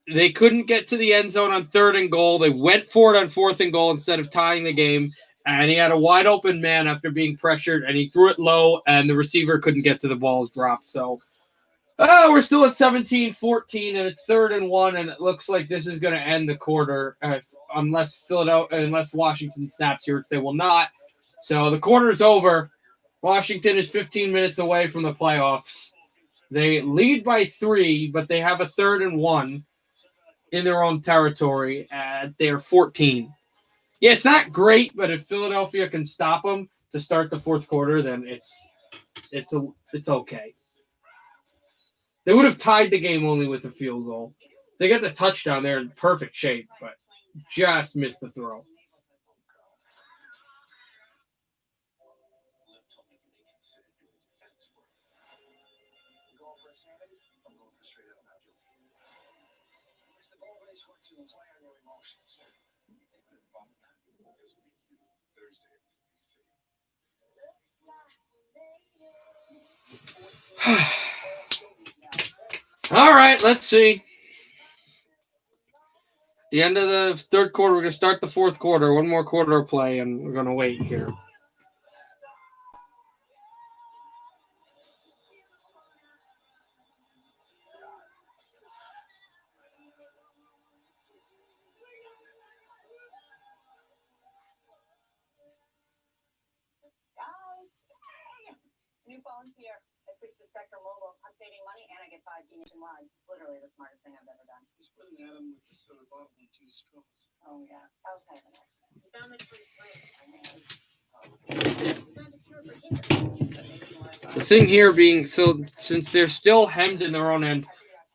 to the end zone on 3rd and goal. They went for it on 4th and goal instead of tying the game. And he had a wide open man after being pressured, and he threw it low, and the receiver couldn't get to the ball. Dropped. So we're still at 17-14, and it's 3rd and 1, and it looks like this is going to end the quarter unless Washington snaps here, which they will not. So the quarter's over. Washington is 15 minutes away from the playoffs. They lead by 3, but they have a 3rd and 1 in their own territory at their 14. Yeah, it's not great, but if Philadelphia can stop them to start the 4th quarter, then it's okay. They would have tied the game only with a field goal. They got the touchdown there in perfect shape, but just missed the throw. All right, let's see. The end of the third quarter, we're going to start the fourth quarter. One more quarter of play, and we're going to wait here. New phones here. I switched to Spectrum Mobile. I'm saving money and I get 5G nationwide. It's literally the smartest thing I've ever done. Just put an atom with the soda bottle and 2 straws. Oh, yeah. That was kind of an accident. You found it pretty free. The thing here being, so since they're still hemmed in their own end,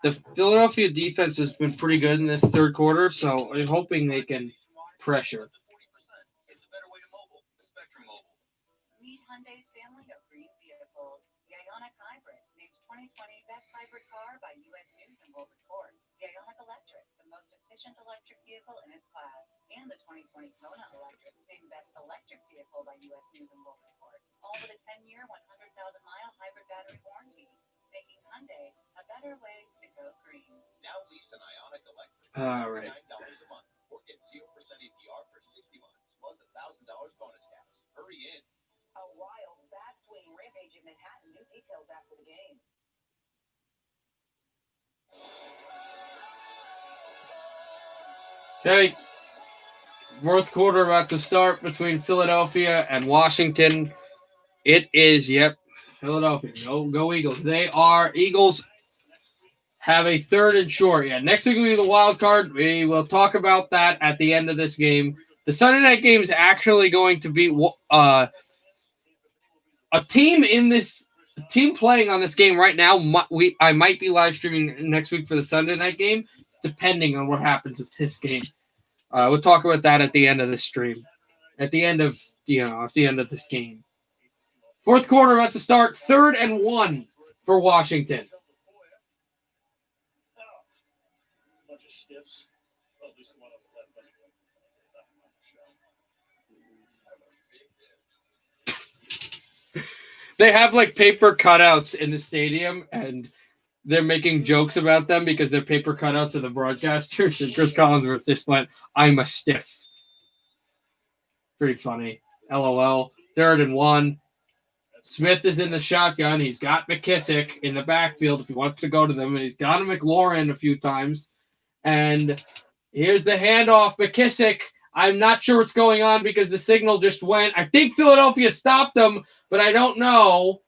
the Philadelphia defense has been pretty good in this third quarter, so I'm hoping they can pressure. Meet Hyundai's family of green vehicles. The Ioniq Hybrid, named 2020 Best Hybrid Car by U.S. News and World Report. The Ioniq Electric, the most efficient electric vehicle in its class. And the 2020 Kona Electric, named Best Electric Vehicle by U.S. News and World Report. All with a 10-year, 100,000-mile hybrid battery warranty. Making Hyundai a better way to go green. Now lease an Ioniq Electric. All right. $9 a month. Or get 0% APR for 60 months. Plus $1,000 bonus cash. Hurry in. A wild bat swing rampage in Manhattan. New details after the game. Okay. Fourth quarter about to start between Philadelphia and Washington. It is, Philadelphia. Go Eagles. Eagles have a third and short. Yeah, next week will be the wild card. We will talk about that at the end of this game. The Sunday night game is actually going to be a team playing on this game right now. I might be live streaming next week for the Sunday night game. It's depending on what happens with this game. We'll talk about that at the end of the stream. At the end of this game. Fourth quarter about to start. 3rd and 1 for Washington. Bunch of stiffs. Well, at least one of them. They have like paper cutouts in the stadium, and they're making jokes about them because they're paper cutouts of the broadcasters. And Chris Collinsworth just went, "I'm a stiff." Pretty funny. LOL. 3rd and 1. Smith is in the shotgun. He's got McKissick in the backfield if he wants to go to them. And he's got a McLaurin a few times. And here's the handoff. McKissick. I'm not sure what's going on because the signal just went. I think Philadelphia stopped him, but I don't know.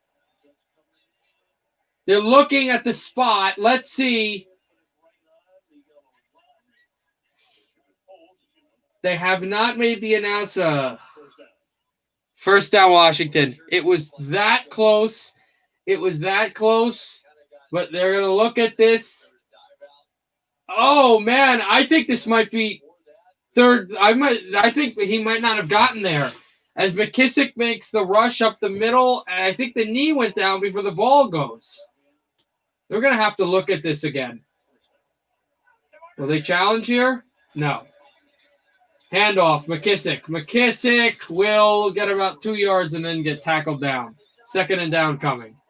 They're looking at the spot. Let's see. They have not made the announcement. First down, Washington. It was that close. But they're going to look at this. Oh, man. I think this might be third. I think he might not have gotten there. As McKissick makes the rush up the middle, and I think the knee went down before the ball goes. They're going to have to look at this again. Will they challenge here? No. Handoff, McKissick. McKissick will get about 2 yards and then get tackled down. 2nd and down coming. And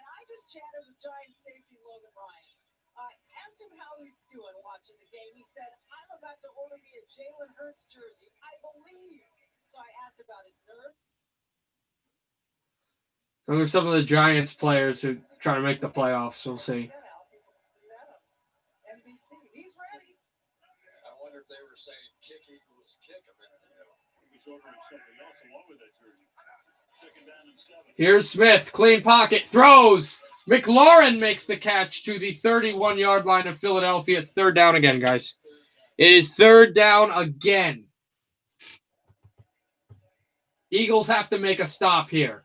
I just chatted with Giants safety Logan Ryan. I asked him how he's doing watching the game. He said, "I'm about to order me a Jalen Hurts jersey. I believe." So I asked about his nerve. Those are some of the Giants players who try to make the playoffs. We'll see. He's ready. I wonder if they were saying kick equals kick a minute ago. He was ordering something else along with that jersey. 2nd down and 7. Here's Smith. Clean pocket. Throws. McLaurin makes the catch to the 31-yard line of Philadelphia. It's 3rd down again, guys. It is 3rd down again. Eagles have to make a stop here.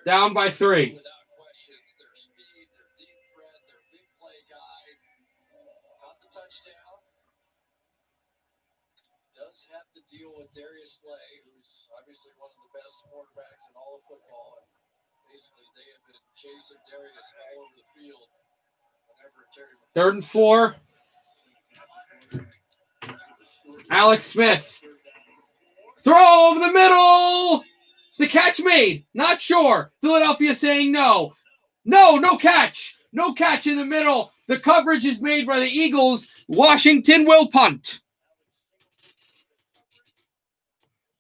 Down by 3. Without questions, their speed, their deep threat, their big play guy. Got the touchdown. Does have to deal with Darius Slay, who's obviously one of the best quarterbacks in all of football. And basically, they have been chasing Darius all over the field. Whenever Terry 3rd and 4. Alex Smith. Throw over the middle. Is the catch made? Not sure. Philadelphia saying no. No catch. No catch in the middle. The coverage is made by the Eagles. Washington will punt.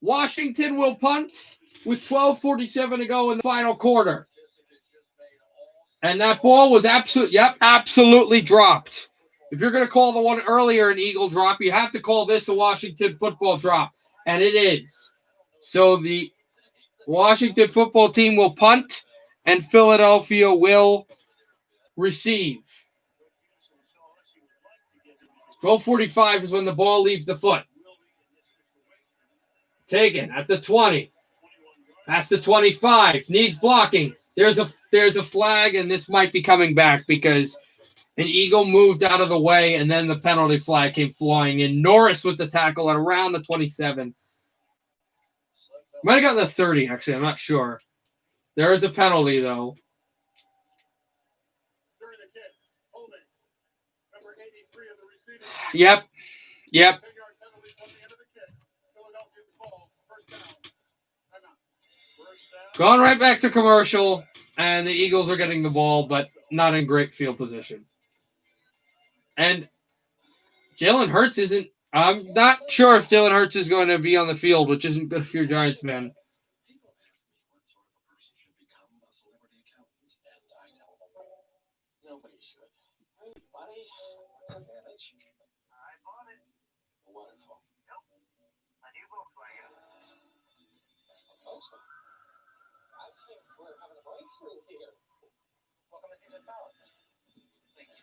Washington will punt with 12:47 to go in the final quarter. And that ball was absolutely dropped. If you're going to call the one earlier an Eagle drop, you have to call this a Washington football drop. And it is. So the Washington football team will punt and Philadelphia will receive. 12:45 is when the ball leaves the foot. Taken at the 20. That's the 25. Needs blocking. There's a flag, and this might be coming back because an Eagle moved out of the way, and then the penalty flag came flying in. Norris with the tackle at around the 27. Might have gotten the 30, actually. I'm not sure. There is a penalty, though. Yep. Going right back to commercial, and the Eagles are getting the ball, but not in great field position. And Jalen Hurts isn't – I'm not sure if Jalen Hurts is going to be on the field, which isn't good for your Giants, man. Nobody should. Hey, buddy, what's the damage? I bought it. Wonderful. Yep. A new boat for you. Awesome. I think we're having a breakthrough here. Welcome to the town. Thank you.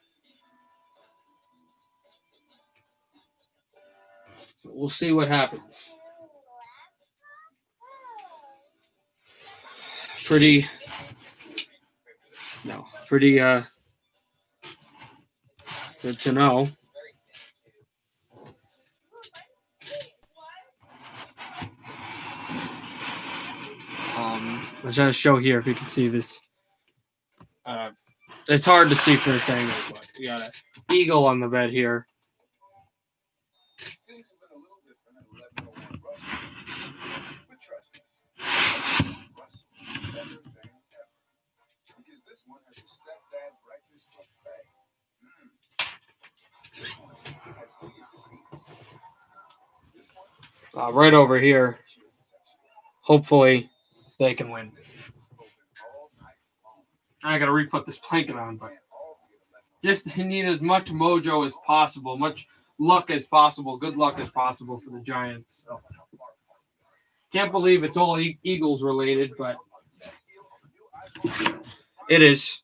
We'll see what happens. Pretty good to know. I'm trying to show here if you can see this. It's hard to see from this angle, but we got an eagle on the bed here. Things have been a little different and let no one rush but trust us. Russ is better than ever. Because this one has a stepdad breakfast buffet. This one has heated seats. This one Right over here. Hopefully they can win. I got to re-put this blanket on, but just need as much mojo as possible, much luck as possible, good luck as possible for the Giants. So. Can't believe it's all Eagles related, but it is.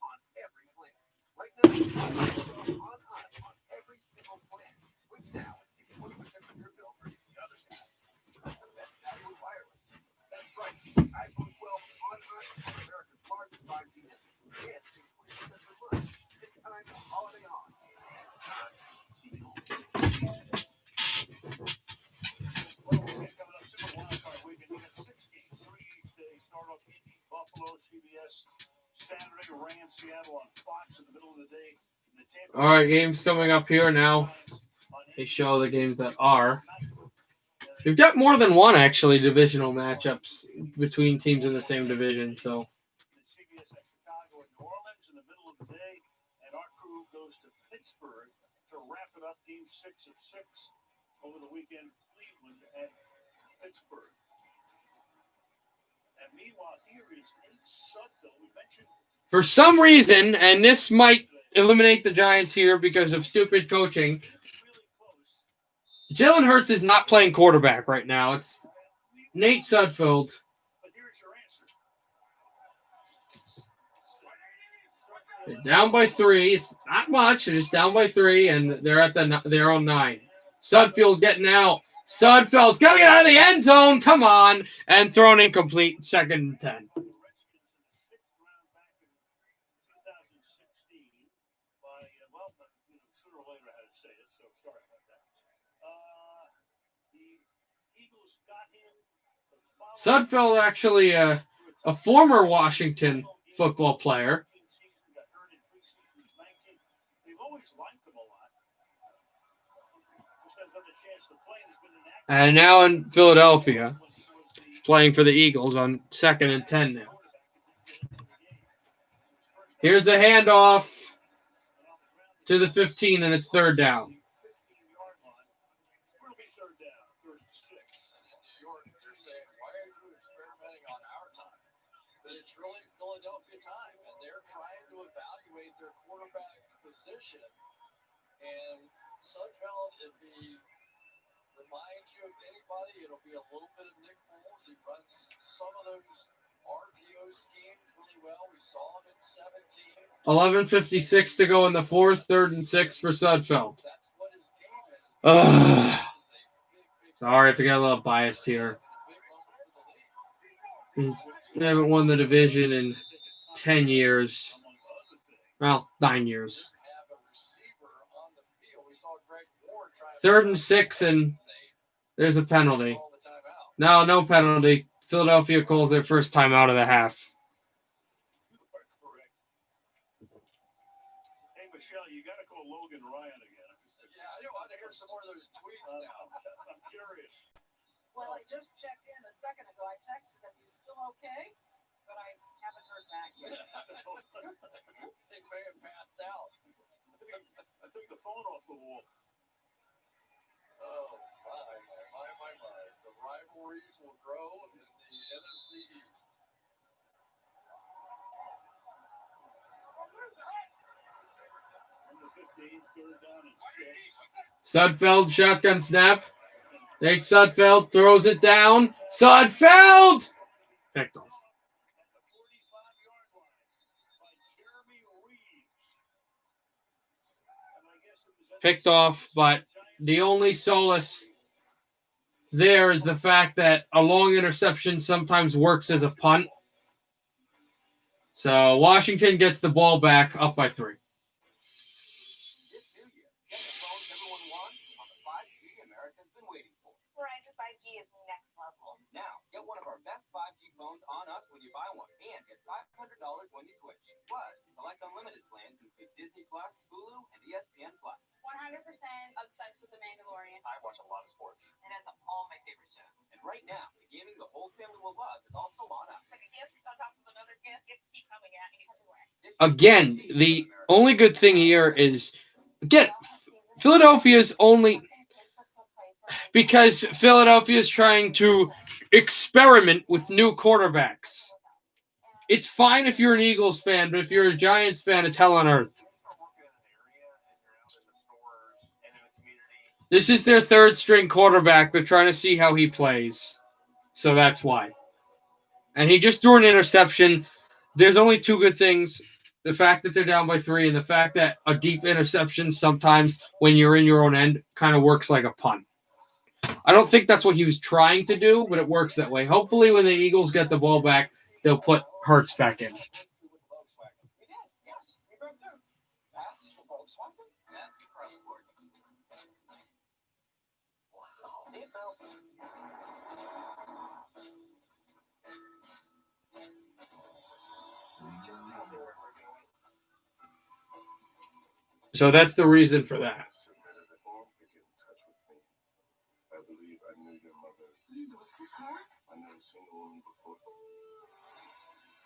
All right, games coming up here now. They show the games that are. We've got more than one, actually, divisional matchups between teams in the same division. So. Pittsburgh to wrap it up, game 6 of 6 over the weekend. Cleveland at Pittsburgh. And meanwhile, here is Nate Sudfeld. We mentioned for some reason, and this might eliminate the Giants here because of stupid coaching, Jalen Hurts is not playing quarterback right now. It's Nate Sudfeld. They're down by 3. It's not much. They're just down by 3, and they're at their own 9. Sudfeld getting out. Sudfeld's got to get out of the end zone. Come on. And thrown incomplete. 2nd and 10. Sudfeld actually a former Washington football player. And now in Philadelphia, playing for the Eagles on 2nd and 10 now. Here's the handoff to the 15, and it's 3rd down. It's really Philadelphia time, and they're trying to evaluate their quarterback position. And Sudfeld, if he reminds you of anybody, it'll be a little bit of Nick Foles. He runs some of those RPO schemes really well. We saw him in 17. 11:56 to go in the 4th, 3rd and 6 for Sudfeld. That's what his game is. Sorry if I got a little biased here. We haven't won the division in 10 years. Well, 9 years. 3rd and 6, and there's a penalty. No penalty. Philadelphia calls their first time out of the half. Hey, Michelle, you got to call Logan Ryan again. Yeah, I want to hear some more of those tweets now. I'm curious. Well, I just checked in a second ago. I texted him, he's still okay, but I haven't heard back yet. They may have passed out. I took the phone off the wall. Oh, my. The rivalries will grow in the NFC East. Sudfeld, shotgun snap. Nate Sudfeld throws it down. Sudfeld! Picked off. Picked off, but the only solace there is the fact that a long interception sometimes works as a punt. So Washington gets the ball back up by 3. Verizon 5G is next level. Now, get one of our best 5G phones on us when you buy one, and get $500 when you switch. Plus, select unlimited plans include Disney Plus, Hulu, and ESPN Plus. 100% obsessed with The Mandalorian. I watch a lot of sports, And that's all my favorite shows. and right now, the gaming the whole family will love is also on us. Like a gift on top of another gift. Gifts keep coming at me everywhere. Again, the only good thing here is, again, Philadelphia's only, because Philadelphia is trying to experiment with new quarterbacks. It's fine if you're an Eagles fan, but if you're a Giants fan, it's hell on earth. This is their 3rd string quarterback. They're trying to see how he plays. So that's why. And he just threw an interception. There's only 2 good things. The fact that they're down by 3 and the fact that a deep interception sometimes when you're in your own end kind of works like a punt. I don't think that's what he was trying to do, but it works that way. Hopefully when the Eagles get the ball back, they'll put Hurts back in. So that's the reason for that.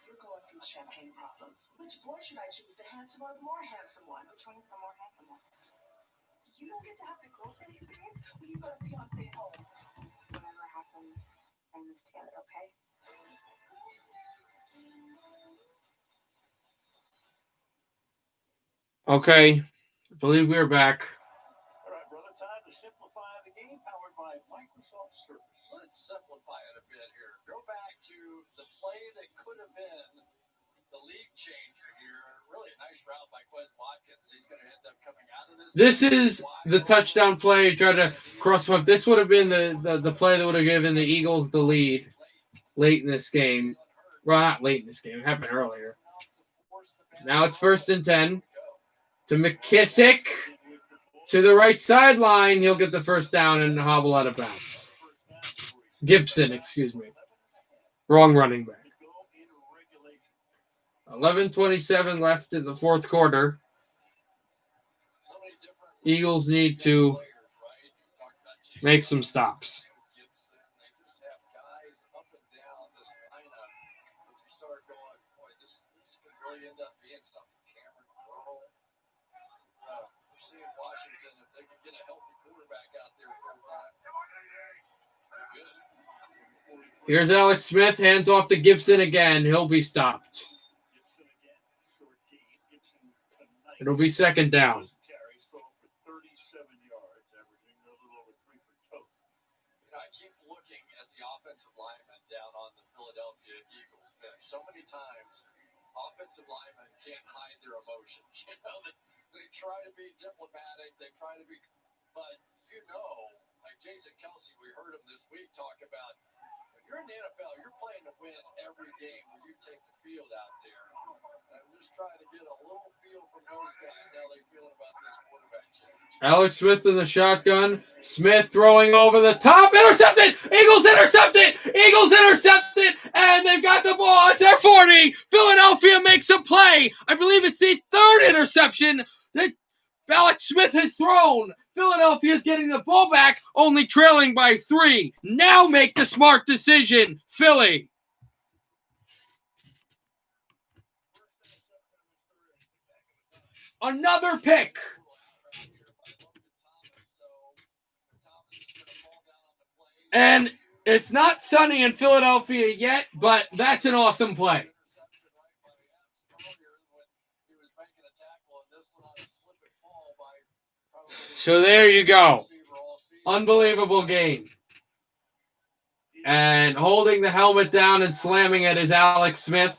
You're going through champagne problems. Which boy should I choose, the handsome or the more handsome one? Which one is the more handsome one? You don't get to have the girlfriend experience when you've got a fiance at home. Whatever happens, bring this together, okay? Okay, I believe we're back. All right, brother, time to simplify the game powered by Microsoft Surface. Let's simplify it a bit here. Go back to the play that could have been the league changer here. Really a nice route by Quez Watkins. He's going to end up coming out of this. This is the touchdown play. Tried to cross up. This would have been the play that would have given the Eagles the lead late in this game. Well, not late in this game. It happened earlier. Now it's 1st and 10 to McKissick to the right sideline. He'll get the first down and hobble out of bounds. Gibson, excuse me. Wrong running back. 11:27 left in the fourth quarter. Eagles need to make some stops. Here's Alex Smith, hands off to Gibson again. He'll be stopped. It'll be second down. So many times, offensive linemen can't hide their emotions. You know, they try to be diplomatic, they try to be, but like Jason Kelsey, we heard him this week talk about, when you're in the NFL, you're playing to win every game when you take the field out there. I'm just trying to get a little feel from those guys, how they feeling about this quarterback change. Alex Smith in the shotgun. Smith throwing over the top. Intercepted! Eagles intercepted! Eagles intercepted! And they've got the ball at their 40. Philadelphia makes a play. I believe it's the third interception that Alex Smith has thrown. Philadelphia is getting the ball back, only trailing by 3. Now make the smart decision, Philly. Another pick. And it's not sunny in Philadelphia yet, but that's an awesome play. So there you go. Unbelievable game. And holding the helmet down and slamming it is Alex Smith.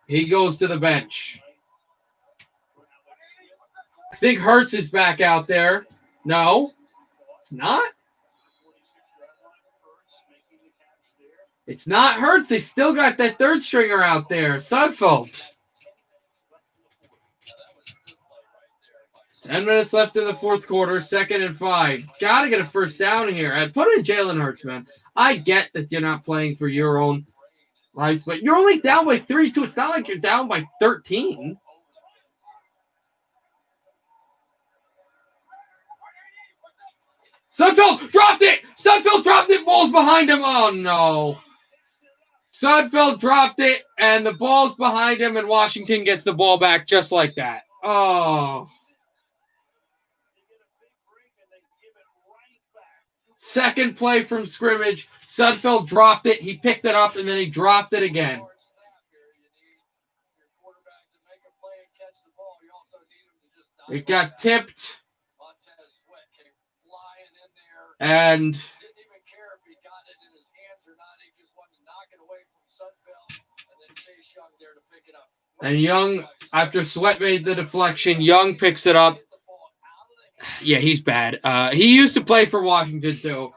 He goes to the bench. I think Hurts is back out there. No, it's not. It's not Hurts. They still got that third stringer out there, Sudfeld. 10 minutes left in the fourth quarter, 2nd and 5. Got to get a first down here. I put in Jalen Hurts, man. I get that you're not playing for your own life, but you're only down by 3, too. It's not like you're down by 13. Sudfeld dropped it. Sudfeld dropped it. Ball's behind him. Oh, no. Sudfeld dropped it, and the ball's behind him, and Washington gets the ball back just like that. Oh. Second play from scrimmage. Sudfeld dropped it. He picked it up, and then he dropped it again. It got tipped. And Young, after Sweat made the deflection, Young picks it up. Yeah, he's bad. He used to play for Washington, too.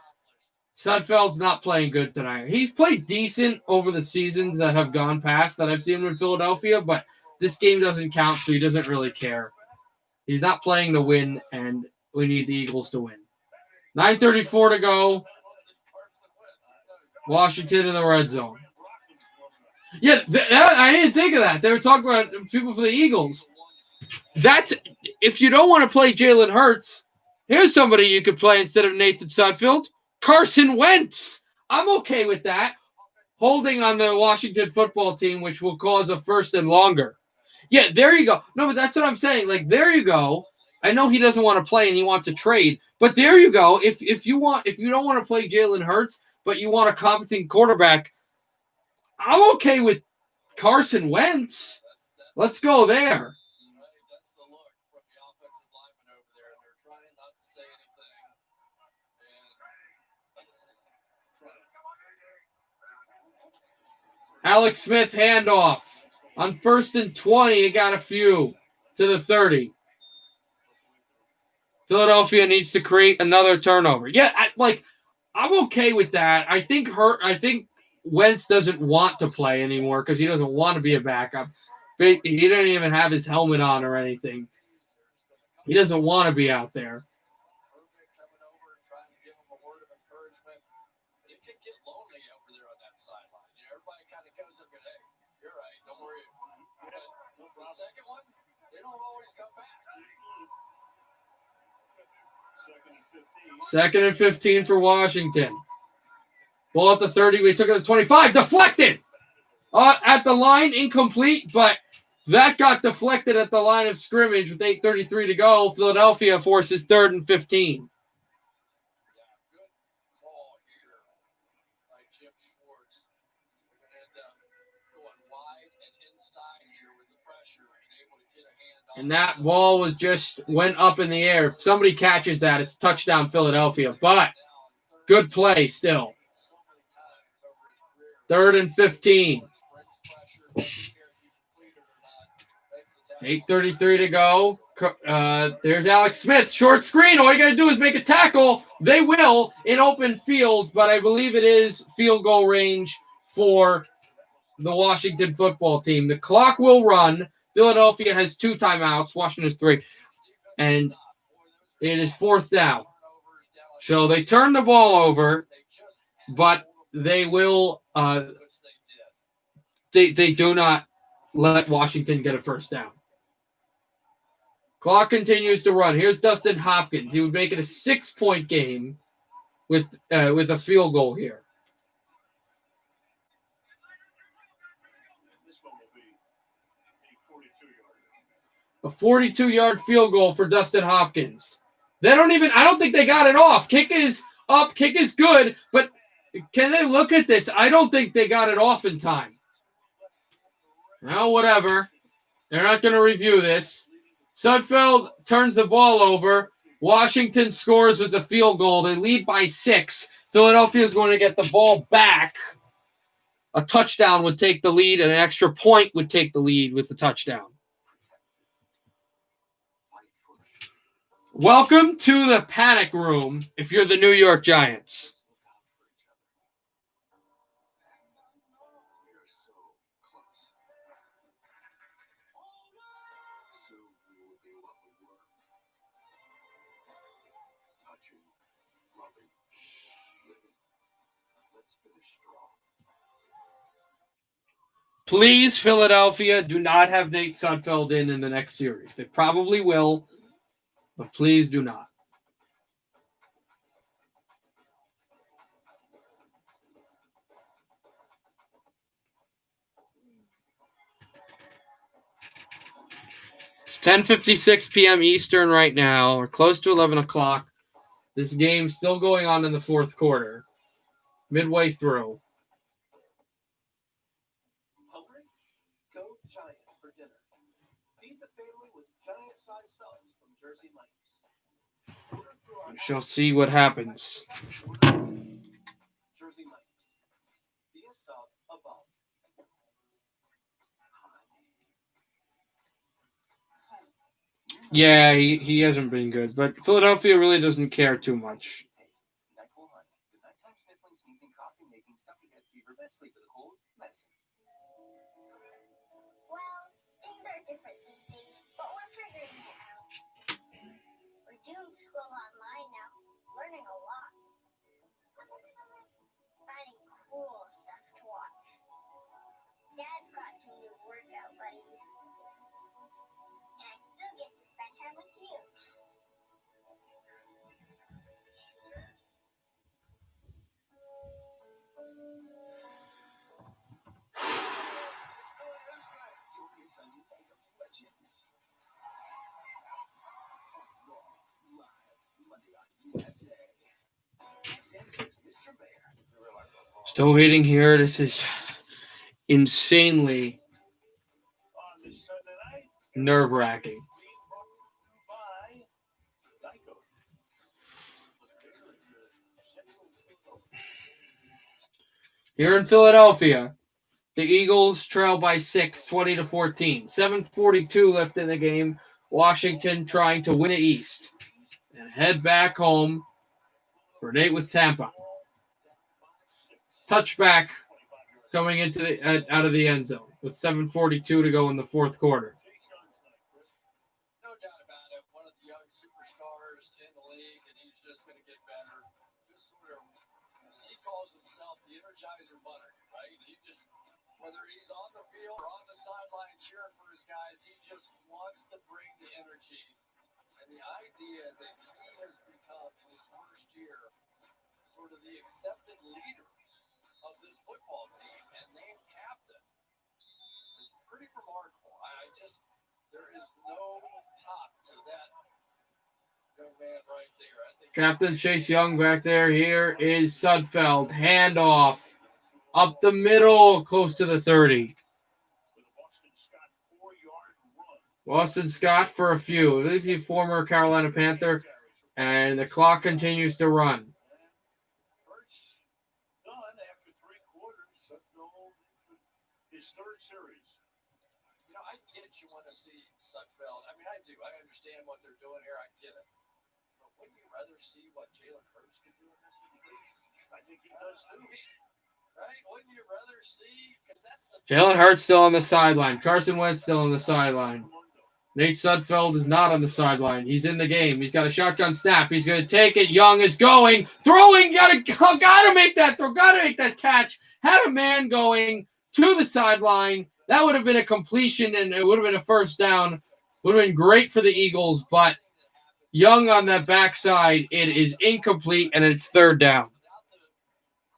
Sudfeld's not playing good tonight. He's played decent over the seasons that have gone past that I've seen him in Philadelphia, but this game doesn't count, so he doesn't really care. He's not playing to win, and we need the Eagles to win. 9:34 to go. Washington in the red zone. Yeah, I didn't think of that. They were talking about people for the Eagles. That's if you don't want to play Jalen Hurts, here's somebody you could play instead of Nathan Sudfeld. Carson Wentz. I'm okay with that. Holding on the Washington football team, which will cause a 1st and longer. Yeah, there you go. No, but that's what I'm saying. Like, there you go. I know he doesn't want to play and he wants to trade, but there you go. If you don't want to play Jalen Hurts, but you want a competent quarterback, I'm okay with Carson Wentz. Let's go there. Alex Smith handoff. On 1st and 20, he got a few to the 30. Philadelphia needs to create another turnover. Yeah, I'm okay with that. I think Wentz doesn't want to play anymore because he doesn't want to be a backup. He didn't even have his helmet on or anything. He doesn't want to be out there. second one, they don't always come back. Second and 15 for Washington. Ball at the 30. We took it to 25. Deflected! At the line, incomplete, but that got deflected at the line of scrimmage with 8:33 to go. Philadelphia forces 3rd and 15. And that ball was just went up in the air. If somebody catches that, it's touchdown Philadelphia. But good play still. 3rd and 15. 8:33 to go. There's Alex Smith. Short screen. All you got to do is make a tackle. They will in open field, but I believe it is field goal range for the Washington football team. The clock will run. Philadelphia has 2 timeouts. Washington has 3. And it is 4th down. So they turn the ball over, but they will they do not let Washington get a first down. Clock continues to run. Here's Dustin Hopkins. He would make it a 6-point game with a field goal here. A 42-yard field goal for Dustin Hopkins. I don't think they got it off. Kick is up. Kick is good. But can they look at this? I don't think they got it off in time. Now, whatever. They're not going to review this. Sudfeld turns the ball over. Washington scores with the field goal. They lead by 6. Philadelphia is going to get the ball back. A touchdown would take the lead, and an extra point would take the lead with the touchdown. Welcome to the panic room if you're the New York Giants. Please, Philadelphia, do not have Nate Sudfeld in the next series. They probably will, but please do not. It's 10:56 p.m. Eastern right now. We're close to 11 o'clock. This game's still going on in the 4th quarter. Midway through. Hungry? Go Giant for dinner. Feed the family with giant-sized subs from Jersey Mike's. We shall see what happens. Jersey Mike's. Be a sub above. Yeah, he hasn't been good, but Philadelphia really doesn't care too much. Well, things are different these days, but we're figuring it out. We're doing school online now, learning a lot. Finding cool stuff to watch. Dad's got some new workout buddies. And I still get to spend time with you. Still waiting here. This is insanely nerve-wracking. Here in Philadelphia, the Eagles trail by 6, 20-14. 7:42 left in the game. Washington trying to win the East and head back home for a date with Tampa. Touchback coming into out of the end zone with 7:42 to go in the 4th quarter. No doubt about it. One of the young superstars in the league, and he's just going to get better. Just sort of, as he calls himself, the Energizer Bunny, right? He just, whether he's he's on the field or on the sideline cheering for his guys. He just wants to bring the energy. And the idea that he has become in his first year sort of the accepted leader of this football team and named captain is pretty remarkable. There is no top to that young man right there. I think Captain Chase Young back there. Here is Sudfeld. Handoff. Up the middle, close to the 30. Boston Scott for a few. I believe he's a former Carolina Panther. And the clock continues to run. Done after 3 quarters. Sudfeld, his third series. You know, I get you want to see Sudfeld. I mean, I do. I understand what they're doing here. I get it. But wouldn't you rather see what Jalen Hurts could do in this situation? I think he does too. Right? Wouldn't you rather see? Because that's the Jalen Hurts still on the sideline. Carson Wentz still on the sideline. Nate Sudfeld is not on the sideline. He's in the game. He's got a shotgun snap. He's going to take it. Young is going. Throwing. Gotta make that throw. Gotta make that catch. Had a man going to the sideline. That would have been a completion, and it would have been a first down. Would have been great for the Eagles, but Young on that backside, it is incomplete, and it's third down. without the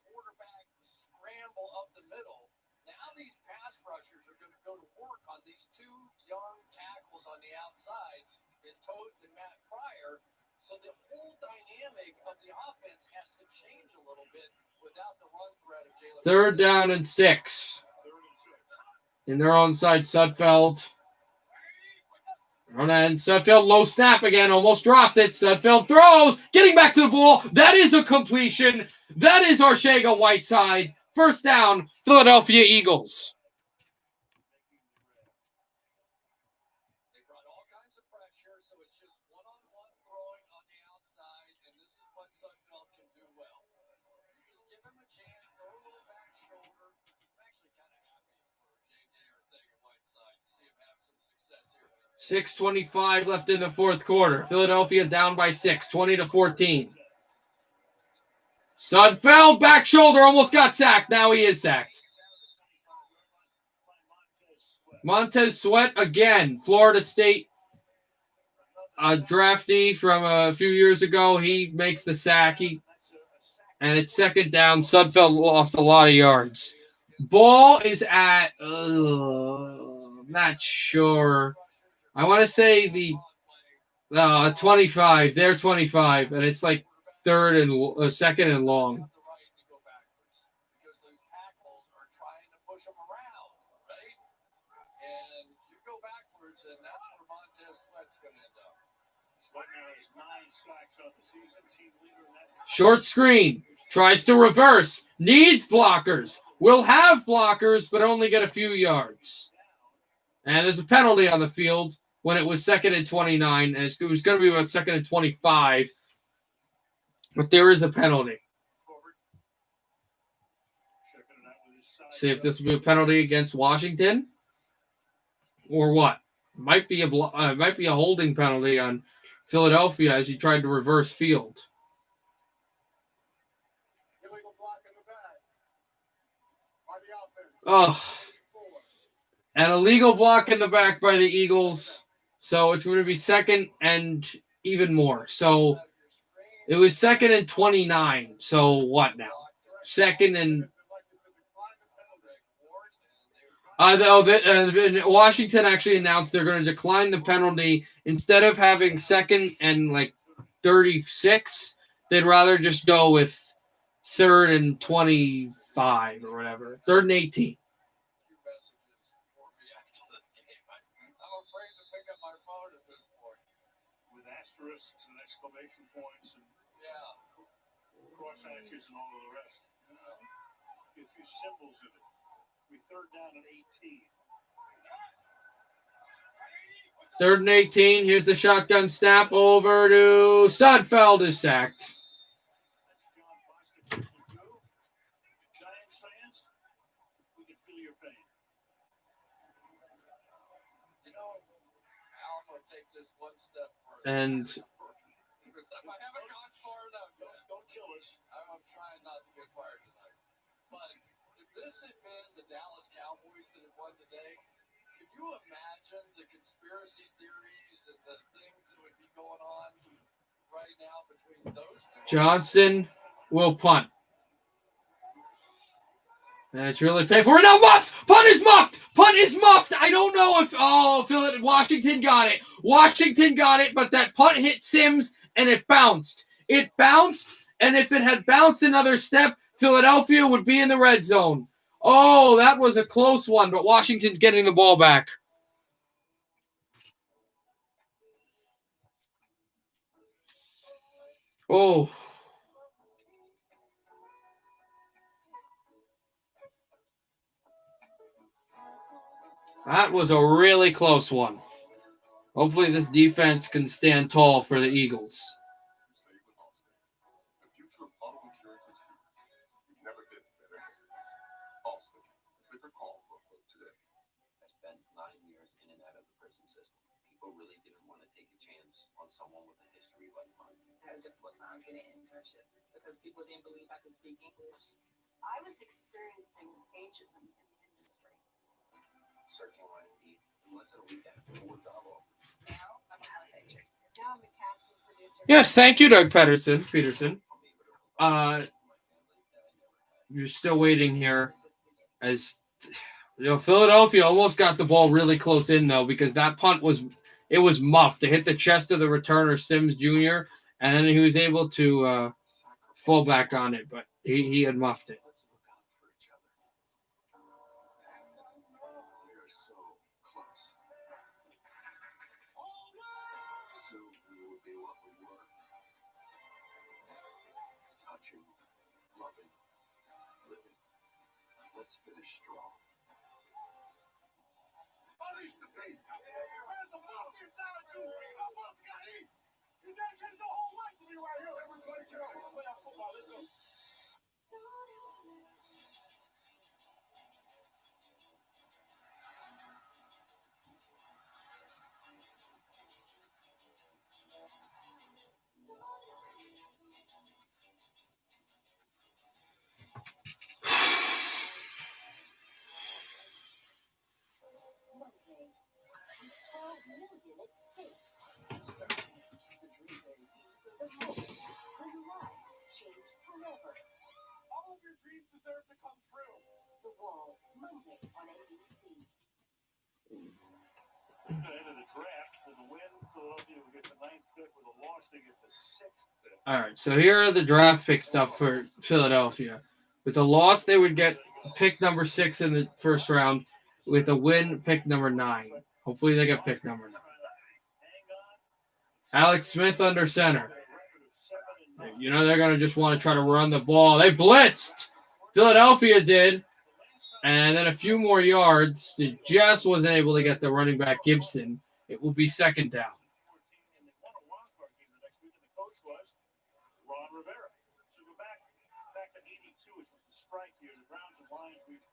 quarterback scramble up the middle. Now these pass rushers are going to go to work on these two young tackles on the outside, in Toth and Matt Pryor. So the whole dynamic of the offense has to change a little bit without the run threat of Jalen. Third down and 6. In their own side, Sudfeld. And Sudfeld, low snap again, almost dropped it. Sudfeld throws, getting back to the ball. That is a completion. That is Arcega Whiteside. First down, Philadelphia Eagles. They brought all kinds of pressure, so it's just one-on-one throwing on the outside, and this is what Sudfeld can do well. You just give him a chance, throw a little back shoulder. I'm actually kind of happy for J.J. Arcega-Whiteside to see him have some success here. 6:25 left in the fourth quarter. Philadelphia down by 6, 20-14. Sudfeld, back shoulder, almost got sacked. Now he is sacked. Montez Sweat again, Florida State draftee from a few years ago. He makes the sack. And it's second down. Sudfeld lost a lot of yards. Ball is at, not sure. I want to say the 25. They're 25, and it's like second and long. Because those tackles are trying to push them around, right? And you go backwards, and that's where Montez Sweat's going to end up. Sweat now has 9 sacks on the season. Team leader in that. Short screen. Tries to reverse. Needs blockers. Will have blockers, but only get a few yards. And there's a penalty on the field when it was 2nd and 29. And it was going to be about 2nd and 25. But there is a penalty. See if this will be a penalty against Washington or what. Might be a holding penalty on Philadelphia as he tried to reverse field. Illegal block in the back by the offense. Oh, an illegal block in the back by the Eagles. So it's going to be 2nd and even more. So it was 2nd and 29. So what now? 2nd and Washington actually announced they're going to decline the penalty. Instead of having 2nd and 36, they'd rather just go with 3rd and 25 or whatever. 3rd and 18. Asterisks and exclamation points and cross hatches and all of the rest. A few symbols in it. We 3rd down and 18. 3rd and 18. Here's the shotgun snap over to Sudfeld is sacked. Giants fans, we can feel your pain. You know, Al, I'm going to take this one step further. And I haven't gone far enough yet. Don't kill us. I'm trying not to get fired tonight. But if this had been the Dallas Cowboys that had won today, can you imagine the conspiracy theories and the things that would be going on right now between those two? Johnston will punt. And it's really painful. Now muffed! Punt is muffed! Punt is muffed! I don't know if... Oh, Washington got it. Washington got it, but that punt hit Sims, and it bounced. It bounced, and if it had bounced another step, Philadelphia would be in the red zone. Oh, that was a close one, but Washington's getting the ball back. Oh. That was a really close one. Hopefully this defense can stand tall for the Eagles. The future of auto insurance is here. You've never been better hands. Allstate, click or call for a quote today. I spent 9 years in and out of the prison system. People really didn't want to take a chance on someone with a history like mine. I had a difficult time getting internships because people didn't believe I could speak English. I was experiencing ageism in the industry. Searching on Indeed in less than a week after 4 job offers. Now I'm a house actress. Now I'm a casting producer. Yes, thank you, Doug Peterson. You're still waiting here. As Philadelphia almost got the ball really close in though, because that punt was muffed. It hit the chest of the returner Sims Jr. and then he was able to fall back on it, but he had muffed it. Let's finish strong. Unleash the beast. Where's the fucking attitude? I'm supposed to get eat. You dedicated your whole life to me right here. Everybody get out. Let's play out football. Let's go. All of your dreams deserve to come true. The Wall, Monday on ABC. At the end of the draft, with a win, Philadelphia will get the 9th pick. With a loss, they get the 6th pick. All right, so here are the draft pick stuff for Philadelphia. With a loss, they would get pick number 6 in the first round. With a win, pick number 9. Hopefully they get pick number 9. Alex Smith under center. You know they're going to just want to try to run the ball. They blitzed. Philadelphia did. And then a few more yards. It just wasn't able to get the running back Gibson. It will be second down. Ron Rivera. So go back to 82, which was the strike year. The Browns and Lions reached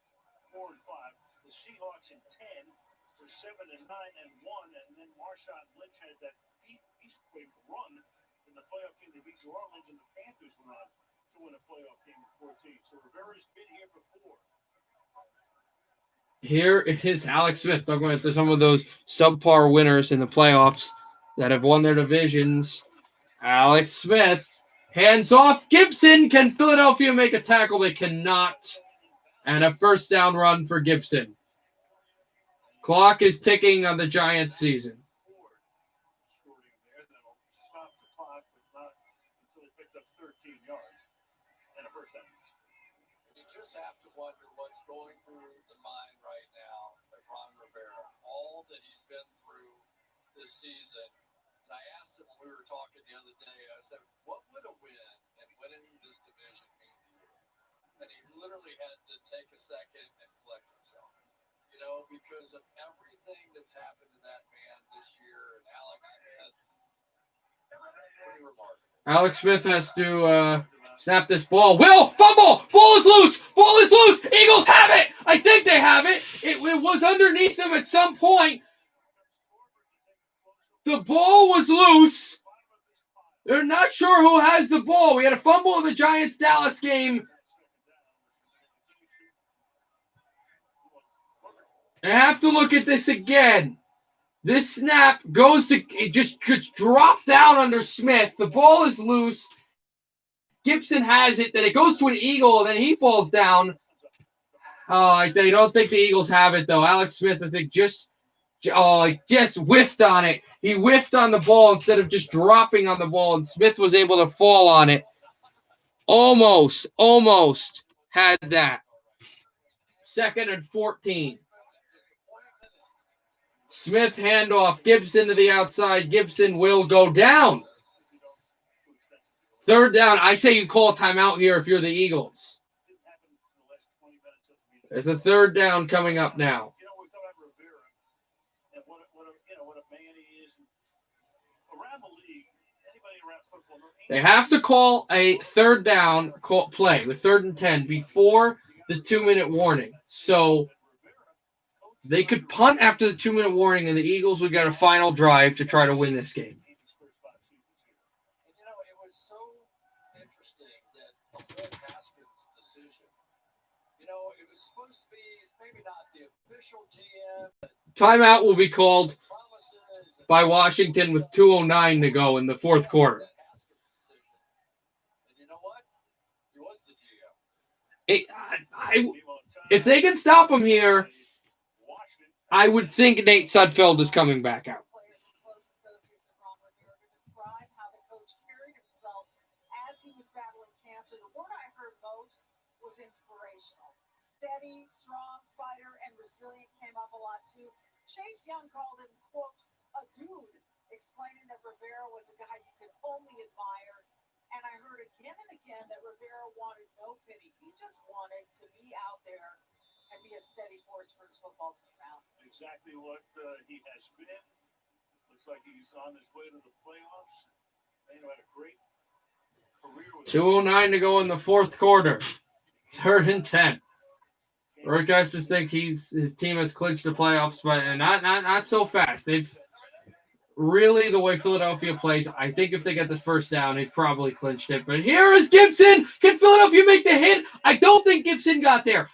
4 and 5. The Seahawks in 10 were 7 and 9 and 1. And then Marshawn Lynch had that beast-wave run in the playoff game. They beat New Orleans, and the Panthers went on to win a playoff game in 14. So Rivera's been here before. Here is Alex Smith talking about some of those subpar winners in the playoffs that have won their divisions. Alex Smith, hands off Gibson. Can Philadelphia make a tackle? They cannot. And a first down run for Gibson. Clock is ticking on the Giants season. Have to wonder what's going through the mind right now of Ron Rivera, all that he's been through this season. And I asked him when we were talking the other day, I said, what would a win and winning this division mean to you? And he literally had to take a second and collect himself, you know, because of everything that's happened to that man this year. And Alex Smith, pretty remarkable. Alex Smith has to snap this ball. Will fumble. Ball is loose. Ball is loose. Eagles have it. I think they have it. It was underneath them at some point. The ball was loose. They're not sure who has the ball. We had a fumble in the Giants-Dallas game. I have to look at this again. This snap it just gets dropped down under Smith. The ball is loose. Gibson has it. Then it goes to an Eagle, and then he falls down. Oh, I don't think the Eagles have it, though. Alex Smith, I think, just whiffed on it. He whiffed on the ball instead of just dropping on the ball, and Smith was able to fall on it. Almost had that. 2nd and 14. Smith handoff. Gibson to the outside. Gibson will go down. 3rd down. I say you call a timeout here if you're the Eagles. There's a 3rd down coming up now. They have to call a 3rd down play with 3rd and 10 before the 2-minute warning. So they could punt after the 2-minute warning, and the Eagles would get a final drive to try to win this game. You know, it was so interesting that the whole Haskins decision, you know, it was supposed to be maybe not the official GM. Timeout will be called by Washington with 2:09 to go in the 4th quarter. And you know what? He was the GM. If they can stop him here, I would think Nate Sudfeld is coming back out. Players and close associates of Ron Rivera to describe how the coach carried himself as he was battling cancer. The word I heard most was inspirational. Steady, strong fighter, and resilient came up a lot too. Chase Young called him, quote, a dude, explaining that Rivera was a guy you could only admire. And I heard again and again that Rivera wanted no pity. He just wanted to be out there and be a steady force for his football team out. Exactly what he has been. Looks like he's on his way to the playoffs. He had a great career. 2:09 to go in the 4th quarter. 3rd and 10. Broadcasters think his team has clinched the playoffs, but not so fast. They've really, the way Philadelphia plays, I think if they get the 1st down, they've probably clinched it. But here is Gibson. Can Philadelphia make the hit? I don't think Gibson got there.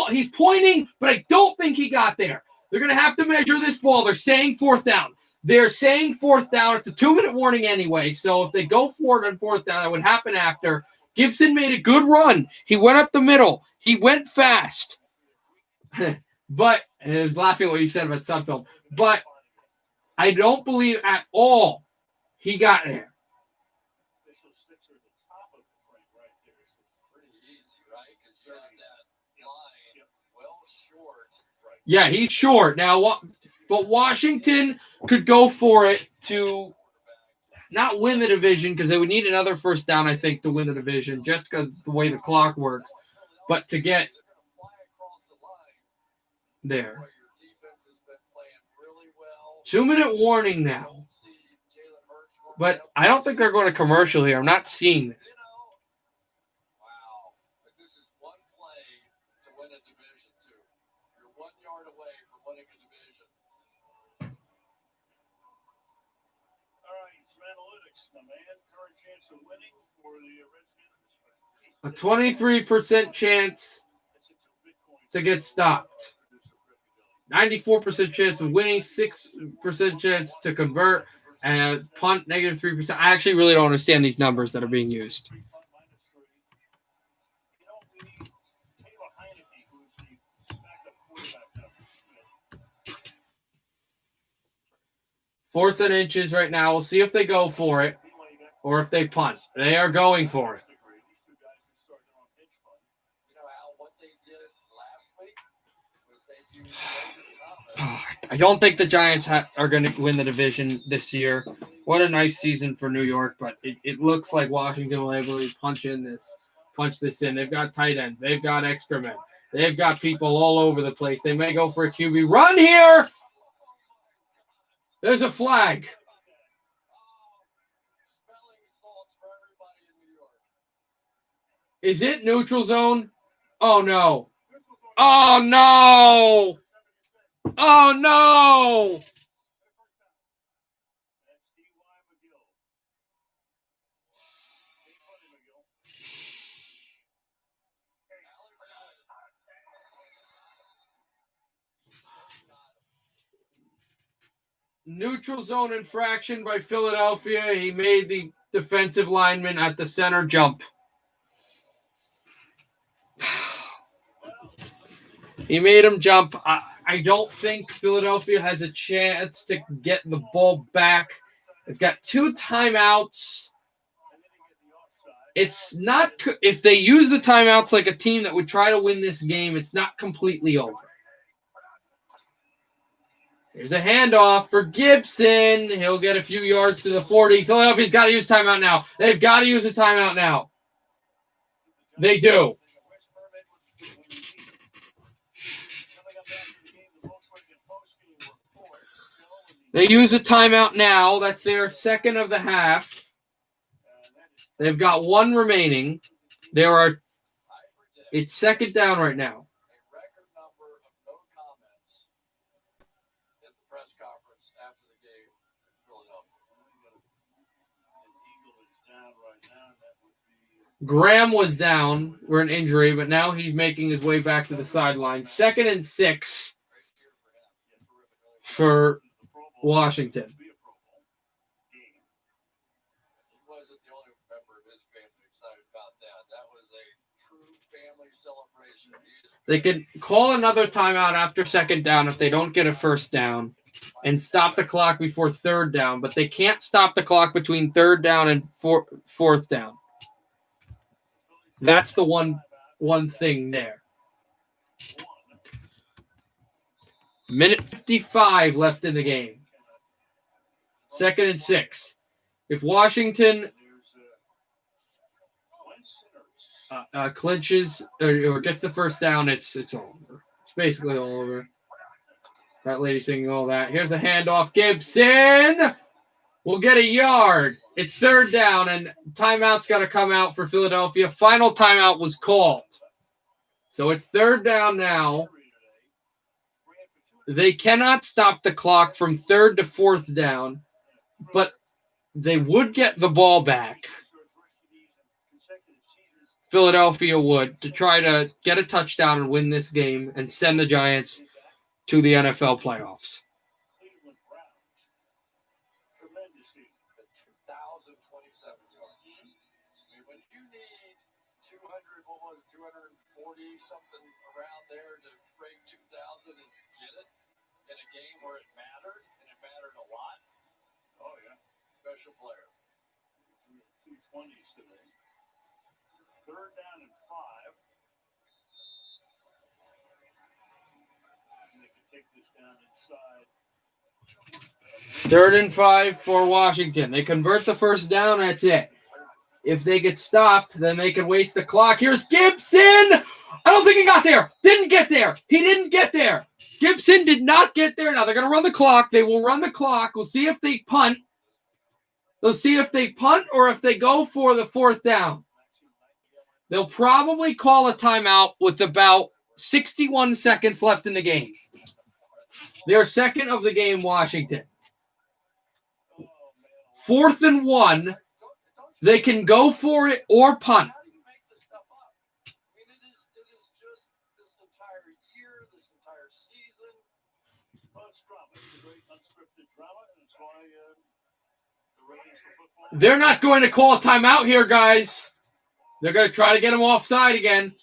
He's pointing, but I don't think he got there. They're going to have to measure this ball. They're saying 4th down. They're saying 4th down. It's a 2-minute warning anyway. So if they go for it on 4th down, that would happen after. Gibson made a good run. He went up the middle. He went fast. But I was laughing at what you said about Sudfeld. But I don't believe at all he got there. Yeah, he's short. Now, but Washington could go for it to not win the division because they would need another 1st down, I think, to win the division just because the way the clock works. But to get there. 2-minute warning now. But I don't think they're going to commercial here. I'm not seeing it. Wow. But this is one play to win a division, too. You're 1 yard away from winning a division. All right, some analytics, my man. Current chance of winning for the Redskins. A 23% chance to get stopped. 94% chance of winning, 6% chance to convert, and punt, -3%. I actually really don't understand these numbers that are being used. Fourth and inches right now. We'll see if they go for it or if they punt. They are going for it. I don't think the Giants are going to win the division this year. What a nice season for New York, but it looks like Washington will able to punch this in. They've got tight ends. They've got extra men. They've got people all over the place. They may go for a QB run here. There's a flag. Is it neutral zone? Oh, no. Oh, no. Oh, no. Neutral zone infraction by Philadelphia. He made the defensive lineman at the center jump. He made him jump. I don't think Philadelphia has a chance to get the ball back. They've got 2 timeouts. It's not – if they use the timeouts like a team that would try to win this game, it's not completely over. Here's a handoff for Gibson. He'll get a few yards to the 40. Philadelphia's got to use timeout now. They've got to use a timeout now. They do. They use a timeout now. That's their second of the half. They've got 1 remaining. It's second down right now. Graham was down for an injury, but now he's making his way back to the sideline. 2nd and 6 for Washington. He wasn't the only member of his family excited about that. That was a true family celebration. They could call another timeout after second down if they don't get a first down and stop the clock before third down, but they can't stop the clock between third down and fourth down. That's the one thing there. Minute 55 left in the game. 2nd and 6. If Washington clinches or gets the first down, it's all over. It's basically all over. That lady singing all that. Here's the handoff. Gibson will get a yard. It's third down, and timeout's got to come out for Philadelphia. Final timeout was called. So it's third down now. They cannot stop the clock from third to fourth down, but they would get the ball back. Philadelphia would, to try to get a touchdown and win this game and send the Giants to the NFL playoffs. 2,027 yards. I mean, when you need 240 something around there to break 2,000 and get it in a game where it mattered, and it mattered a lot. Oh, yeah. Special player. 220s today. Third down and 5. And they can take this down inside. 3rd and 5 for Washington. They convert the first down, that's it. If they get stopped, then they can waste the clock. Here's Gibson. I don't think he got there. Didn't get there. He didn't get there. Gibson did not get there. Now they're going to run the clock. They will run the clock. We'll see if they punt. They'll see if they punt or if they go for the fourth down. They'll probably call a timeout with about 61 seconds left in the game. They're second of the game, Washington. 4th and 1. They can go for it or punt. How do you make this stuff up? I mean, it is just this entire year, this entire season. Well, it's drama. It's a great unscripted drama, and it's why the ratings for football. They're not going to call a timeout here, guys. They're going to try to get them offside again.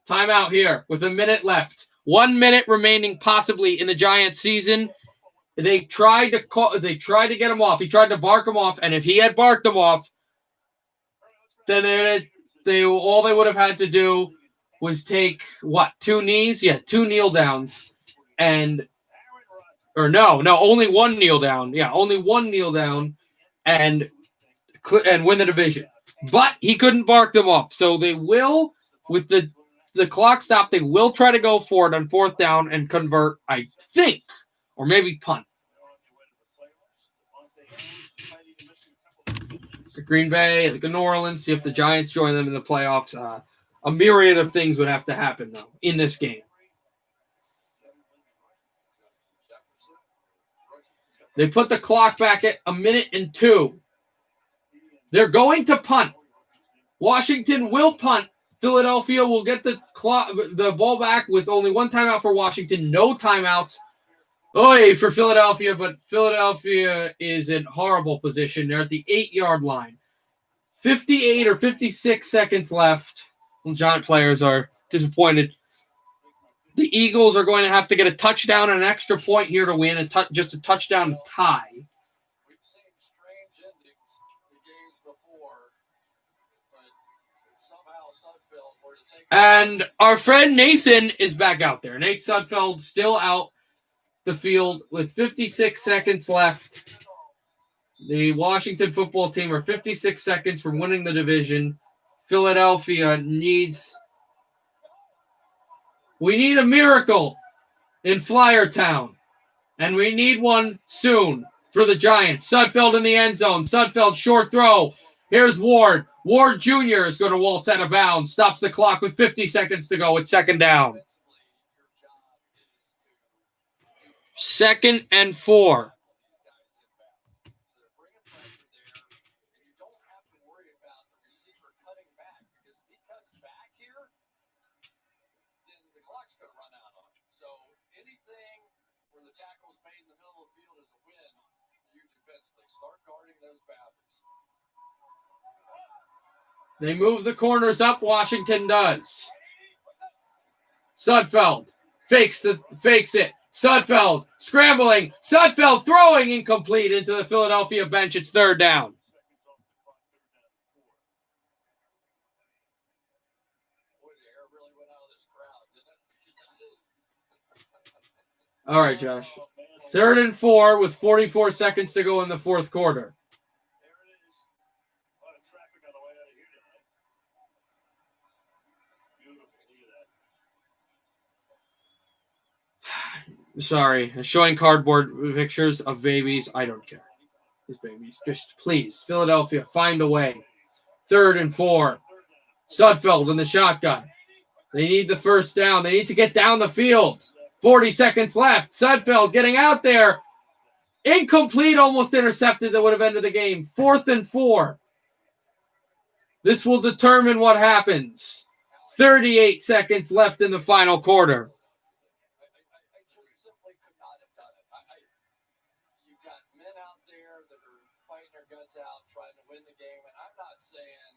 Timeout here with a minute left. 1 minute remaining possibly in the Giants season. They tried to get him off. He tried to bark him off, and if he had barked him off, then all they would have had to do was take, 2 knees? Yeah, 2 kneel downs. Only 1 kneel down. Yeah, only 1 kneel down and win the division. But he couldn't bark them off. So they will, with the clock stop, they will try to go for it on fourth down and convert, I think, or maybe punt. The Green Bay, the New Orleans, see if the Giants join them in the playoffs. A myriad of things would have to happen, though, in this game. They put the clock back at 1 minute and 2. They're going to punt. Washington will punt. Philadelphia will get the ball back with only 1 timeout for Washington. No timeouts. Oy for Philadelphia, but Philadelphia is in horrible position. They're at the 8-yard line. 58 or 56 seconds left. Well, Giant players are disappointed. The Eagles are going to have to get a touchdown and an extra point here to win, and just a touchdown tie. We've seen strange endings to games before, but somehow Sudfeld were to take. And our friend Nathan is back out there. Nate Sudfeld still out the field with 56 seconds left. The Washington football team are 56 seconds from winning the division. Philadelphia needs... We need a miracle in Flyer Town. And we need one soon for the Giants. Sudfeld in the end zone. Sudfeld short throw. Here's Ward. Ward Jr. is going to waltz out of bounds. Stops the clock with 50 seconds to go. It's second down. 2nd and 4. They move the corners up. Washington does. Sudfeld fakes it. Sudfeld scrambling. Sudfeld throwing incomplete into the Philadelphia bench. It's third down. All right, Josh. 3rd and 4 with 44 seconds to go in the fourth quarter. Sorry, showing cardboard pictures of babies. I don't care. These babies. Just please, Philadelphia, find a way. 3rd and 4. Sudfeld in the shotgun. They need the first down. They need to get down the field. 40 seconds left. Sudfeld getting out there. Incomplete, almost intercepted. That would have ended the game. 4th and 4. This will determine what happens. 38 seconds left in the final quarter. Out trying to win the game, and I'm not saying,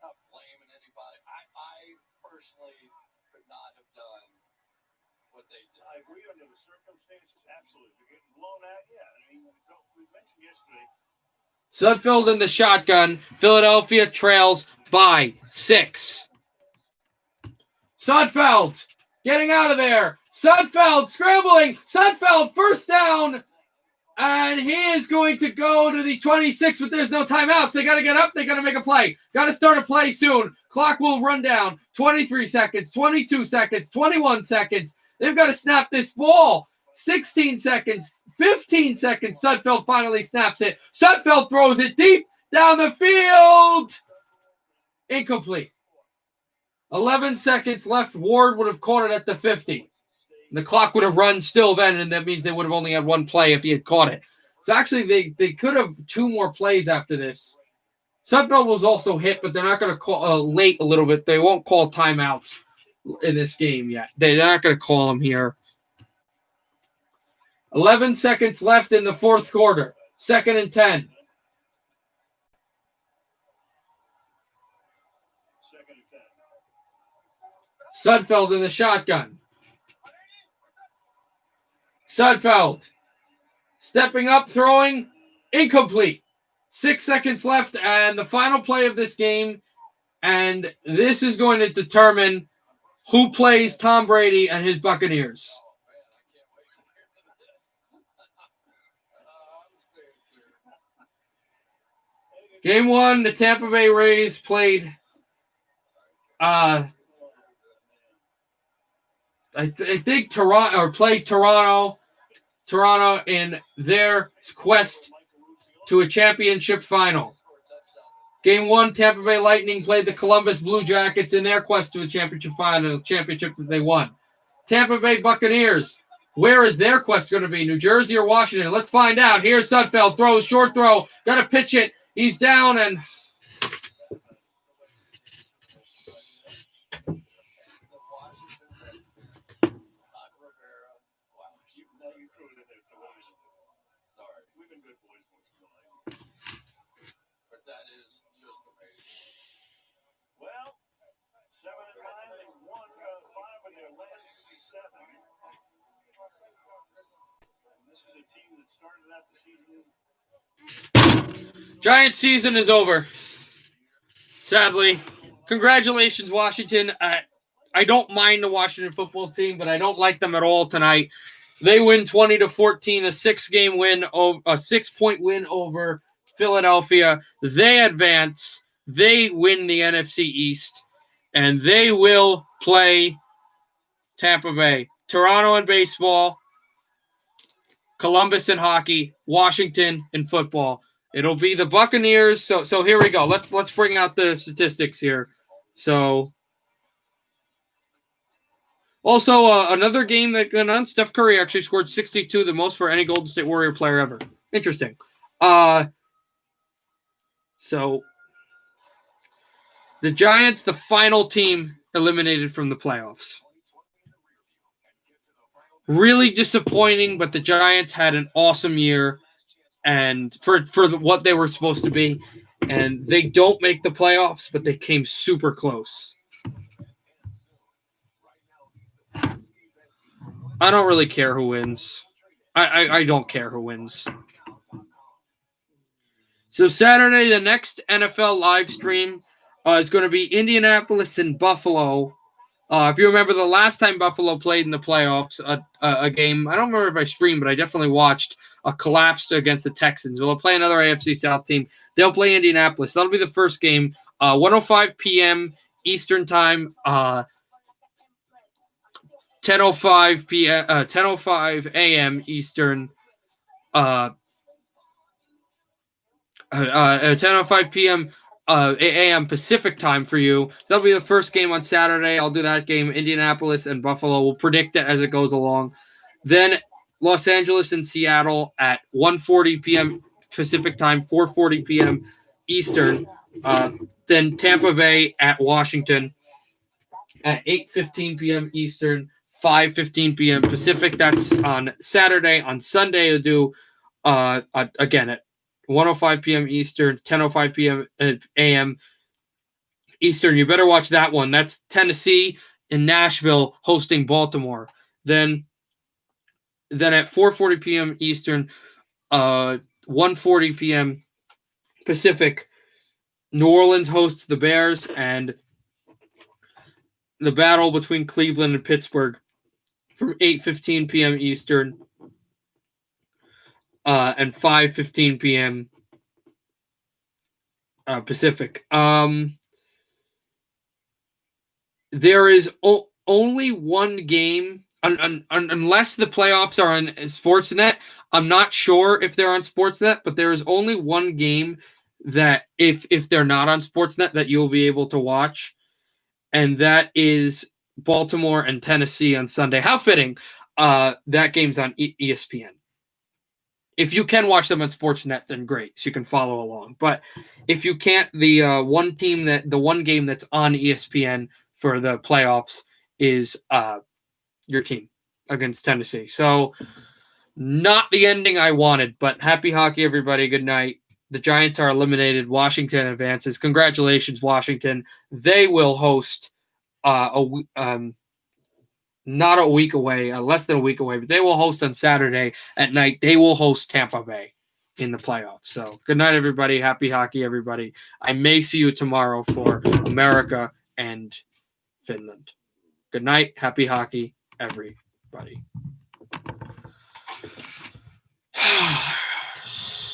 not blaming anybody. I personally could not have done what they did. I agree under the circumstances, absolutely. You're getting blown out, yeah. I mean, we mentioned yesterday. Sudfeld in the shotgun. Philadelphia trails by 6. Sudfeld getting out of there. Sudfeld scrambling. Sudfeld first down. And he is going to go to the 26, but there's no timeouts. They got to get up. They got to make a play. Got to start a play soon. Clock will run down. 23 seconds, 22 seconds, 21 seconds. They've got to snap this ball. 16 seconds, 15 seconds. Sudfeld finally snaps it. Sudfeld throws it deep down the field. Incomplete. 11 seconds left. Ward would have caught it at the 50. The clock would have run still then, and that means they would have only had one play if he had caught it. So actually, they could have 2 more plays after this. Sudfeld was also hit, but they're not going to call late a little bit. They won't call timeouts in this game yet. They're not going to call them here. 11 seconds left in the fourth quarter. 2nd and 10. Sudfeld in the shotgun. Sudfeld stepping up, throwing, incomplete. 6 seconds left, and the final play of this game. And this is going to determine who plays Tom Brady and his Buccaneers. Game 1, the Tampa Bay Rays played I think played Toronto in their quest to a championship final. Game 1, Tampa Bay Lightning played the Columbus Blue Jackets in their quest to a championship final, championship that they won. Tampa Bay Buccaneers, where is their quest going to be? New Jersey or Washington? Let's find out. Here's Sudfeld, throws, short throw, got to pitch it. He's down and in there too. What is it? Sorry, We've been good boys most of the night. but that is just amazing. Well, 7-9, they won 5 of their last 7. And this is a team that started out the season. Giants season is over. Sadly. Congratulations, Washington. I don't mind the Washington football team, but I don't like them at all tonight. They win 20-14, a 6-point win over Philadelphia. They advance. They win the NFC East, and they will play Tampa Bay. Toronto in baseball, Columbus in hockey, Washington in football. It'll be the Buccaneers. So here we go. Let's bring out the statistics here. So also another game that went on. Steph Curry actually scored 62, the most for any Golden State Warrior player ever. Interesting. So the Giants, the final team eliminated from the playoffs. Really disappointing, but the Giants had an awesome year. And for what they were supposed to be, and they don't make the playoffs, but they came super close. I don't really care who wins. I don't care who wins. So Saturday, the next NFL live stream is going to be Indianapolis and Buffalo. If you remember the last time Buffalo played in the playoffs, a game, I don't remember if I streamed, but I definitely watched, collapsed against the Texans. They'll play another AFC South team. They'll play Indianapolis. That'll be the first game. 1:05 p.m. Eastern time. 10:05 p.m. 10:05 a.m. Eastern. 10:05 p.m. a.m. Pacific time for you. So that'll be the first game on Saturday. I'll do that game. Indianapolis and Buffalo. We'll predict it as it goes along. Then Los Angeles and Seattle at 1:40 p.m. Pacific time, 4:40 p.m. Eastern. Then Tampa Bay at Washington at 8:15 p.m. Eastern, 5:15 p.m. Pacific. That's on Saturday. On Sunday, we'll do again at 1:05 p.m. Eastern, 10:05 p.m. a.m. Eastern. You better watch that one. That's Tennessee and Nashville hosting Baltimore. Then at 4:40 p.m. Eastern, 1:40 p.m. Pacific, New Orleans hosts the Bears, and the battle between Cleveland and Pittsburgh from 8:15 p.m. Eastern and 5:15 p.m. Pacific. There is only one game, unless the playoffs are on Sportsnet. I'm not sure if they're on Sportsnet, but there is only one game that if they're not on Sportsnet that you'll be able to watch, and that is Baltimore and Tennessee on Sunday. How fitting. That game's on ESPN. If you can watch them on Sportsnet, then great, so you can follow along. But if you can't, the one game that's on ESPN for the playoffs is your team against Tennessee. So not the ending I wanted, but happy hockey, everybody. Good night. The Giants are eliminated. Washington advances. Congratulations, Washington. They will host not a week away, less than a week away, but they will host on Saturday at night. They will host Tampa Bay in the playoffs. So good night, everybody. Happy hockey, everybody. I may see you tomorrow for America and Finland. Good night. Happy hockey, everybody.